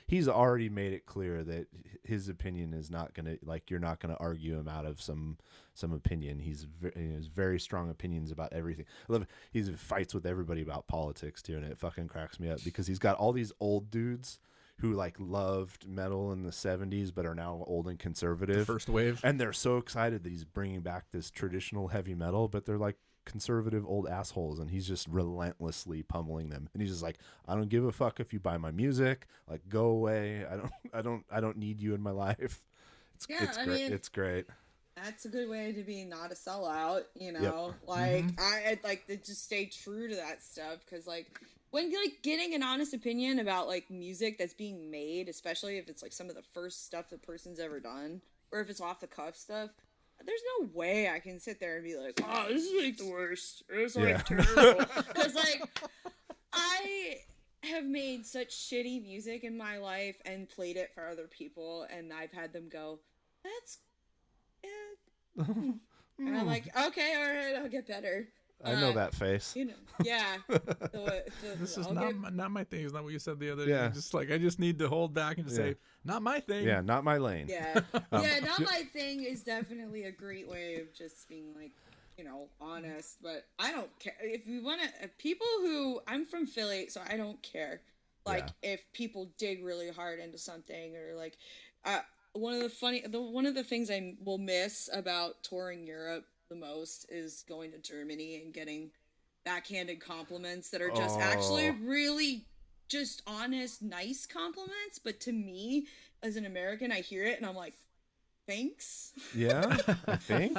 he's already made it clear that his opinion is not going to, like, you're not going to argue him out of some opinion. He has very strong opinions about everything. I love it. He fights with everybody about politics too, and it fucking cracks me up because he's got all these old dudes who like loved metal in the 70s but are now old and conservative. The first wave. And they're so excited that he's bringing back this traditional heavy metal, but they're like conservative old assholes, and he's just relentlessly pummeling them. And he's just like, I don't give a fuck if you buy my music, like, go away. I don't need you in my life. It's great. It's great. That's a good way to be not a sellout, you know. Yep. Like I'd like to just stay true to that stuff, because like when like getting an honest opinion about like music that's being made, especially if it's like some of the first stuff the person's ever done, or if it's off the cuff stuff, there's no way I can sit there and be like, oh, this is like the worst. It's like terrible. Because like I have made such shitty music in my life and played it for other people, and I've had them go, that's and I'm like, okay, all right, I'll get better. I know that face. You know, yeah. This is not my thing. It's not what you said the other day. Just like, I just need to hold back and just say, not my thing. Yeah, not my lane. Yeah. Not my thing is definitely a great way of just being like, you know, honest. But I don't care. If we want to, people who, I'm from Philly, so I don't care. Like, if people dig really hard into something, or like, one of the things I will miss about touring Europe the most is going to Germany and getting backhanded compliments that are just actually really just honest, nice compliments. But to me, as an American, I hear it and I'm like, thanks. Yeah, I think.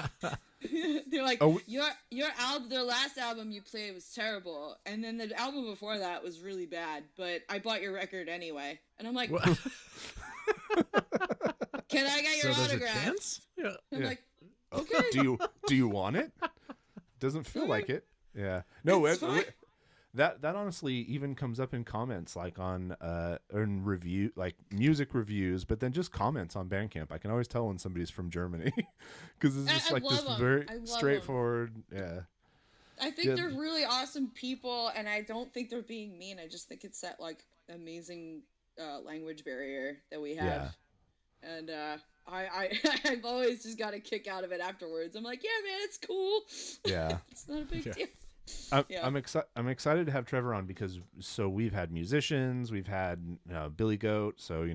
They're like, your album, their last album you played was terrible, and then the album before that was really bad, but I bought your record anyway. And I'm like, can I get your autograph? Yeah. I'm like, okay. Do you want it? Doesn't feel like it. Yeah. No, that honestly even comes up in comments, like on in review, like music reviews, but then just comments on Bandcamp. I can always tell when somebody's from Germany because it's just like this very straightforward. Yeah. I think they're really awesome people, and I don't think they're being mean. I just think it's that like amazing language barrier that we have. Yeah. And I've always just got a kick out of it afterwards. I'm like, yeah, man, it's cool. Yeah. It's not a big deal. I'm excited to have Trevor on because we've had musicians, we've had Billy Goat, so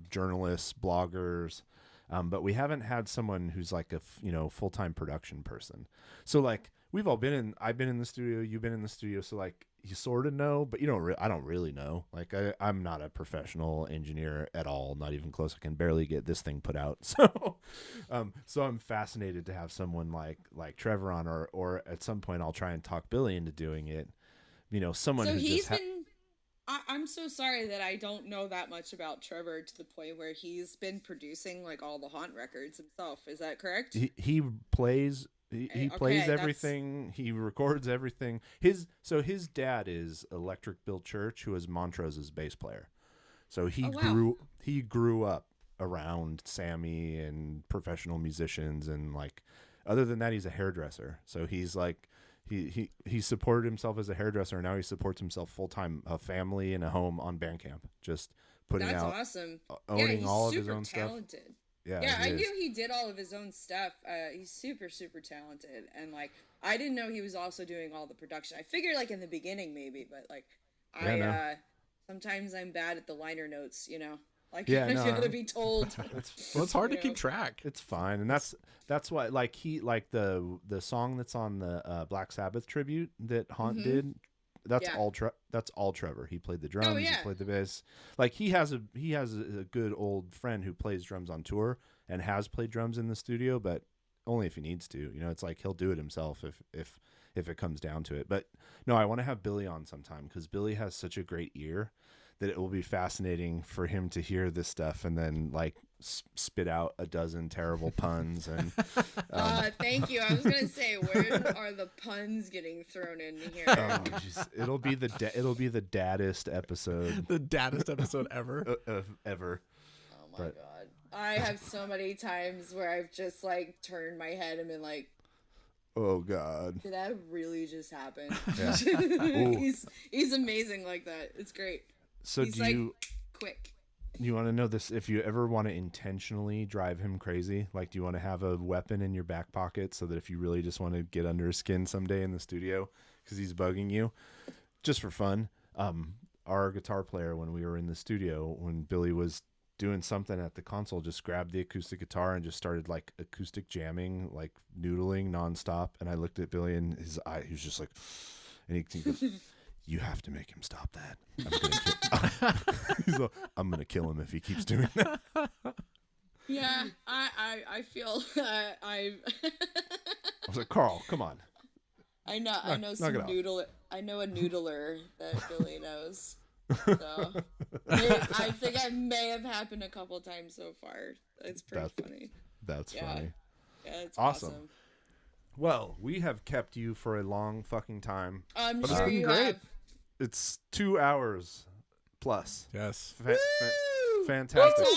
journalists, bloggers, but we haven't had someone who's like a full-time production person. So like I've been in the studio, you've been in the studio, so like you sort of know, but I don't really know. Like I'm not a professional engineer at all, not even close. I can barely get this thing put out. So I'm fascinated to have someone like Trevor on, or at some point I'll try and talk Billy into doing it. Someone so who he's been. I'm so sorry that I don't know that much about Trevor to the point where he's been producing like all the Haunt records himself. Is that correct? He plays. He plays everything. He records everything. His dad is Electric Bill Church, who is Montrose's bass player. So he grew up around Sammy and professional musicians, and like other than that, he's a hairdresser. So he's like he supported himself as a hairdresser, and now he supports himself full time, a family and a home on Bandcamp, just putting That's out awesome. Owning all of his own talented. stuff. Yeah, I knew he did all of his own stuff. He's super, super talented. And, like, I didn't know he was also doing all the production. I figured, like, in the beginning, maybe. But, like, sometimes I'm bad at the liner notes, Like, I gotta be told. It's hard to keep track. It's fine. And that's why, like, the song that's on the Black Sabbath tribute that Haunt did, that's all Trevor. He played the drums, he played the bass. Like he has a good old friend who plays drums on tour and has played drums in the studio, but only if he needs to. It's like he'll do it himself if it comes down to it. But no, I want to have Billy on sometime because Billy has such a great ear that it will be fascinating for him to hear this stuff and then like spit out a dozen terrible puns and. Thank you. I was gonna say, where are the puns getting thrown in here? It'll be the daddest episode. The daddest episode ever. Ever. Oh my god. I have so many times where I've just like turned my head and been like, oh god, did that really just happen? Yeah. He's amazing like that. It's great. So he's quick. You want to know this? If you ever want to intentionally drive him crazy, like, do you want to have a weapon in your back pocket so that if you really just want to get under his skin someday in the studio because he's bugging you, just for fun? Our guitar player, when we were in the studio, when Billy was doing something at the console, just grabbed the acoustic guitar and just started like acoustic jamming, like noodling nonstop. And I looked at Billy and his eye, he was just like, and he goes, you have to make him stop that. I'm gonna kill him if he keeps doing that. Yeah, I feel I was like, Carl, come on. I know some noodle. I know a noodler that Billy knows. So I think I may have happened a couple times so far. It's pretty funny. That's funny. Yeah, it's awesome. Well, we have kept you for a long fucking time. I'm sure you have. It's 2 hours plus. Yes. Fantastic.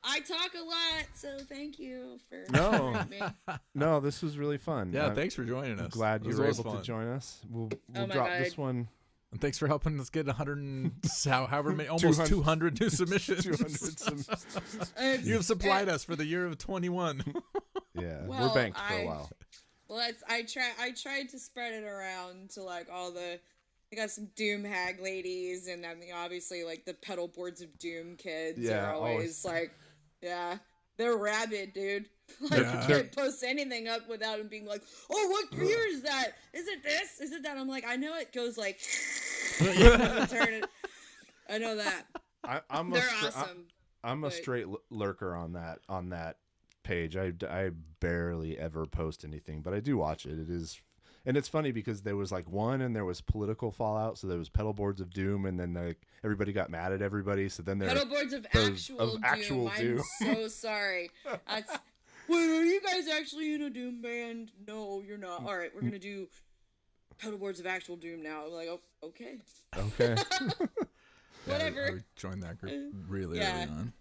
I talk a lot, so thank you for me. No, this was really fun. Yeah, thanks for joining us. Glad you were able to join us. We'll drop this one. And thanks for helping us get 100 and however many, almost 200 new submissions. 200 submissions. You have supplied us for the year of 21. Yeah, we're banked for a while. Well, I tried to spread it around to like all the. I got some Doom hag ladies, and I mean, obviously, like the pedal boards of Doom kids are always like, they're rabid, dude. Like, you can't post anything up without them being like, oh, what year is that? Is it this? Is it that? I'm like, I know it goes like, I know that. They're awesome. I'm a straight lurker on that page. I barely ever post anything, but I do watch it. It is. And it's funny because there was like one and there was political fallout. So there was pedal boards of doom and then like everybody got mad at everybody. So then there pedal boards of actual doom. I'm so sorry. That's, wait, are you guys actually in a doom band? No, you're not. All right, we're going to do pedal boards of actual doom now. I'm like, oh, okay. Okay. Whatever. I joined that group really early on.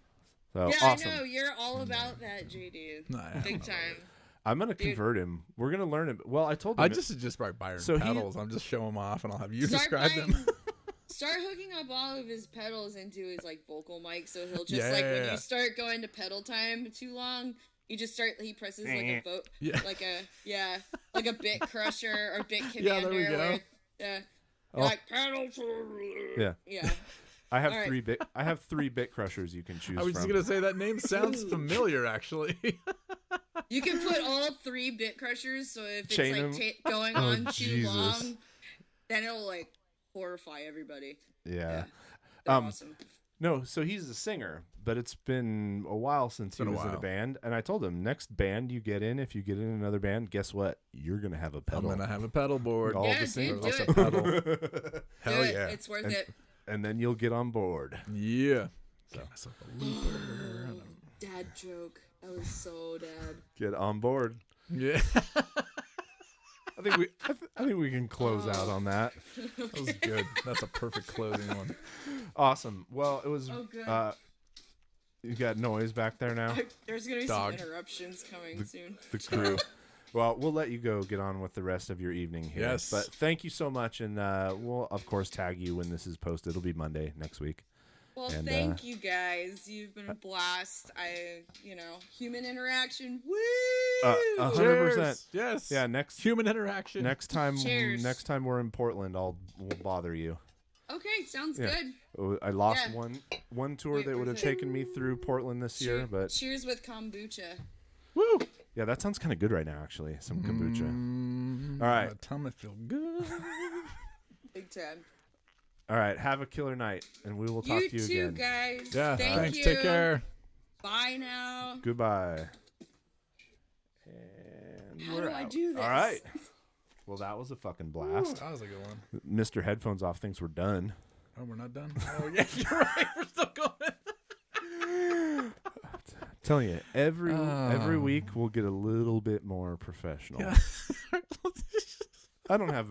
So, yeah, awesome. I know. You're all about that, JD. Big time. I'm going to convert him. We're going to learn him. Well, I told him. I just buy Byron pedals. I'm just showing them off and I'll have you describe them. Start hooking up all of his pedals into his like vocal mic so he'll just when you start going to pedal time too long, he presses like a bit crusher or bit commander. Yeah, there we go. Like pedal. Yeah. I have three bit crushers you can choose from. I was just gonna say that name sounds familiar, actually. You can put all 3 bit crushers, so if it's going on too long, then it'll like horrify everybody. Yeah. Awesome. No, so he's a singer, but it's been a while since he was in a band, and I told him next band you get in, if you get in another band, guess what? You're gonna have a pedal. I'm gonna have a pedal board. All the same. Do it. Pedal. Hell yeah! It's worth it. And then you'll get on board. Yeah. Get myself a looper. Dad joke. That was so dad. Get on board. Yeah. I think we can close out on that. That was good. That's a perfect closing one. Awesome. Well, it was. Good. You got noise back there now. There's gonna be some interruptions coming soon. The crew. Well, we'll let you go get on with the rest of your evening here. Yes. But thank you so much, and we'll of course tag you when this is posted. It'll be Monday next week. Well, thank you guys. You've been a blast. Human interaction. Woo! 100%. Yes. Yeah. Next human interaction. Next time we're in Portland, we'll bother you. Okay, sounds good. I lost one tour that would have taken me through Portland this year, but cheers with kombucha. Woo! Yeah, that sounds kind of good right now, actually. Some kombucha. All right. My tummy feel good. Big time. All right, have a killer night, and we will talk to you again. You too, guys. Yeah, thanks. Take care. Bye now. Goodbye. And How do I do this? All right. Well, that was a fucking blast. Ooh, that was a good one. Mr. Headphones Off thinks we're done. Oh, we're not done? Oh, yeah, you're right. We're still going. telling you, every week we'll get a little bit more professional. Yeah. I don't have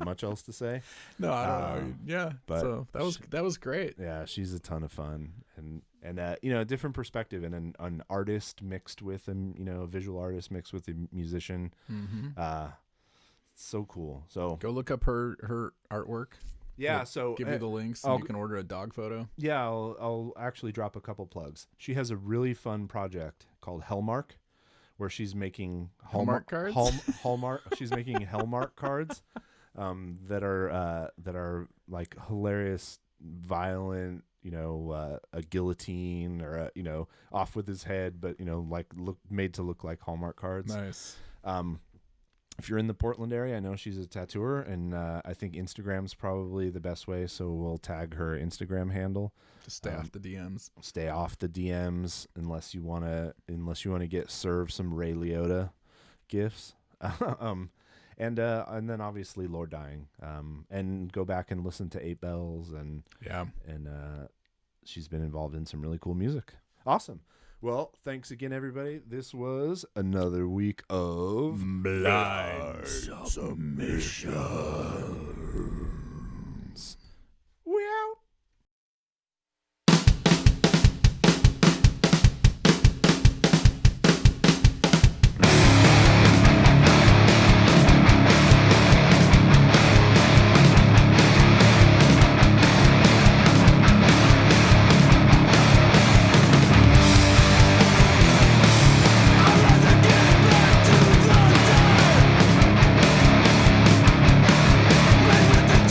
much else to say. No, I don't know. Yeah, but so that was great. Yeah, she's a ton of fun, and a different perspective, and an artist mixed with a visual artist mixed with a musician. Mm-hmm. So cool. So go look up her artwork. Yeah, we'll so give you the links, and you can order a dog photo. Yeah, I'll actually drop a couple plugs. She has a really fun project called Hellmark, where she's making Hallmark cards. She's making Hellmark cards that are like hilarious, violent. A guillotine or off with his head, but made to look like Hallmark cards. Nice. If you're in the Portland area, I know she's a tattooer, and I think Instagram's probably the best way. So we'll tag her Instagram handle. Just stay off the DMs. Stay off the DMs unless you wanna get served some Ray Liotta gifts. And then obviously Lord Dying. And go back and listen to 8 Bells and she's been involved in some really cool music. Awesome. Well, thanks again, everybody. This was another week of Blynd Submyshynz. We out. With the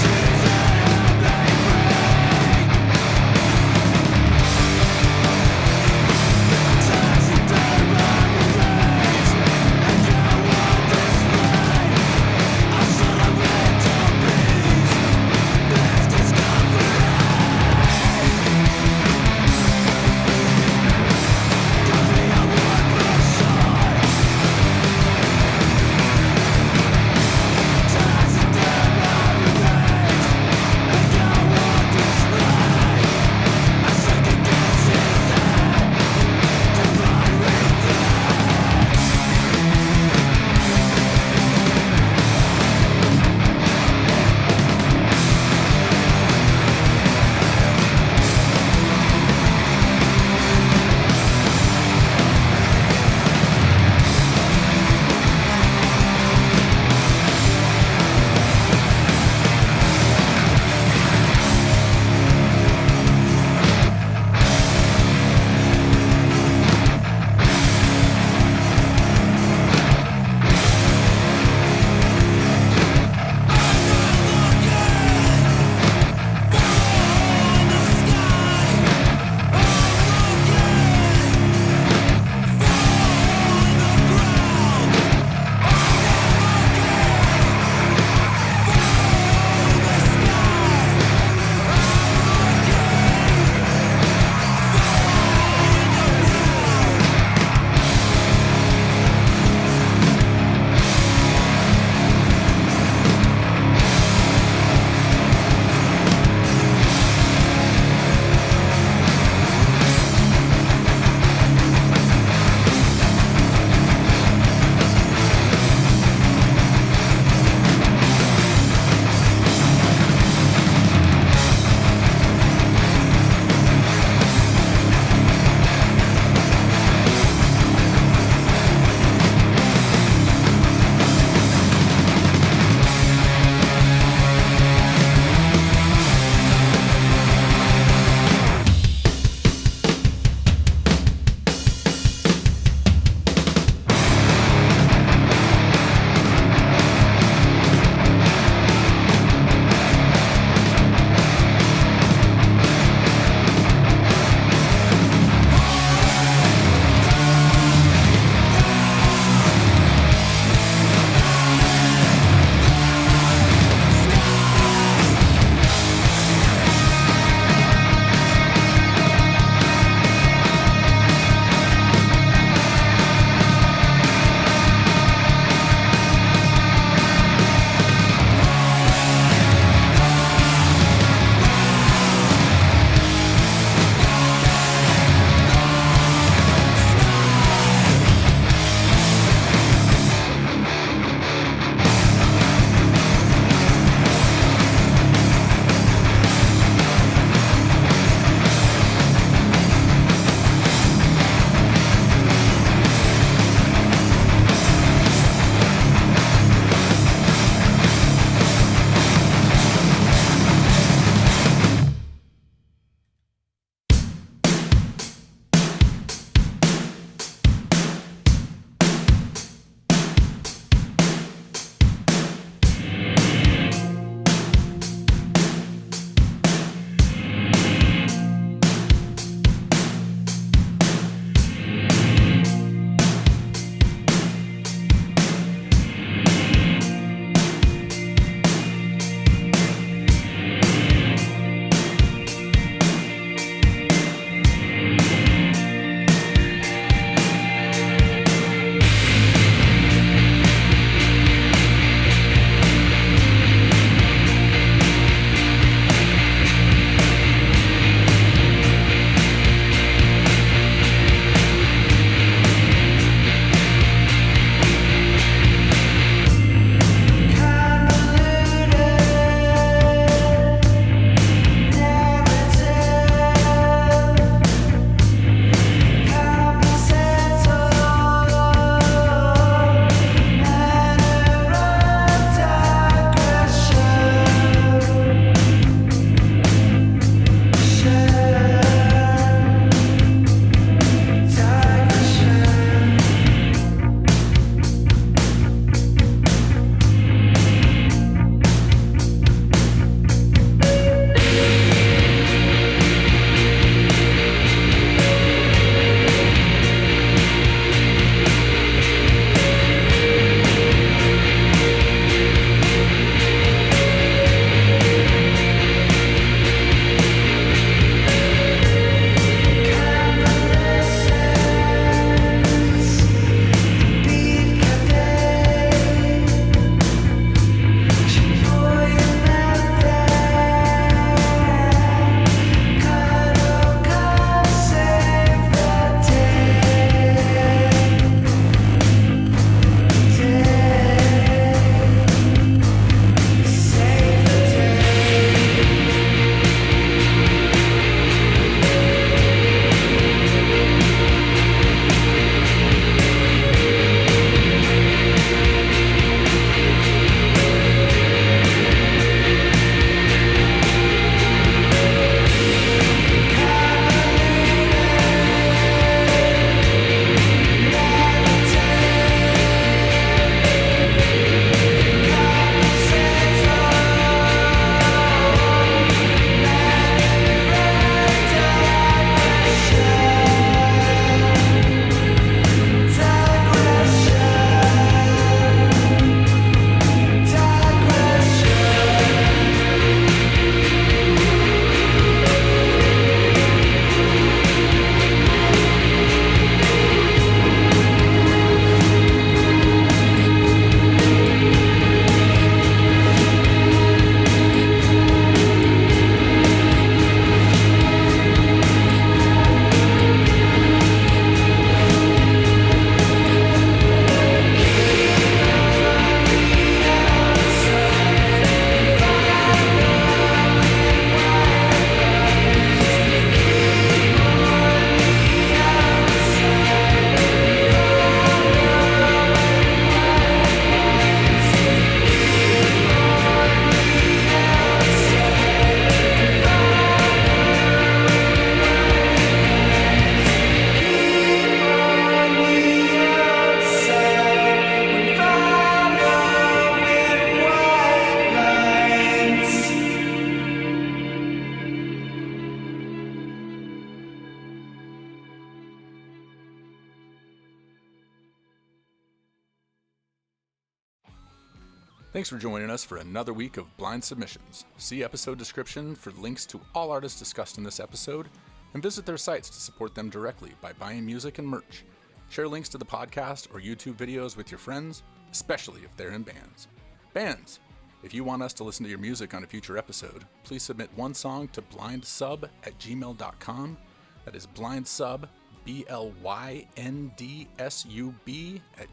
Thanks for joining us for another week of Blynd Submyshynz. See episode description for links to all artists discussed in this episode, and visit their sites to support them directly by buying music and merch. Share links to the podcast or YouTube videos with your friends, especially if they're in bands. Bands! If you want us to listen to your music on a future episode, please submit one song to blyndsub@gmail.com. That is blyndsub, BLYNDSUB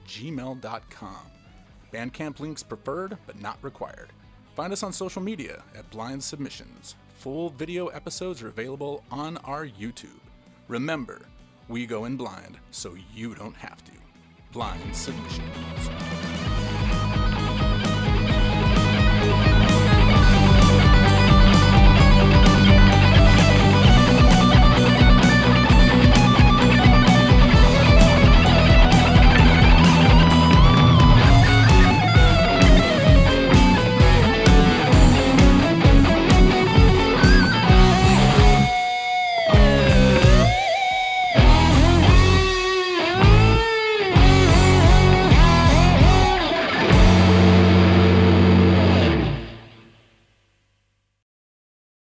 @gmail.com. Bandcamp links preferred, but not required. Find us on social media at Blynd Submyshynz. Full video episodes are available on our YouTube. Remember, we go in blind so you don't have to. Blynd Submyshynz.